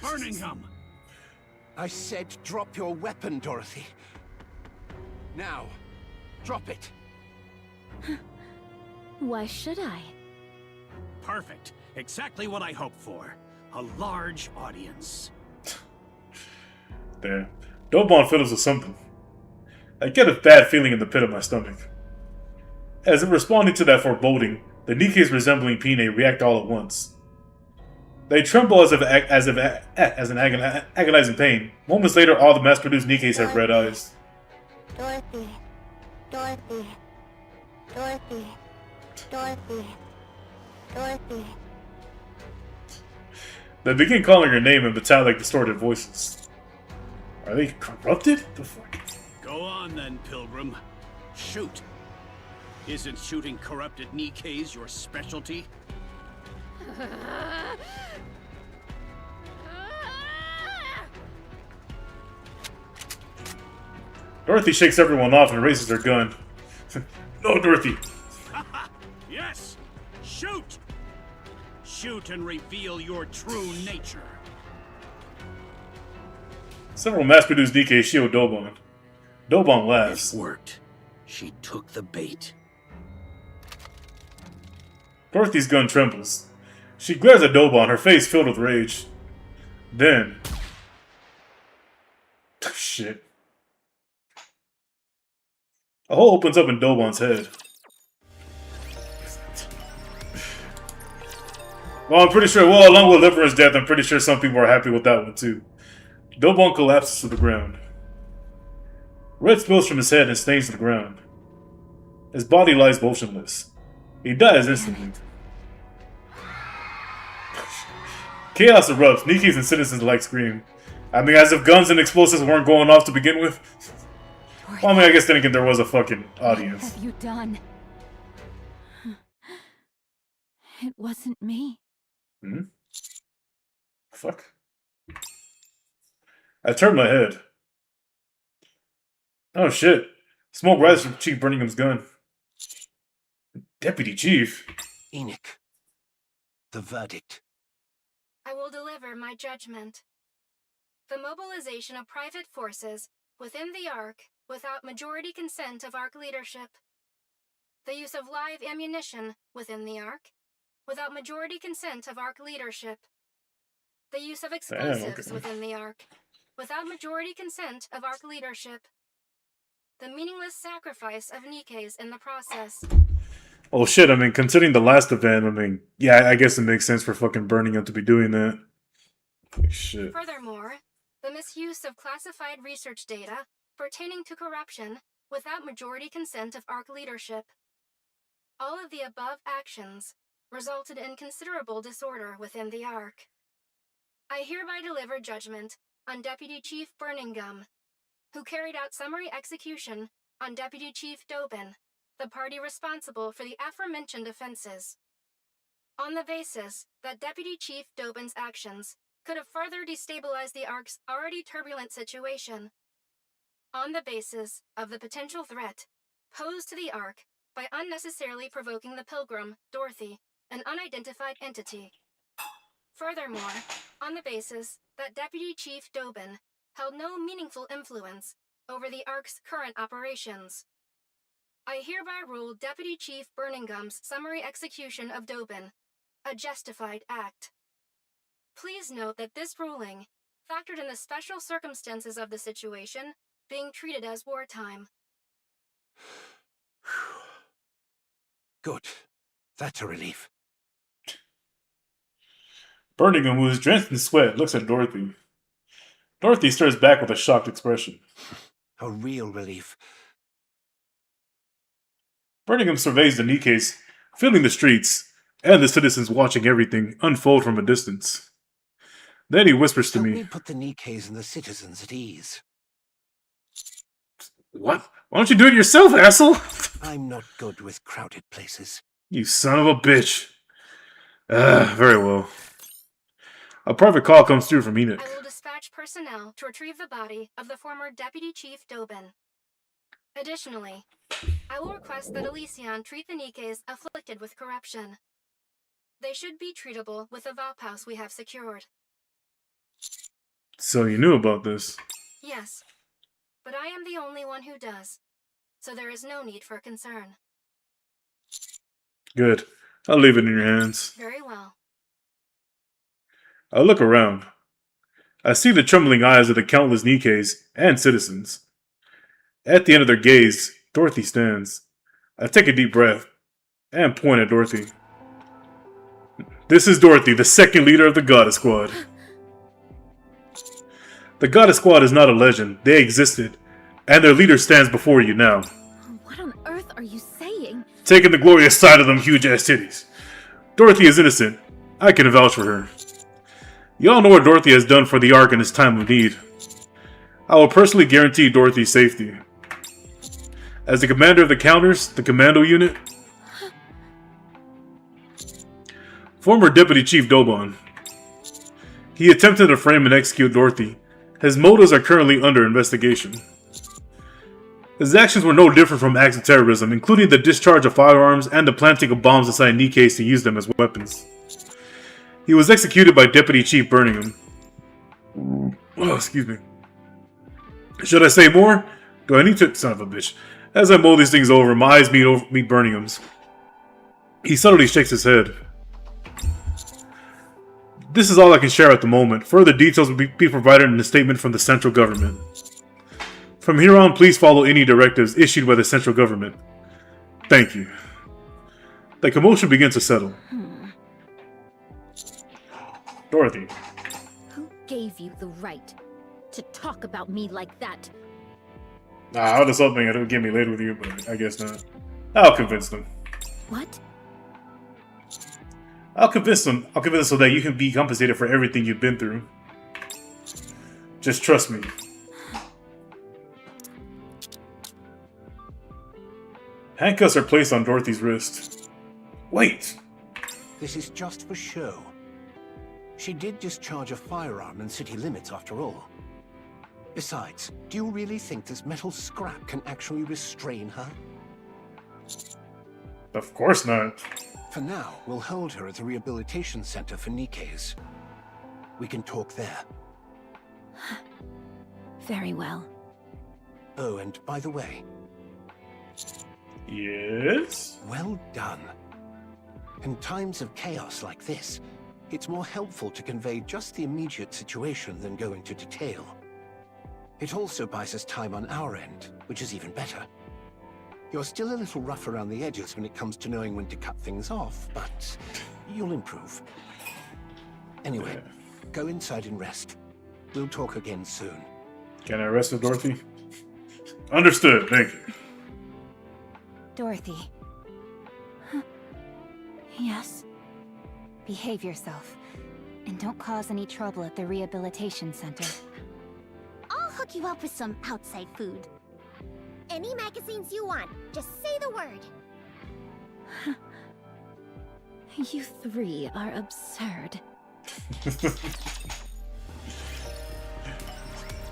Birmingham! I said drop your weapon, Dorothy. Now, drop it. Why should I? Perfect. Exactly what I hoped for. A large audience. Damn. Dobon fiddles with something. I get a bad feeling in the pit of my stomach. As if responding to that foreboding, the Nikkes resembling Pine react all at once. They tremble as in agonizing pain. Moments later, all the mass-produced Nikkes have red eyes. Dorothy. Dorothy. Dorothy. Dorothy. Dorothy. They begin calling her name in metallic, distorted voices. Are they corrupted? The fuck? Go on then, Pilgrim. Shoot. Isn't shooting corrupted Nikkes your specialty? Dorothy shakes everyone off and raises her gun. No, Dorothy! Yes! Shoot! Shoot and reveal your true nature. Several mass-produced Nikkei shield Dobon. Dobon laughs. It worked. She took the bait. Dorothy's gun trembles. She glares at Dobon, her face filled with rage. Then... shit. A hole opens up in Dobon's head. Well, I'm pretty sure, along with Liver's death, I'm pretty sure some people are happy with that one too. Dobon collapses to the ground. Red spills from his head and stains the ground. His body lies motionless. He dies instantly. Chaos erupts. Nikke's and citizens alike scream. I mean, as if guns and explosives weren't going off to begin with. Well, I mean, I guess then again there was a fucking audience. What have you done? It wasn't me. Hmm? Fuck. I turned my head. Oh shit. Smoke rises from Chief Burningham's gun. Deputy Chief? Enoch. The verdict. I will deliver my judgment. The mobilization of private forces within the Ark without majority consent of Ark leadership. The use of live ammunition within the Ark without majority consent of Ark leadership. The use of explosives within the Ark without majority consent of Ark leadership. The meaningless sacrifice of NIKKEs in the process. Oh shit, I mean, considering the last event, I mean, yeah, I guess it makes sense for fucking Birmingham to be doing that. Like, shit. Furthermore, the misuse of classified research data pertaining to corruption without majority consent of Ark leadership. All of the above actions resulted in considerable disorder within the Ark. I hereby deliver judgment on Deputy Chief Birmingham, who carried out summary execution on Deputy Chief Dobin, the party responsible for the aforementioned offenses. On the basis that Deputy Chief Dobin's actions could have further destabilized the Ark's already turbulent situation. On the basis of the potential threat posed to the Ark by unnecessarily provoking the Pilgrim, Dorothy, an unidentified entity. Furthermore, on the basis that Deputy Chief Dobin held no meaningful influence over the Ark's current operations. I hereby rule Deputy Chief Birmingham's summary execution of Dobin a justified act. Please note that this ruling factored in the special circumstances of the situation being treated as wartime. Good. That's a relief. Birmingham, who is drenched in sweat, looks at Dorothy. Dorothy stares back with a shocked expression. A real relief. Birmingham surveys the NIKKEs, filling the streets, and the citizens watching everything unfold from a distance. Then he whispers to me, put the NIKKEs and the citizens at ease. What? Why don't you do it yourself, asshole? I'm not good with crowded places. You son of a bitch. Very well. A private call comes through from Enoch. I will dispatch personnel to retrieve the body of the former Deputy Chief Dobin. Additionally, I will request that Elysion treat the NIKKEs afflicted with corruption. They should be treatable with the Valpaus we have secured. So you knew about this? Yes, but I am the only one who does, so there is no need for concern. Good. I'll leave it in your hands. Very well. I look around. I see the trembling eyes of the countless NIKKEs and citizens. At the end of their gaze, Dorothy stands. I take a deep breath and point at Dorothy. This is Dorothy, the second leader of the Gotta Squad. The Gotta Squad is not a legend. They existed, and their leader stands before you now. What on earth are you saying? Taking the glorious side of them huge-ass titties. Dorothy is innocent. I can vouch for her. Y'all know what Dorothy has done for the Ark in this time of need. I will personally guarantee Dorothy's safety. As the commander of the Counters, the Commando Unit, former Deputy Chief Dobon. He attempted to frame and execute Dorothy. His motives are currently under investigation. His actions were no different from acts of terrorism, including the discharge of firearms and the planting of bombs inside NIKKEs to use them as weapons. He was executed by Deputy Chief Birmingham. Oh, excuse me. Should I say more? Do I need to? Son of a bitch. As I mull these things over, my eyes meet Birmingham's. He subtly shakes his head. This is all I can share at the moment. Further details will be provided in a statement from the central government. From here on, please follow any directives issued by the central government. Thank you. The commotion begins to settle. Dorothy. Who gave you the right to talk about me like that? I was just hoping it would get me later with you, but I guess not. I'll convince them. What? I'll convince them so that you can be compensated for everything you've been through. Just trust me. Handcuffs are placed on Dorothy's wrist. Wait! This is just for show. She did discharge a firearm in city limits after all. Besides, do you really think this metal scrap can actually restrain her? Of course not. For now, we'll hold her at the rehabilitation center for Nikkes. We can talk there. Very well. Oh, and by the way... Yes? Well done. In times of chaos like this, it's more helpful to convey just the immediate situation than go into detail. It also buys us time on our end, which is even better. You're still a little rough around the edges when it comes to knowing when to cut things off, but you'll improve. Anyway, go inside and rest. We'll talk again soon. Can I rest with Dorothy? Understood, thank you. Dorothy. Yes? Behave yourself. And don't cause any trouble at the rehabilitation center. I'll hook you up with some outside food. Any magazines you want, just say the word. You three are absurd.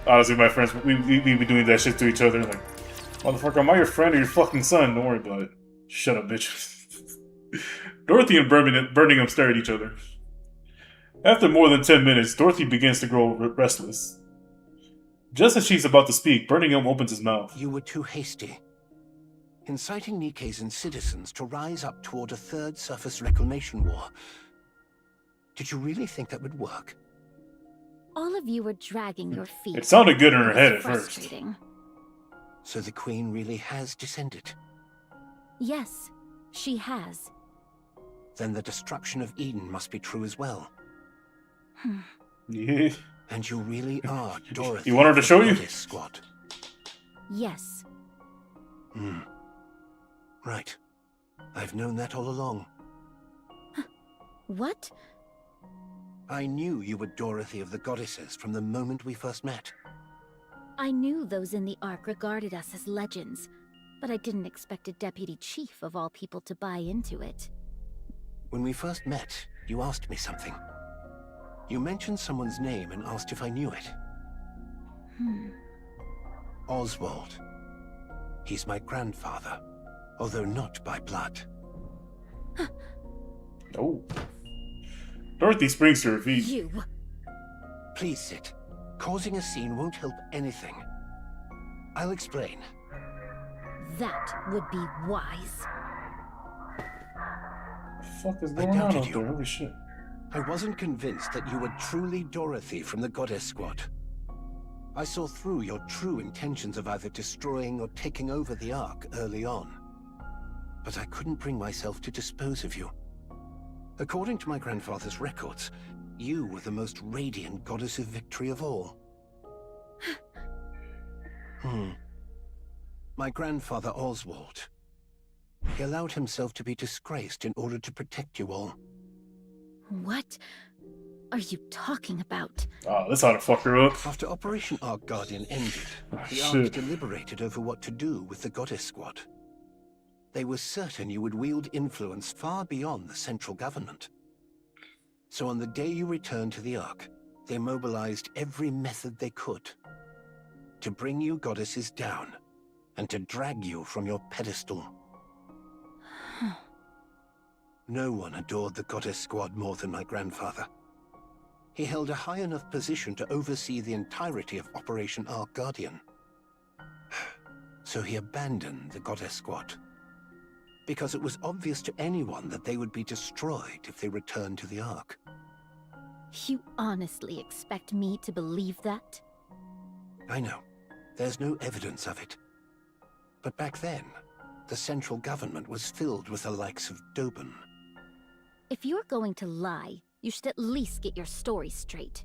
Honestly, my friends, we be doing that shit to each other. Like, motherfucker, am I your friend or your fucking son? Don't worry about it. Shut up, bitch. Dorothy and Birmingham stare at each other. After more than 10 minutes, Dorothy begins to grow restless. Just as she's about to speak, Birmingham opens his mouth. You were too hasty. Inciting Nikkes and citizens to rise up toward a third surface reclamation war. Did you really think that would work? All of you were dragging your feet. It sounded good in her head at first. Frustrating. So the Queen really has descended? Yes, she has. Then the destruction of Eden must be true as well. Yeah. And you really are Dorothy. You want her to show you? Squad. Yes. Right. I've known that all along. What? I knew you were Dorothy of the Goddesses from the moment we first met. I knew those in the Ark regarded us as legends, but I didn't expect a deputy chief of all people to buy into it. When we first met, you asked me something. You mentioned someone's name and asked if I knew it. Oswald. He's my grandfather, although not by blood. Oh. Dorothy springs to her feet. You. Please sit. Causing a scene won't help anything. I'll explain. That would be wise. What the fuck is going on out there? Holy shit. I wasn't convinced that you were truly Dorothy from the Goddess Squad. I saw through your true intentions of either destroying or taking over the Ark early on. But I couldn't bring myself to dispose of you. According to my grandfather's records, you were the most radiant goddess of victory of all. My grandfather Oswald. He allowed himself to be disgraced in order to protect you all. What are you talking about? Oh, this ought to fuck her up. After Operation Ark Guardian ended, the Ark shit. deliberated over what to do with the Goddess Squad. They were certain you would wield influence far beyond the central government. So on the day you returned to the Ark, they mobilized every method they could to bring you goddesses down and to drag you from your pedestal. No one adored the Goddess Squad more than my grandfather. He held a high enough position to oversee the entirety of Operation Ark Guardian. So he abandoned the Goddess Squad. Because it was obvious to anyone that they would be destroyed if they returned to the Ark. You honestly expect me to believe that? I know. There's no evidence of it. But back then, the central government was filled with the likes of Dobin. If you're going to lie, you should at least get your story straight.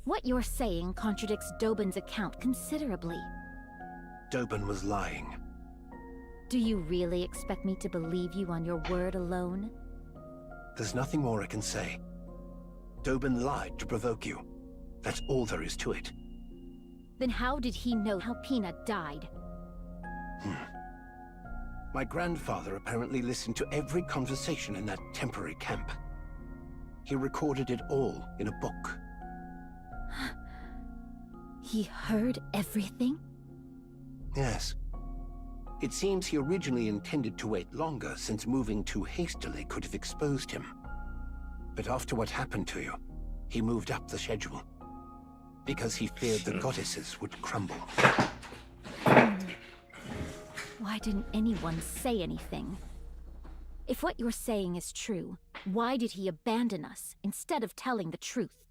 What you're saying contradicts Dobin's account considerably. Dobin was lying. Do you really expect me to believe you on your word alone? There's nothing more I can say. Dobin lied to provoke you. That's all there is to it. Then how did he know how Peanut died? My grandfather apparently listened to every conversation in that temporary camp. He recorded it all in a book. He heard everything? Yes. It seems he originally intended to wait longer, since moving too hastily could have exposed him. But after what happened to you, he moved up the schedule. Because he feared the goddesses would crumble. Why didn't anyone say anything? If what you're saying is true, why did he abandon us instead of telling the truth?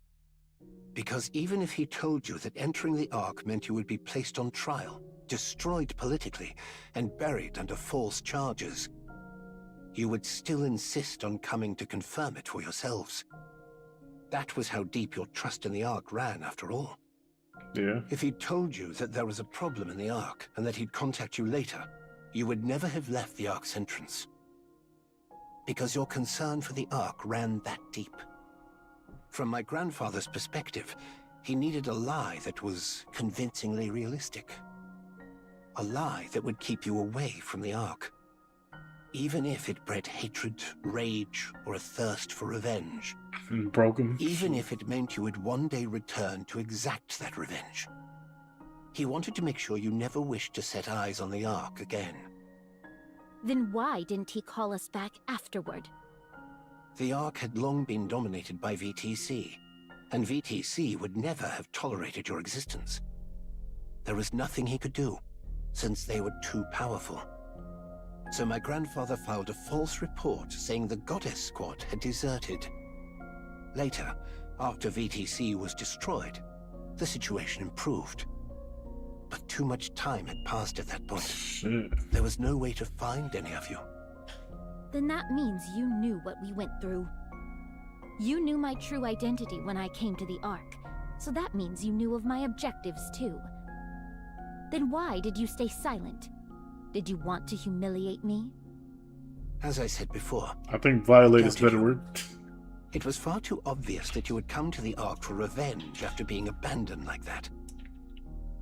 Because even if he told you that entering the Ark meant you would be placed on trial, destroyed politically, and buried under false charges, you would still insist on coming to confirm it for yourselves. That was how deep your trust in the Ark ran, after all. Yeah. If he'd told you that there was a problem in the Ark, and that he'd contact you later, you would never have left the Ark's entrance. Because your concern for the Ark ran that deep. From my grandfather's perspective, he needed a lie that was convincingly realistic. A lie that would keep you away from the Ark. Even if it bred hatred, rage, or a thirst for revenge. Broken. Even if it meant you would one day return to exact that revenge. He wanted to make sure you never wished to set eyes on the Ark again. Then why didn't he call us back afterward? The Ark had long been dominated by VTC, and VTC would never have tolerated your existence. There was nothing he could do, since they were too powerful. So my grandfather filed a false report saying the Goddess Squad had deserted. Later, after VTC was destroyed, the situation improved. But too much time had passed at that point. Shit. There was no way to find any of you. Then that means you knew what we went through. You knew my true identity when I came to the Ark, so that means you knew of my objectives too. Then why did you stay silent? Did you want to humiliate me? As I said before, I think violate is a better word. it was far too obvious that you had come to the Ark for revenge after being abandoned like that.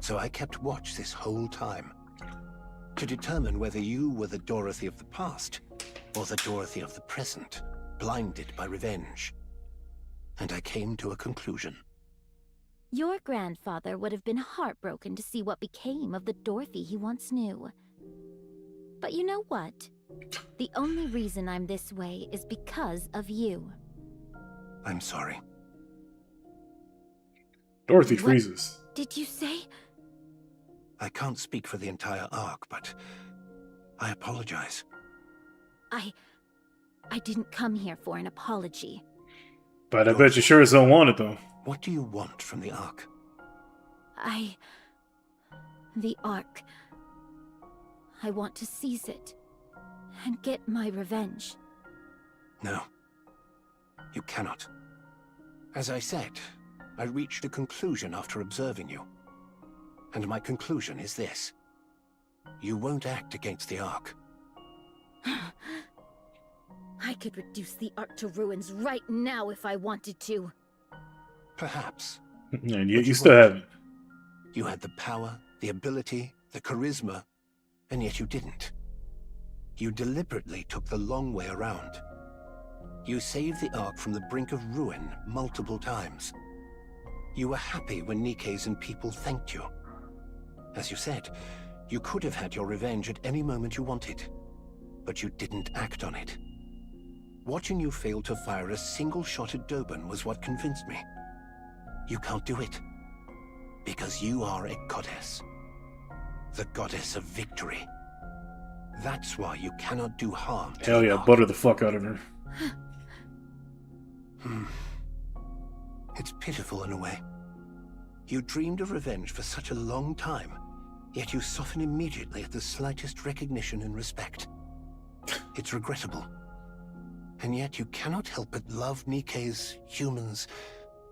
So I kept watch this whole time, to determine whether you were the Dorothy of the past, or the Dorothy of the present, blinded by revenge. And I came to a conclusion. Your grandfather would have been heartbroken to see what became of the Dorothy he once knew. But you know what? The only reason I'm this way is because of you. I'm sorry. Dorothy What freezes. did you say? I can't speak for the entire Ark, but I apologize. I didn't come here for an apology. But I bet you sure as don't want it, though. What do you want from the Ark? The Ark. I want to seize it and get my revenge. No. You cannot. As I said, I reached a conclusion after observing you. And my conclusion is this. You won't act against the Ark. I could reduce the Ark to ruins right now if I wanted to. Perhaps. And yet you still haven't. You had the power, the ability, the charisma, and yet you didn't. You deliberately took the long way around. You saved the Ark from the brink of ruin multiple times. You were happy when Nikke's and people thanked you. As you said, you could have had your revenge at any moment you wanted, but you didn't act on it. Watching you fail to fire a single shot at Dobin was what convinced me. You can't do it, because you are a goddess. The goddess of victory. That's why you cannot do harm to Hell the yeah, Ark. butter the fuck out of her. It's pitiful in a way. You dreamed of revenge for such a long time, yet you soften immediately at the slightest recognition and respect. It's regrettable. And yet you cannot help but love Nikke's, humans,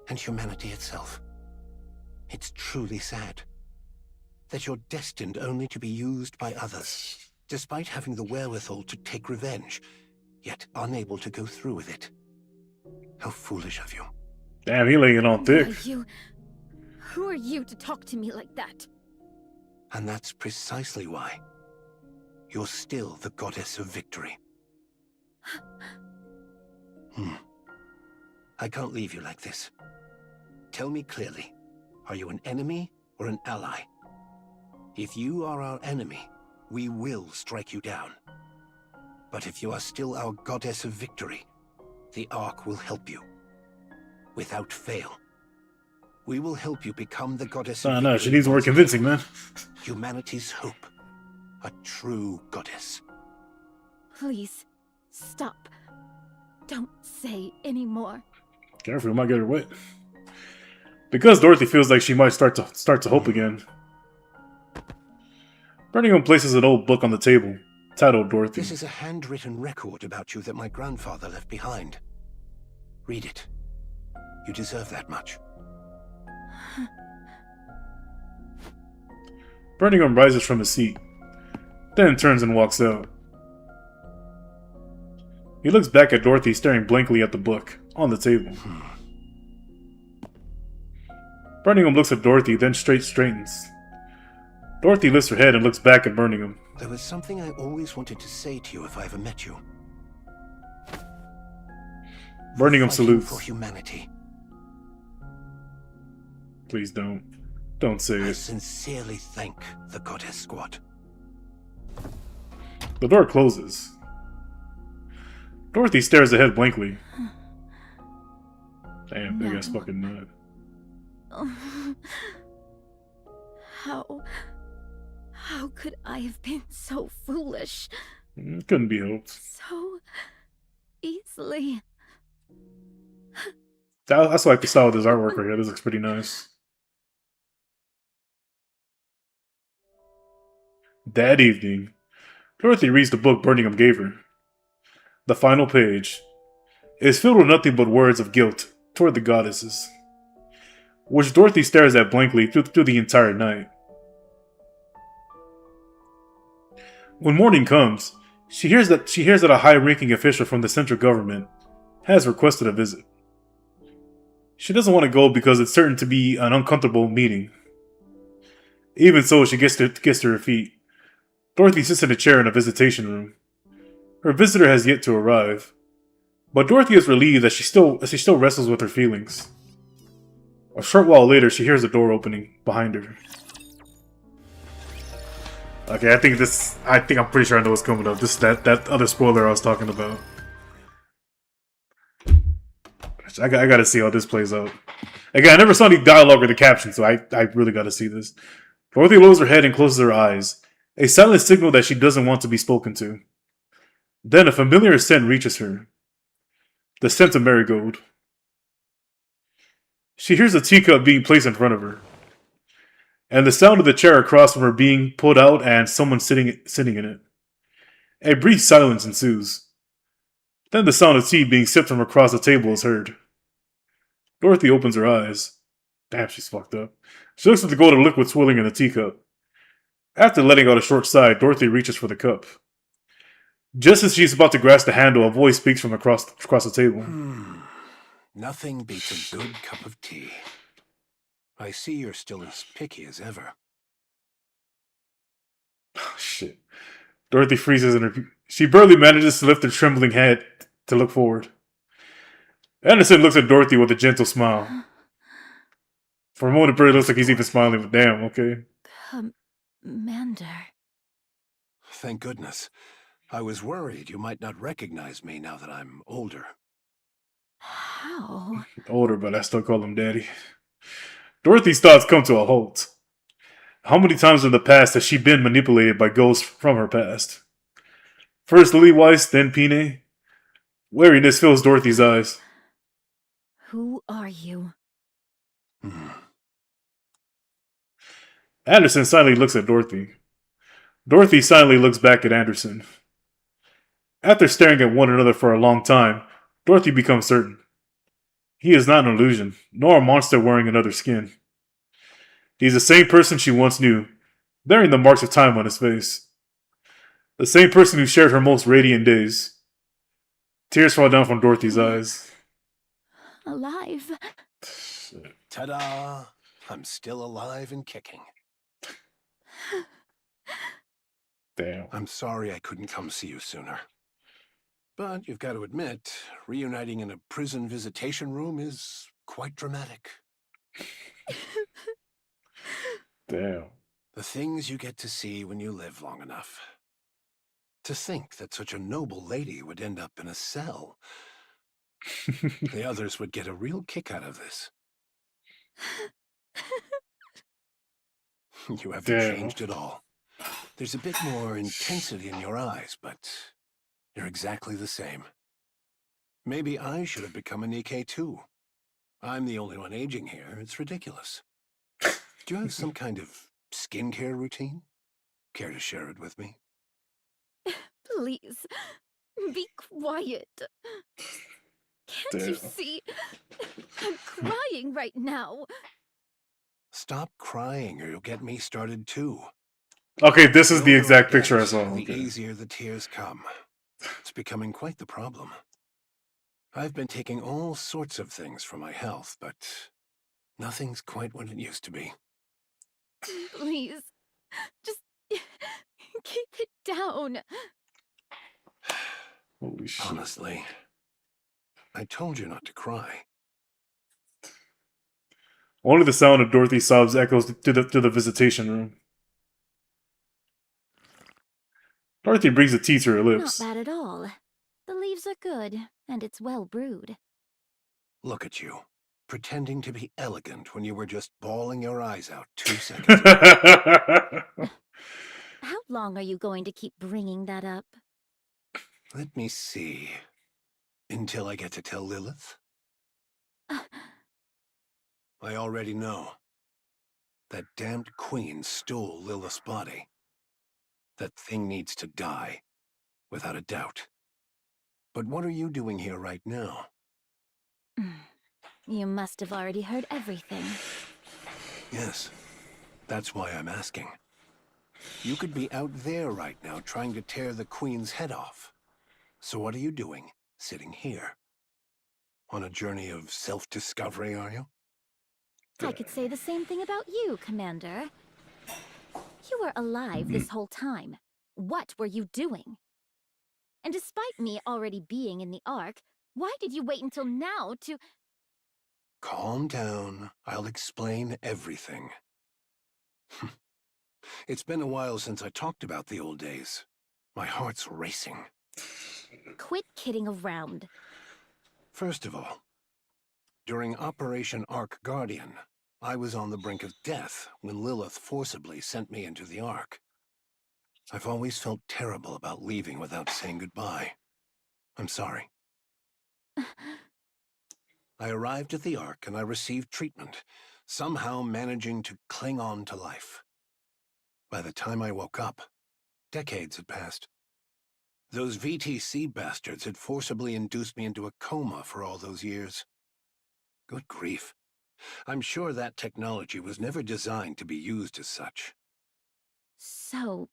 and humanity itself. It's truly sad that you're destined only to be used by others, despite having the wherewithal to take revenge, yet unable to go through with it. How foolish of you. Damn, he laying it on thick. Who are you to talk to me like that? And that's precisely why you're still the goddess of victory. I can't leave you like this. Tell me clearly, are you an enemy or an ally? If you are our enemy, we will strike you down. But if you are still our goddess of victory, the Ark will help you. Without fail. We will help you become the goddess of victory. No, she needs more convincing, man. Humanity's hope. A true goddess. Please, stop. Don't say any more. Careful, you might get her wet. Because Dorothy feels like she might start to hope again. Birmingham places an old book on the table, titled Dorothy. This is a handwritten record about you that my grandfather left behind. Read it. You deserve that much. Birmingham rises from his seat, then turns and walks out. He looks back at Dorothy staring blankly at the book on the table. Birmingham looks at Dorothy, then straightens. Dorothy lifts her head and looks back at Birmingham. There was something I always wanted to say to you if I ever met you. Birmingham salutes. For humanity. Please don't. Don't say I it. sincerely thank the Goddess Squad. The door closes. Dorothy stares ahead blankly. Damn, big ass fucking nut. How could I have been so foolish? Couldn't be helped. So easily. That's like the style of this artwork right here. This looks pretty nice. That evening, Dorothy reads the book Birmingham gave her. The final page is filled with nothing but words of guilt toward the goddesses, which Dorothy stares at blankly through the entire night. When morning comes, she hears that a high-ranking official from the central government has requested a visit. She doesn't want to go because it's certain to be an uncomfortable meeting. Even so, she gets to her feet. Dorothy sits in a chair in a visitation room. Her visitor has yet to arrive, but Dorothy is relieved that she still wrestles with her feelings. A short while later, she hears the door opening behind her. Okay, I think I'm pretty sure I know what's coming up. This is that other spoiler I was talking about. I gotta see how this plays out. Again, I never saw any dialogue or the caption, so I really gotta see this. Dorothy lowers her head and closes her eyes, a silent signal that she doesn't want to be spoken to. Then a familiar scent reaches her. The scent of marigold. She hears a teacup being placed in front of her, and the sound of the chair across from her being pulled out and someone sitting in it. A brief silence ensues. Then the sound of tea being sipped from across the table is heard. Dorothy opens her eyes. Damn, she's fucked up. She looks at the golden liquid swirling in the teacup. After letting out a short sigh, Dorothy reaches for the cup. Just as she's about to grasp the handle, a voice speaks from across the table. Nothing beats a good cup of tea. I see you're still as picky as ever. Oh, shit. Dorothy freezes in her... She barely manages to lift her trembling head to look forward. Anderson looks at Dorothy with a gentle smile. For a moment, it barely looks like he's even smiling, but damn, okay. Commander. Thank goodness. I was worried you might not recognize me now that I'm older. How? Older, but I still call him Daddy. Dorothy's thoughts come to a halt. How many times in the past has she been manipulated by ghosts from her past? First Lily Weiss, then Pine. Wariness fills Dorothy's eyes. Who are you? Anderson silently looks at Dorothy. Dorothy silently looks back at Anderson. After staring at one another for a long time, Dorothy becomes certain. He is not an illusion, nor a monster wearing another skin. He is the same person she once knew, bearing the marks of time on his face. The same person who shared her most radiant days. Tears fall down from Dorothy's eyes. Alive. Ta-da! I'm still alive and kicking. Damn. I'm sorry I couldn't come see you sooner. But you've got to admit, reuniting in a prison visitation room is quite dramatic. Damn. The things you get to see when you live long enough. To think that such a noble lady would end up in a cell. The others would get a real kick out of this. You haven't changed at all. There's a bit more intensity in your eyes, but you're exactly the same. Maybe I should have become a NIKKE too. I'm the only one aging here. It's ridiculous. Do you have some kind of skincare routine? Care to share it with me? Please, be quiet. Can't you see? I'm crying right now. Stop crying or you'll get me started too. Okay, this is the exact picture I saw. The easier the tears come. It's becoming quite the problem. I've been taking all sorts of things for my health, but nothing's quite what it used to be. Please, just keep it down. Holy shit. Honestly, I told you not to cry. Only the sound of Dorothy's sobs echoes to the visitation room. Dorothy brings the tea to her lips. Not bad at all. The leaves are good, and it's well brewed. Look at you, pretending to be elegant when you were just bawling your eyes out 2 seconds ago. How long are you going to keep bringing that up? Let me see. Until I get to tell Lilith? I already know. That damned queen stole Lilith's body. That thing needs to die, without a doubt. But what are you doing here right now? You must have already heard everything. Yes, that's why I'm asking. You could be out there right now trying to tear the queen's head off. So what are you doing, sitting here? On a journey of self-discovery, are you? I could say the same thing about you, Commander. You were alive this whole time. What were you doing? And despite me already being in the Ark, why did you wait until now to... Calm down. I'll explain everything. It's been a while since I talked about the old days. My heart's racing. Quit kidding around. First of all, during Operation Ark Guardian, I was on the brink of death when Lilith forcibly sent me into the Ark. I've always felt terrible about leaving without saying goodbye. I'm sorry. I arrived at the Ark and I received treatment, somehow managing to cling on to life. By the time I woke up, decades had passed. Those VTC bastards had forcibly induced me into a coma for all those years. Good grief. I'm sure that technology was never designed to be used as such. So,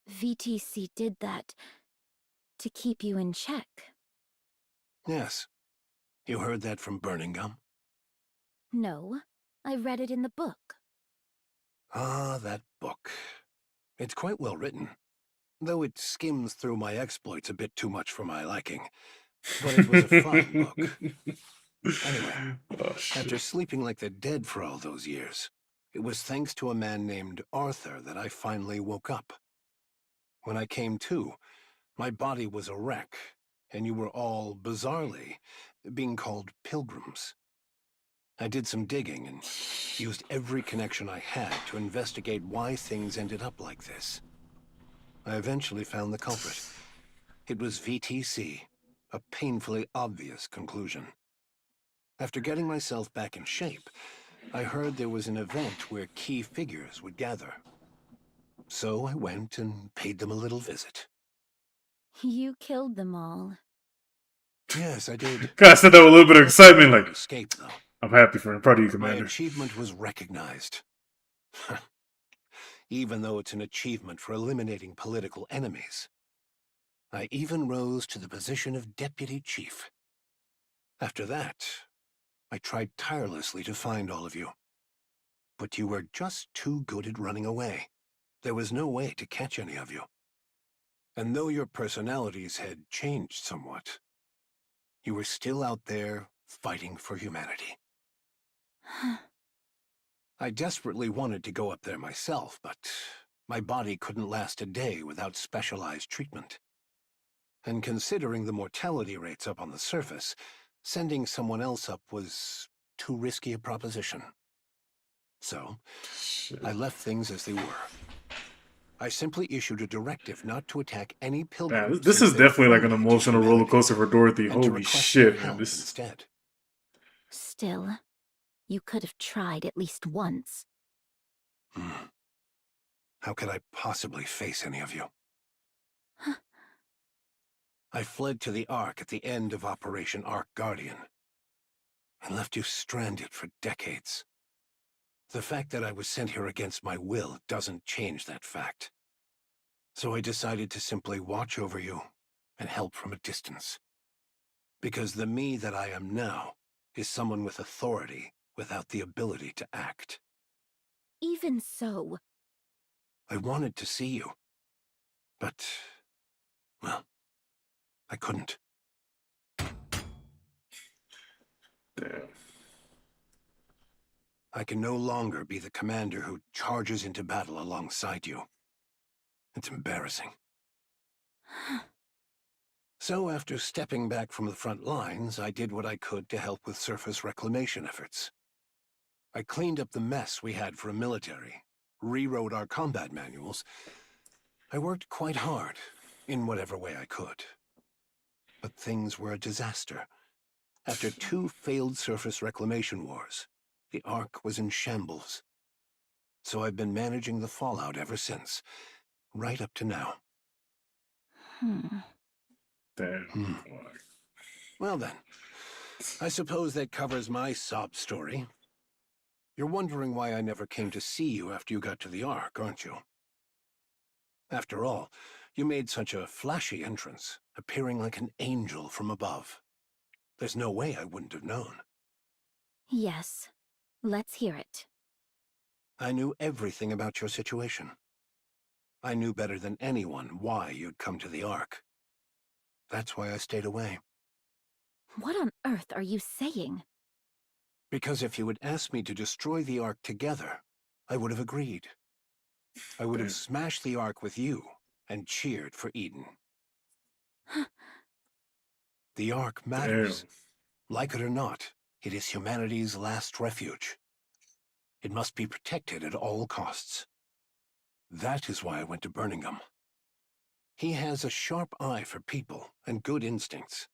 VTC did that to keep you in check? Yes. You heard that from Burning Gum? No, I read it in the book. Ah, that book. It's quite well written, though it skims through my exploits a bit too much for my liking. But it was a fine book. Anyway, after sleeping like the dead for all those years, it was thanks to a man named Arthur that I finally woke up. When I came to, my body was a wreck, and you were all, bizarrely, being called pilgrims. I did some digging and used every connection I had to investigate why things ended up like this. I eventually found the culprit, It was VTC, a painfully obvious conclusion. After getting myself back in shape, I heard there was an event where key figures would gather. So I went and paid them a little visit. You killed them all. Yes, I did. God, I said that with a little bit of excitement, like, Escape, though. I'm happy for him. Proud of you, My Commander. achievement was recognized. Even though it's an achievement for eliminating political enemies. I even rose to the position of Deputy Chief. After that, I tried tirelessly to find all of you. But you were just too good at running away. There was no way to catch any of you. And though your personalities had changed somewhat, you were still out there fighting for humanity. I desperately wanted to go up there myself, but my body couldn't last a day without specialized treatment. And considering the mortality rates up on the surface, sending someone else up was too risky a proposition. So, I left things as they were. I simply issued a directive not to attack any pilgrims. Man, this is definitely like an emotional roller coaster for Dorothy. Holy shit, man. This instead. Still, you could have tried at least once. How could I possibly face any of you? I fled to the Ark at the end of Operation Ark Guardian, and left you stranded for decades. The fact that I was sent here against my will doesn't change that fact. So I decided to simply watch over you and help from a distance. Because the me that I am now is someone with authority without the ability to act. Even so... I wanted to see you. But, well, I couldn't. Damn. I can no longer be the commander who charges into battle alongside you. It's embarrassing. So after stepping back from the front lines, I did what I could to help with surface reclamation efforts. I cleaned up the mess we had for a military, rewrote our combat manuals. I worked quite hard, in whatever way I could. But things were a disaster. After 2 failed surface reclamation wars, the Ark was in shambles. So I've been managing the fallout ever since, right up to now. Damn. Well then, I suppose that covers my sob story. You're wondering why I never came to see you after you got to the Ark, aren't you? After all, you made such a flashy entrance, appearing like an angel from above. There's no way I wouldn't have known. Yes. Let's hear it. I knew everything about your situation. I knew better than anyone why you'd come to the Ark. That's why I stayed away. What on earth are you saying? Because if you had asked me to destroy the Ark together, I would have agreed. I would have smashed the Ark with you and cheered for Eden. The Ark matters. Like it or not, it is humanity's last refuge. It must be protected at all costs. That is why I went to Birmingham. He has a sharp eye for people and good instincts.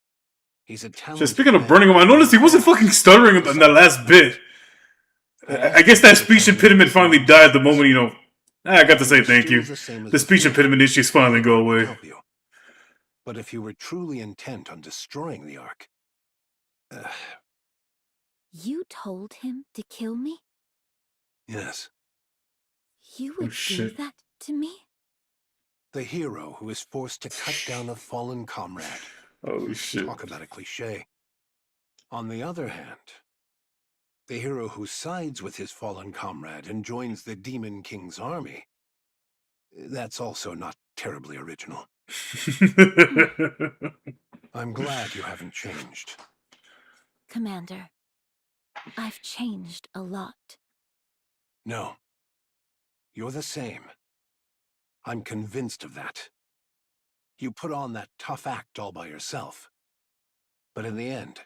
He's a talented Speaking of Birmingham, I noticed he wasn't fucking stuttering in that last bit. I guess that speech impediment finally died the moment, I got to say thank you. The speech impediment issues finally go away. But if you were truly intent on destroying the Ark... You told him to kill me? Yes. You would do that to me? The hero who is forced to cut down a fallen comrade. Oh, shit. Talk about a cliche. On the other hand, the hero who sides with his fallen comrade and joins the Demon King's army. That's also not terribly original. I'm glad you haven't changed. Commander, I've changed a lot. No. You're the same. I'm convinced of that. You put on that tough act all by yourself. But in the end,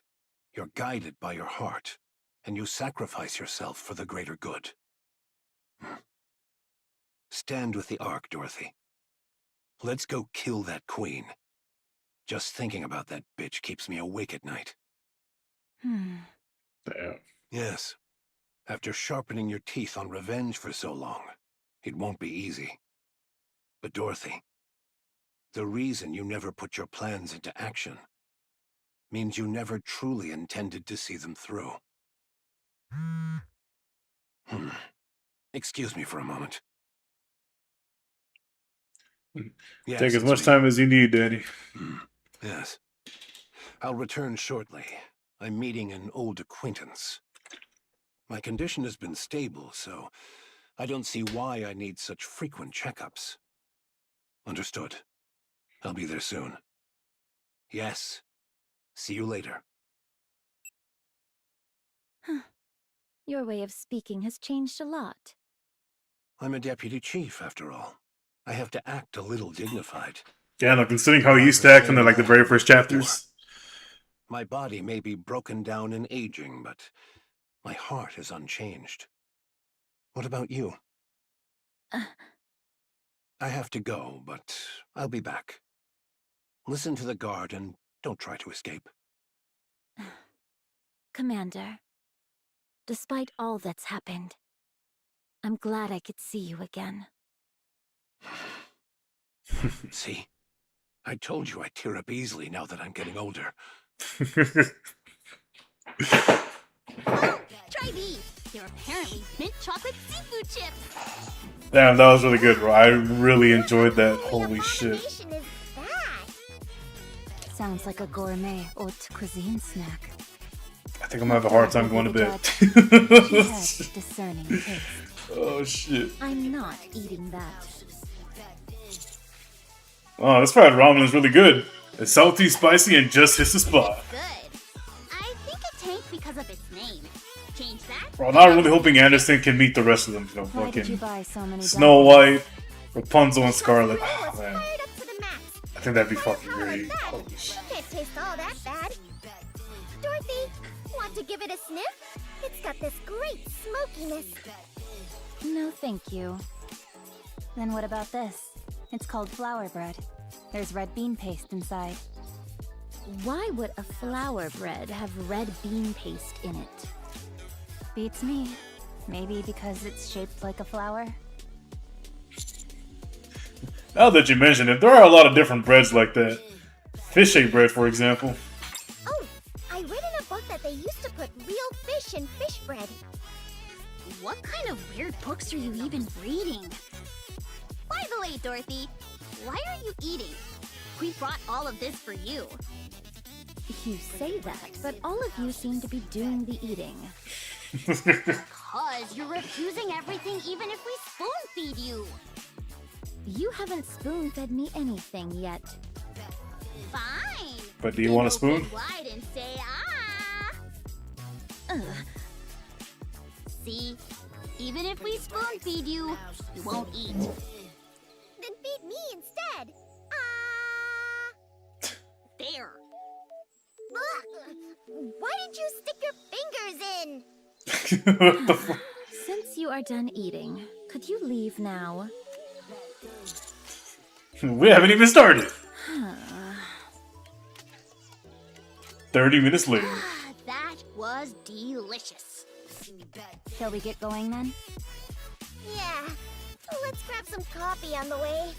you're guided by your heart, and you sacrifice yourself for the greater good. Stand with the Ark, Dorothy. Let's go kill that queen. Just thinking about that bitch keeps me awake at night. Damn. Yes. After sharpening your teeth on revenge for so long, it won't be easy. But Dorothy, the reason you never put your plans into action means you never truly intended to see them through. Excuse me for a moment. Yes, Take as it's much me. time as you need, Danny. Yes. I'll return shortly. I'm meeting an old acquaintance. My condition has been stable, so I don't see why I need such frequent checkups. Understood. I'll be there soon. Yes. See you later. Your way of speaking has changed a lot. I'm a deputy chief, after all. I have to act a little dignified. Yeah, no, considering how he used to act in like the very first chapters. My body may be broken down and aging, but my heart is unchanged. What about you? I have to go, but I'll be back. Listen to the guard and don't try to escape. Commander, despite all that's happened, I'm glad I could see you again. See? I told you I tear up easily now that I'm getting older. Try these. They're apparently mint chocolate seafood chips. Damn, that was really good, bro. I really enjoyed that. Holy shit. Sounds like a gourmet haute cuisine snack. I think I'm gonna have a hard time going to bed. She has discerning taste. Oh shit. I'm not eating that. Oh, this fried ramen is really good. It's salty, spicy, and just hits the spot. Good. I think it tanked because of its name. Change that. Bro, I'm not really hoping Anderson can meet the rest of them. You know, Why did you fucking buy so many Snow diamonds? White, Rapunzel, and Scarlet. Oh, man. I think that'd be fucking great. Holy shit. Can't taste all that bad. Dorothy, want to give it a sniff? It's got this great smokiness. No, thank you. Then what about this? It's called flour bread. There's red bean paste inside. Why would a flour bread have red bean paste in it? Beats me. Maybe because it's shaped like a flower? Now that you mention it, there are a lot of different breads like that. Fish shaped bread, for example. Oh, I read in a book that they used to put real fish in fish bread. What kind of weird books are you even reading? By the way, Dorothy, why are you eating? We brought all of this for you. You say that, but all of you seem to be doing the eating. Because you're refusing everything even if we spoon-feed you. You haven't spoon-fed me anything yet. Fine. But do you want a spoon? Open wide and say ah. See? Even if we spoon-feed you, you won't eat. Then feed me instead. Ah! There. Ugh. Why did you stick your fingers in? What the fuck? Since you are done eating, could you leave now? We haven't even started. 30 minutes later. That was delicious. Shall we get going then? Yeah. Let's grab some coffee on the way.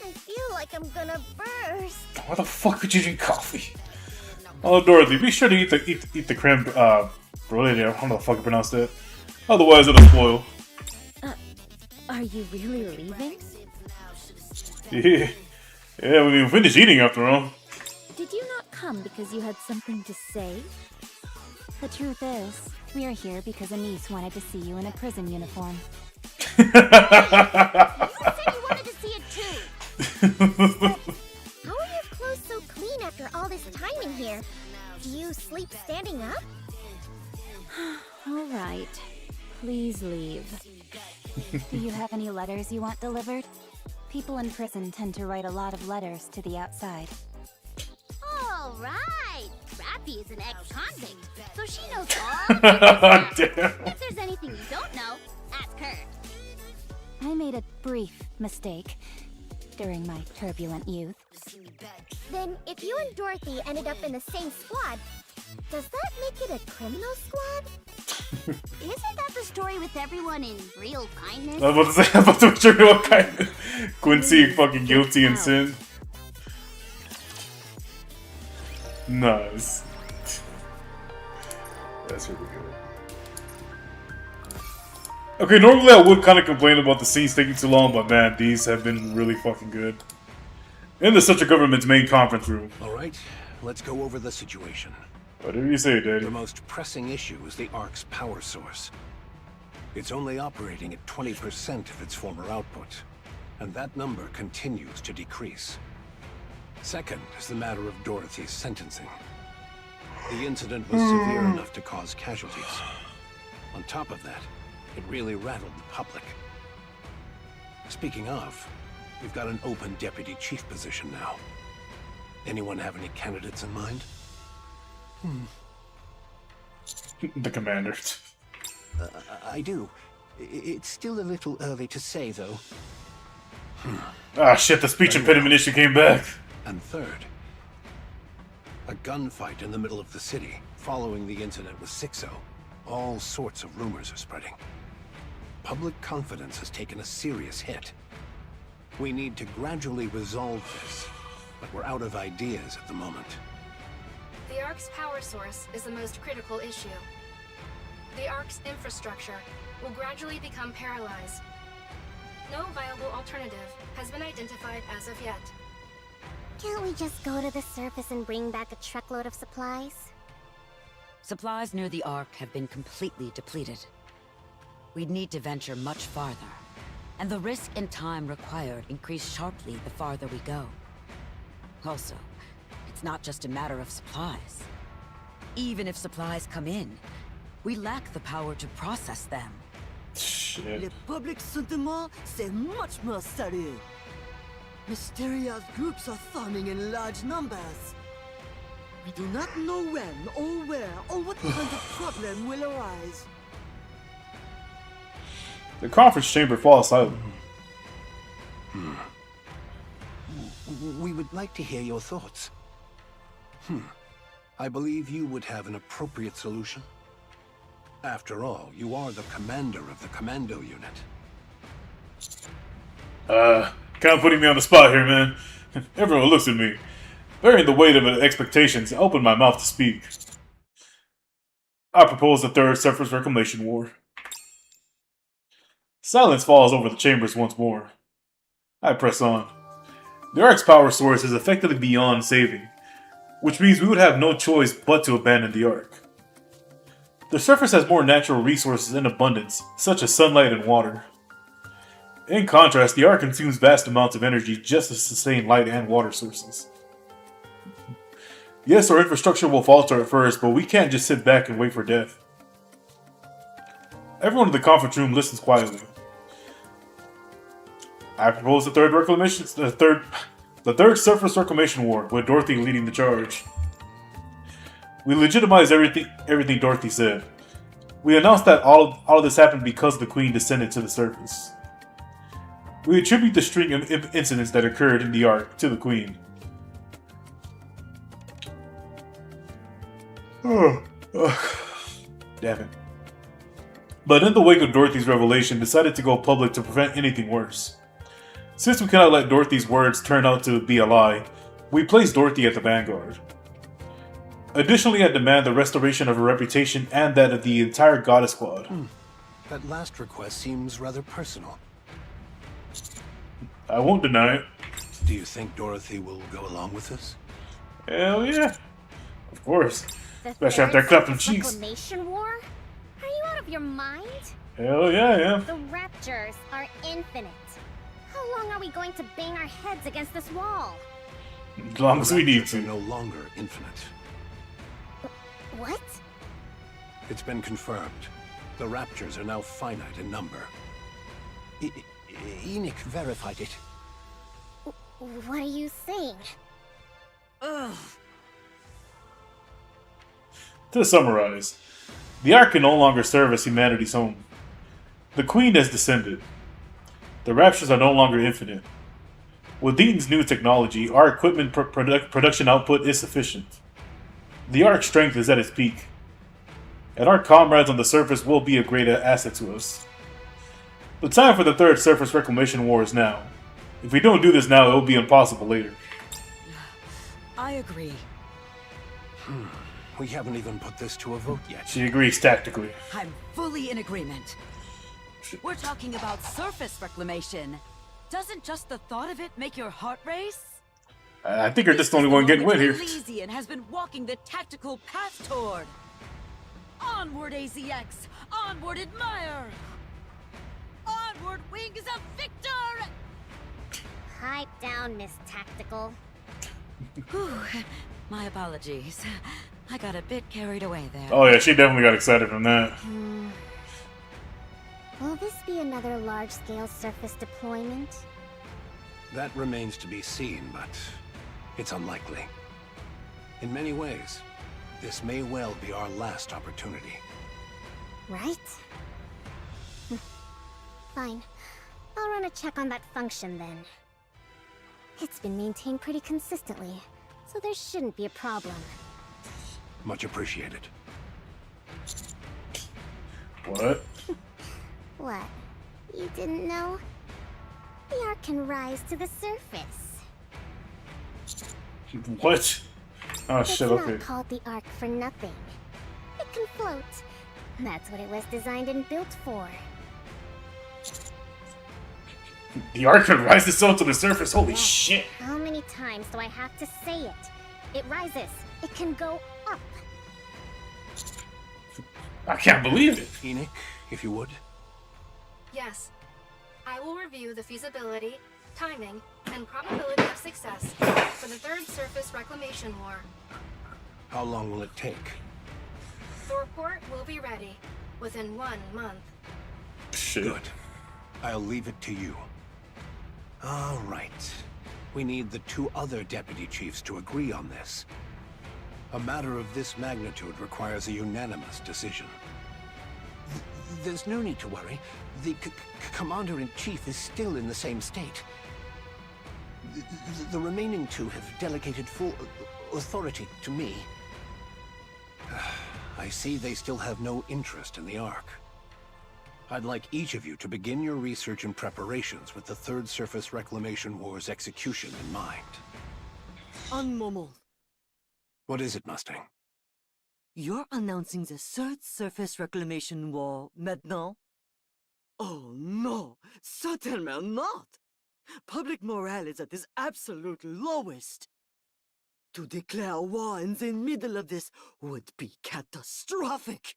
I feel like I'm gonna burst. Why the fuck would you drink coffee? Oh, Dorothy, be sure to eat the creme brulee. I don't know how the fuck you pronounce that. Otherwise, it'll spoil. Are you really leaving? Yeah, we finished eating after all. Did you not come because you had something to say? The truth is, we are here because a niece wanted to see you in a prison uniform. You said you wanted to see it too. How are your clothes so clean after all this time in here? Do you sleep standing up? All right. Please leave. Do you have any letters you want delivered? People in prison tend to write a lot of letters to the outside. All right. Rappy is an ex-convict, so she knows all about Damn. If there's anything you don't know, ask her. I made a brief mistake. during my turbulent youth. Then, if you and Dorothy ended up in the same squad, does that make it a criminal squad? Isn't that the story with everyone in real kindness? I was about to say, I'm about to make sure real kind. Quincy fucking guilty in sin. Nice. That's really good. Okay, normally I would kind of complain about the scenes taking too long, but man, these have been really fucking good. In the Central Government's main conference room. Alright, let's go over the situation. Whatever you say, Daddy. The most pressing issue is the Ark's power source. It's only operating at 20% of its former output, and that number continues to decrease. Second is the matter of Dorothy's sentencing. The incident was severe enough to cause casualties. On top of that, it really rattled the public. Speaking of, we've got an open deputy chief position now. Anyone have any candidates in mind? The commander. I do. It's still a little early to say, though. Ah, shit, the speech impediment issue came back. And third, a gunfight in the middle of the city following the incident with Sixo. All sorts of rumors are spreading. Public confidence has taken a serious hit. We need to gradually resolve this, but we're out of ideas at the moment. The Ark's power source is the most critical issue. The Ark's infrastructure will gradually become paralyzed. No viable alternative has been identified as of yet. Can't we just go to the surface and bring back a truckload of supplies? Supplies near the Ark have been completely depleted. We'd need to venture much farther, and the risk and time required increase sharply the farther we go. Also, it's not just a matter of supplies. Even if supplies come in, we lack the power to process them. Shit. Le public sentiment, c'est much more sérieux. Mysterious groups are forming in large numbers. We do not know when, or where, or what kind of problem will arise. The conference chamber falls silent. We would like to hear your thoughts. I believe you would have an appropriate solution. After all, you are the commander of the commando unit. Kind of putting me on the spot here, man. Everyone looks at me. Bearing the weight of expectations, I opened my mouth to speak. I propose the Third Surface Reclamation War. Silence falls over the chambers once more. I press on. The Ark's power source is effectively beyond saving, which means we would have no choice but to abandon the Ark. The surface has more natural resources in abundance, such as sunlight and water. In contrast, the Ark consumes vast amounts of energy just to sustain light and water sources. Yes, our infrastructure will falter at first, but we can't just sit back and wait for death. Everyone in the conference room listens quietly. I propose the third surface reclamation war, with Dorothy leading the charge. We legitimize everything Dorothy said. We announced that all of this happened because the Queen descended to the surface. We attribute the string of incidents that occurred in the Ark to the Queen. Damn it. But in the wake of Dorothy's revelation, decided to go public to prevent anything worse. Since we cannot let Dorothy's words turn out to be a lie, we place Dorothy at the vanguard. Additionally, I demand the restoration of her reputation and that of the entire Gotta Squad. That last request seems rather personal. I won't deny it. Do you think Dorothy will go along with this? Hell yeah. Of course. The Especially after I clapped them Surface cheeks. Reclamation War? Are you out of your mind? Hell yeah, yeah. The raptors are infinite. How long are we going to bang our heads against this wall? As long as we need to. No longer infinite. What? It's been confirmed. The raptors are now finite in number. Enoch verified it. What are you saying? Ugh. To summarize, the Ark can no longer serve as humanity's home. The Queen has descended. The raptures are no longer infinite. With Eaton's new technology, our equipment production output is sufficient. The Ark's strength is at its peak, and our comrades on the surface will be a great asset to us. The time for the third surface reclamation war is now. If we don't do this now, it will be impossible later. I agree. We haven't even put this to a vote yet. She agrees tactically. I'm fully in agreement. We're talking about surface reclamation. Doesn't just the thought of it make your heart race? I think you're just the only one getting wet here. Elysian has been walking the tactical path toward. Onward, AZX! Onward, Admire! Onward, Wings of Victor! Pipe down, Miss Tactical. Whew, my apologies. I got a bit carried away there. Oh yeah, she definitely got excited from that. Will this be another large-scale surface deployment? That remains to be seen, but it's unlikely. In many ways, this may well be our last opportunity. Right? Fine. I'll run a check on that function then. It's been maintained pretty consistently, so there shouldn't be a problem. Much appreciated. What? What? You didn't know? The Ark can rise to the surface. What? Oh shit, okay. It's not called the Ark for nothing. It can float. That's what it was designed and built for. The Ark can rise itself to the surface? Holy shit. How many times do I have to say it? It rises. It can go up. I can't believe it. Enoch, if you would. Yes. I will review the feasibility, timing, and probability of success for the third surface reclamation war. How long will it take? The report will be ready within 1 month. Shit. Good. I'll leave it to you. All right. We need the 2 other deputy chiefs to agree on this. A matter of this magnitude requires a unanimous decision. There's no need to worry. The commander-in-chief is still in the same state. The remaining 2 have delegated full authority to me. I see they still have no interest in the Ark. I'd like each of you to begin your research and preparations with the Third Surface Reclamation War's execution in mind. Un moment. What is it, Mustang? You're announcing the Third Surface Reclamation War maintenant? Oh no, certainly not! Public morale is at its absolute lowest. To declare war in the middle of this would be catastrophic.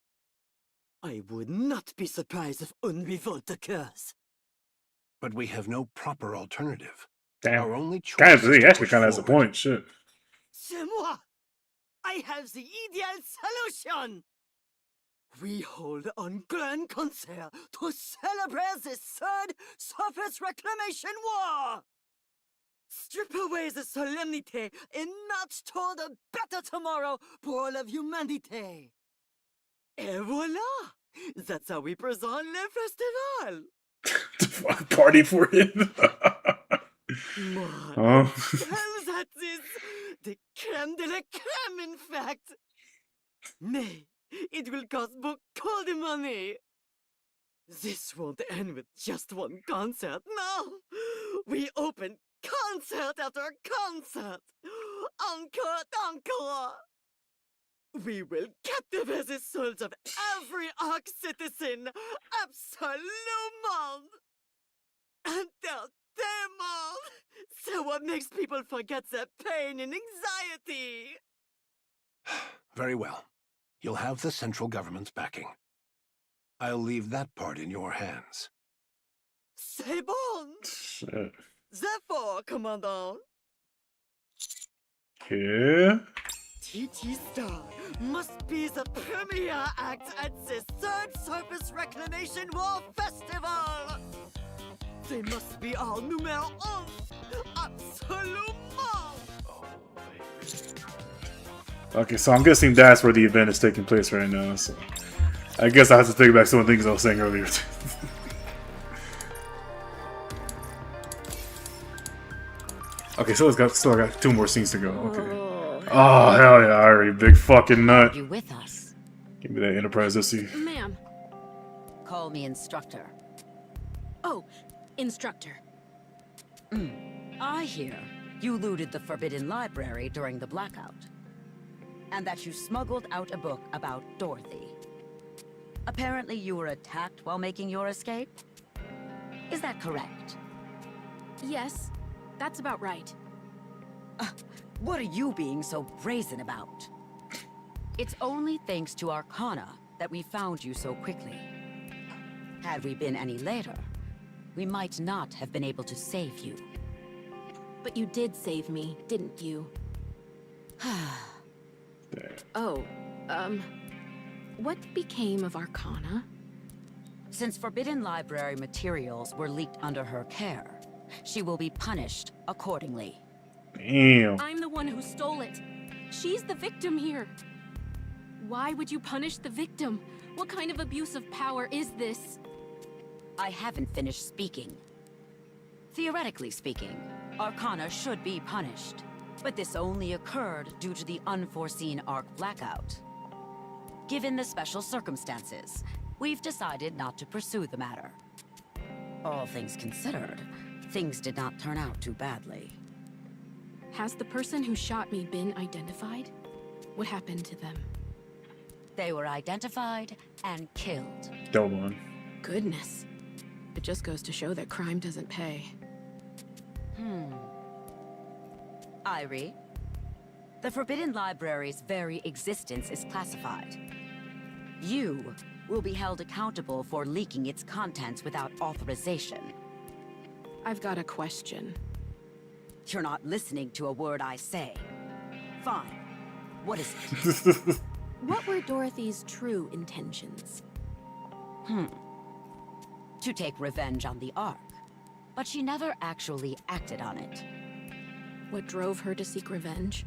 I would not be surprised if une revolt occurs. But we have no proper alternative. Damn. Our only choice He actually kind of has a point. Shit. C'est moi! I have the ideal solution! We hold a grand concert to celebrate the third surface reclamation war! Strip away the solemnity and march toward a better tomorrow for all of humanity! Et voila! That's how we present le festival! Party for him. Tell that is the creme de la creme, in fact. Mais it will cost beaucoup de money. This won't end with just one concert. No, we open concert after concert. Encore, encore. We will captivate the souls of every Ark citizen. Absolument. Entertainment. So what makes people forget their pain and anxiety? Very well. You'll have the central government's backing. I'll leave that part in your hands. C'est bon. Shit. Therefore, Commandant. Yeah. TT Star must be the premier act at the Third Surface Reclamation War Festival. They must be our numéro 1. Absolument. Okay, so I'm guessing that's where the event is taking place right now. So I guess I have to take back some of the things I was saying earlier. Okay, so still got 2 more scenes to go. Okay. Oh hell yeah, Ari, big fucking nut. You with us? Give me that Enterprise SC. Ma'am. Call me instructor. Oh, instructor. I hear you looted the Forbidden Library during the blackout. And that you smuggled out a book about Dorothy. Apparently you were attacked while making your escape? Is that correct? Yes, that's about right. What are you being so brazen about? It's only thanks to Arcana that we found you so quickly. Had we been any later, we might not have been able to save you. But you did save me, didn't you? Oh, what became of Arcana? Since Forbidden Library materials were leaked under her care, she will be punished accordingly. Damn. I'm the one who stole it. She's the victim here. Why would you punish the victim? What kind of abuse of power is this? I haven't finished speaking. Theoretically speaking, Arcana should be punished. But this only occurred due to the unforeseen Arc blackout. Given the special circumstances, we've decided not to pursue the matter. All things considered, things did not turn out too badly. Has the person who shot me been identified? What happened to them? They were identified and killed. Doban. Goodness. It just goes to show that crime doesn't pay. Irie, the Forbidden Library's very existence is classified. You will be held accountable for leaking its contents without authorization. I've got a question. You're not listening to a word I say. Fine. What is it? What were Dorothy's true intentions? To take revenge on the Ark, but she never actually acted on it. What drove her to seek revenge?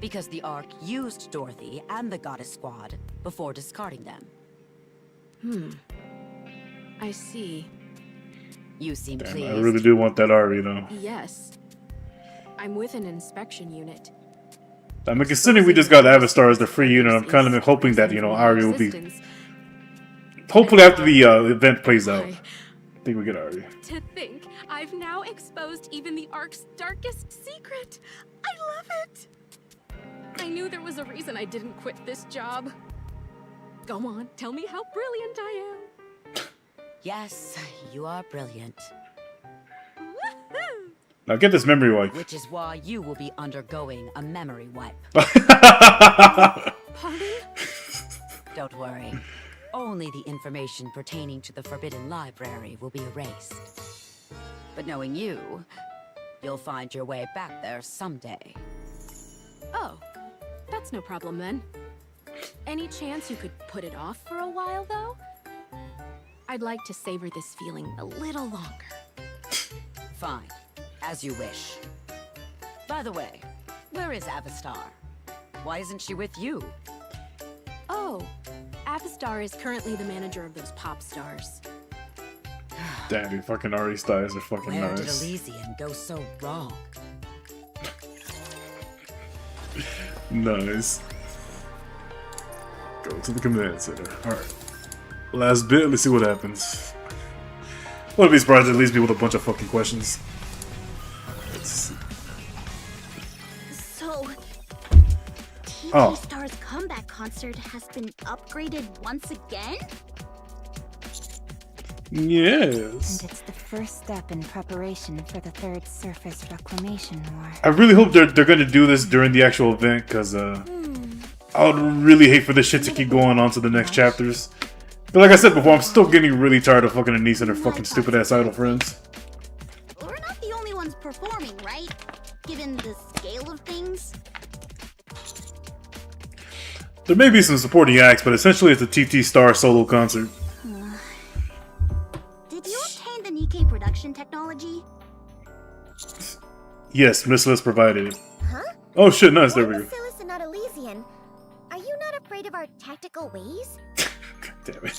Because the Ark used Dorothy and the Goddess Squad before discarding them. I see. You seem Damn, pleased. I really do want that Ari, though. Yes. I'm with an inspection unit. I mean, considering we just got Avistar as the free unit, I'm kind of hoping that, you know, Ari will be... Hopefully after the event plays out, I think we get Ari. To think I've now exposed even the Ark's darkest secret. I love it. I knew there was a reason I didn't quit this job. Go on, tell me how brilliant I am. Yes, you are brilliant. Now get this memory wipe. Which is why you will be undergoing a memory wipe. Pardon? Don't worry. Only the information pertaining to the Forbidden Library will be erased. But knowing you, you'll find your way back there someday. Oh, that's no problem then. Any chance you could put it off for a while, though? I'd like to savor this feeling a little longer. Fine. As you wish. By the way, where is Avistar? Why isn't she with you? Oh, Avistar is currently the manager of those pop stars. Damn, dude, fucking Ari styles are fucking Where did nice. Elysian go so wrong? Nice. Go to the command center. Alright. Last bit, let's see what happens. Wouldn't be surprised if it leaves me with a bunch of fucking questions. Let's see. So, Oh. TV Star's comeback concert has been upgraded once again? Yes. And it's the first step in preparation for the third Surface Reclamation War. I really hope they're gonna do this during the actual event, because I would really hate for this shit to keep going on to the next chapters. But like I said before, I'm still getting really tired of fucking Anise and her fucking stupid ass idol friends. We're not the only ones performing, right? Given the scale of things? There may be some supporting acts, but essentially it's a TT Star solo concert. Did you obtain the NIKKE production technology? Yes, Missless provided it. Huh? Oh shit, nice, there we go. Bacillus and not Elysian. Are you not afraid of our tactical ways? Damn it.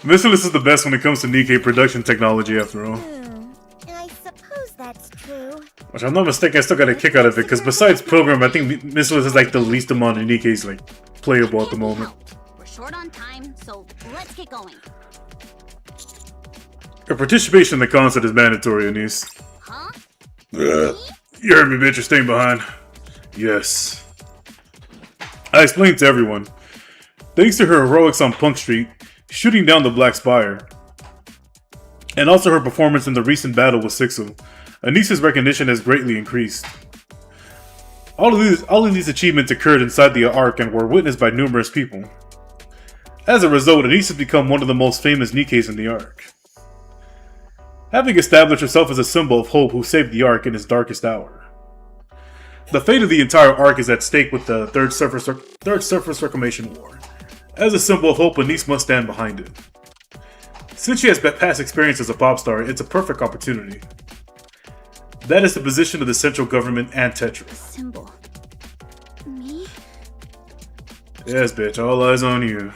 Missless is the best when it comes to NIKKE production technology, after all. Which I'm not mistaken, I still got a kick out of it, because besides Pilgrim, I think Mistless is like the least amount of Nikke's like playable at the moment. We're short on time, so let's get going. Your participation in the concert is mandatory, Anise. Huh? You heard me, bitch, you're staying behind. Yes. I explained to everyone. Thanks to her heroics on Punk Street, shooting down the Black Spire, and also her performance in the recent battle with Sixel, Anise's recognition has greatly increased. All of these achievements occurred inside the Ark and were witnessed by numerous people. As a result, Anise has become one of the most famous Nikkes in the Ark. Having established herself as a symbol of hope who saved the Ark in its darkest hour. The fate of the entire Ark is at stake with the Third Surface Reclamation War. As a symbol of hope, Anise must stand behind it. Since she has past experience as a pop star, it's a perfect opportunity. That is the position of the central government and Tetra. Symbol. Me? Yes, bitch, all eyes on you.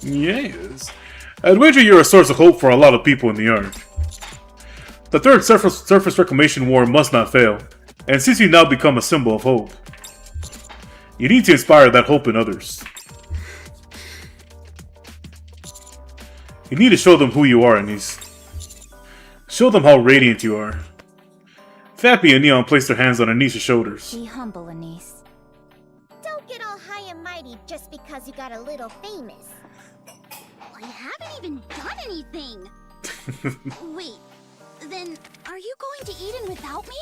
Yes. I'd wager you're a source of hope for a lot of people in the Ark. The Third Surface Reclamation War must not fail, and since you now become a symbol of hope, you need to inspire that hope in others. You need to show them who you are, Anise. Show them how radiant you are. Fappy and Neon placed their hands on Anise's shoulders. Be humble, Anise. Don't get all high and mighty just because you got a little famous. I haven't even done anything. Wait, then are you going to Eden without me?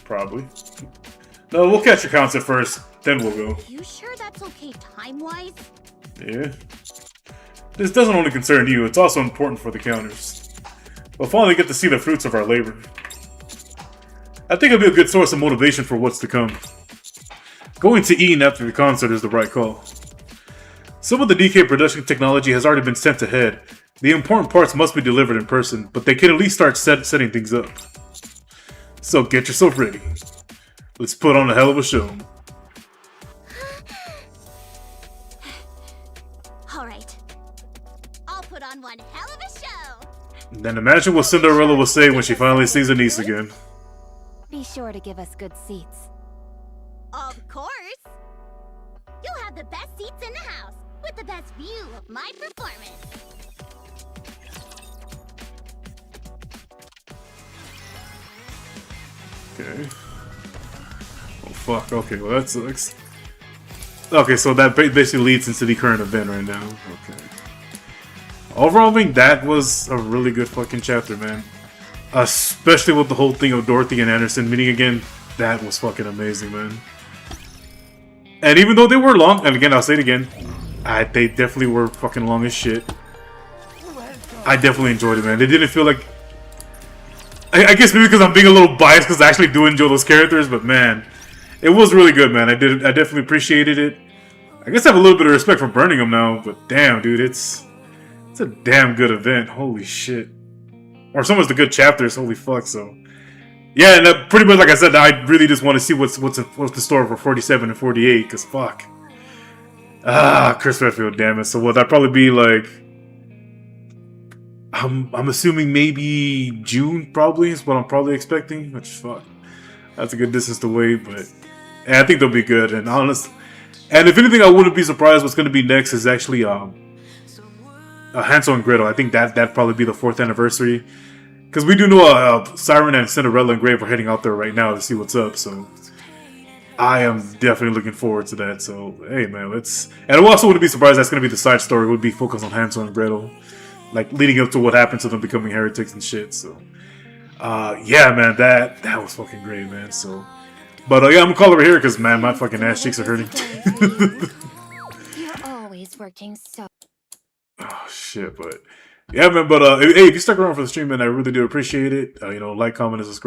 Probably. No, we'll catch your concert first, then we'll go. You sure that's okay time-wise? Yeah. This doesn't only concern you, it's also important for the counters. We'll finally get to see the fruits of our labor. I think it'll be a good source of motivation for what's to come. Going to Eden after the concert is the right call. Some of the DK production technology has already been sent ahead. The important parts must be delivered in person, but they can at least start setting things up. So get yourself ready. Let's put on a hell of a show. Alright. I'll put on one hell of a show! Then imagine what Cinderella will say when she finally sees Anise again. Be sure to give us good seats. Of course! You'll have the best seats in the house, with the best view of my performance. Okay. Oh fuck, okay, well that sucks. Okay, so that basically leads into the current event right now. Okay. Overall, I think that was a really good fucking chapter, man. Especially with the whole thing of Dorothy and Anderson meeting again. That was fucking amazing, man. And even though they were long, and again, I'll say it again, they definitely were fucking long as shit. I definitely enjoyed it, man. They didn't feel like... I guess maybe because I'm being a little biased because I actually do enjoy those characters, but man, it was really good, man. I definitely appreciated it. I guess I have a little bit of respect for Burning them now, but damn, dude, it's a damn good event. Holy shit. Or so much the good chapters, holy fuck, so... Yeah, and pretty much like I said, I really just want to see what's the story for 47 and 48, because fuck. Chris Redfield, damn it. So will that probably be like... I'm assuming maybe June, probably, is what I'm probably expecting, which fuck. That's a good distance to wait, but... Yeah, I think they'll be good, and honest... And if anything, I wouldn't be surprised what's going to be next is actually Hansel and Gretel. I think that'd probably be the 4th anniversary. Because we do know Siren and Cinderella and Grave are heading out there right now to see what's up, so... I am definitely looking forward to that, so... Hey, man, let's... And I also wouldn't be surprised that's going to be the side story, would be focused on Hansel and Gretel. Like, leading up to what happened to them becoming heretics and shit, so... yeah, man, that was fucking great, man, so... But, yeah, I'm gonna call over here, because, man, my fucking ass cheeks are hurting. You're always working so... Oh, shit, but... Yeah, man, but, hey, if you stuck around for the stream, man, I really do appreciate it. You know, like, comment, and subscribe.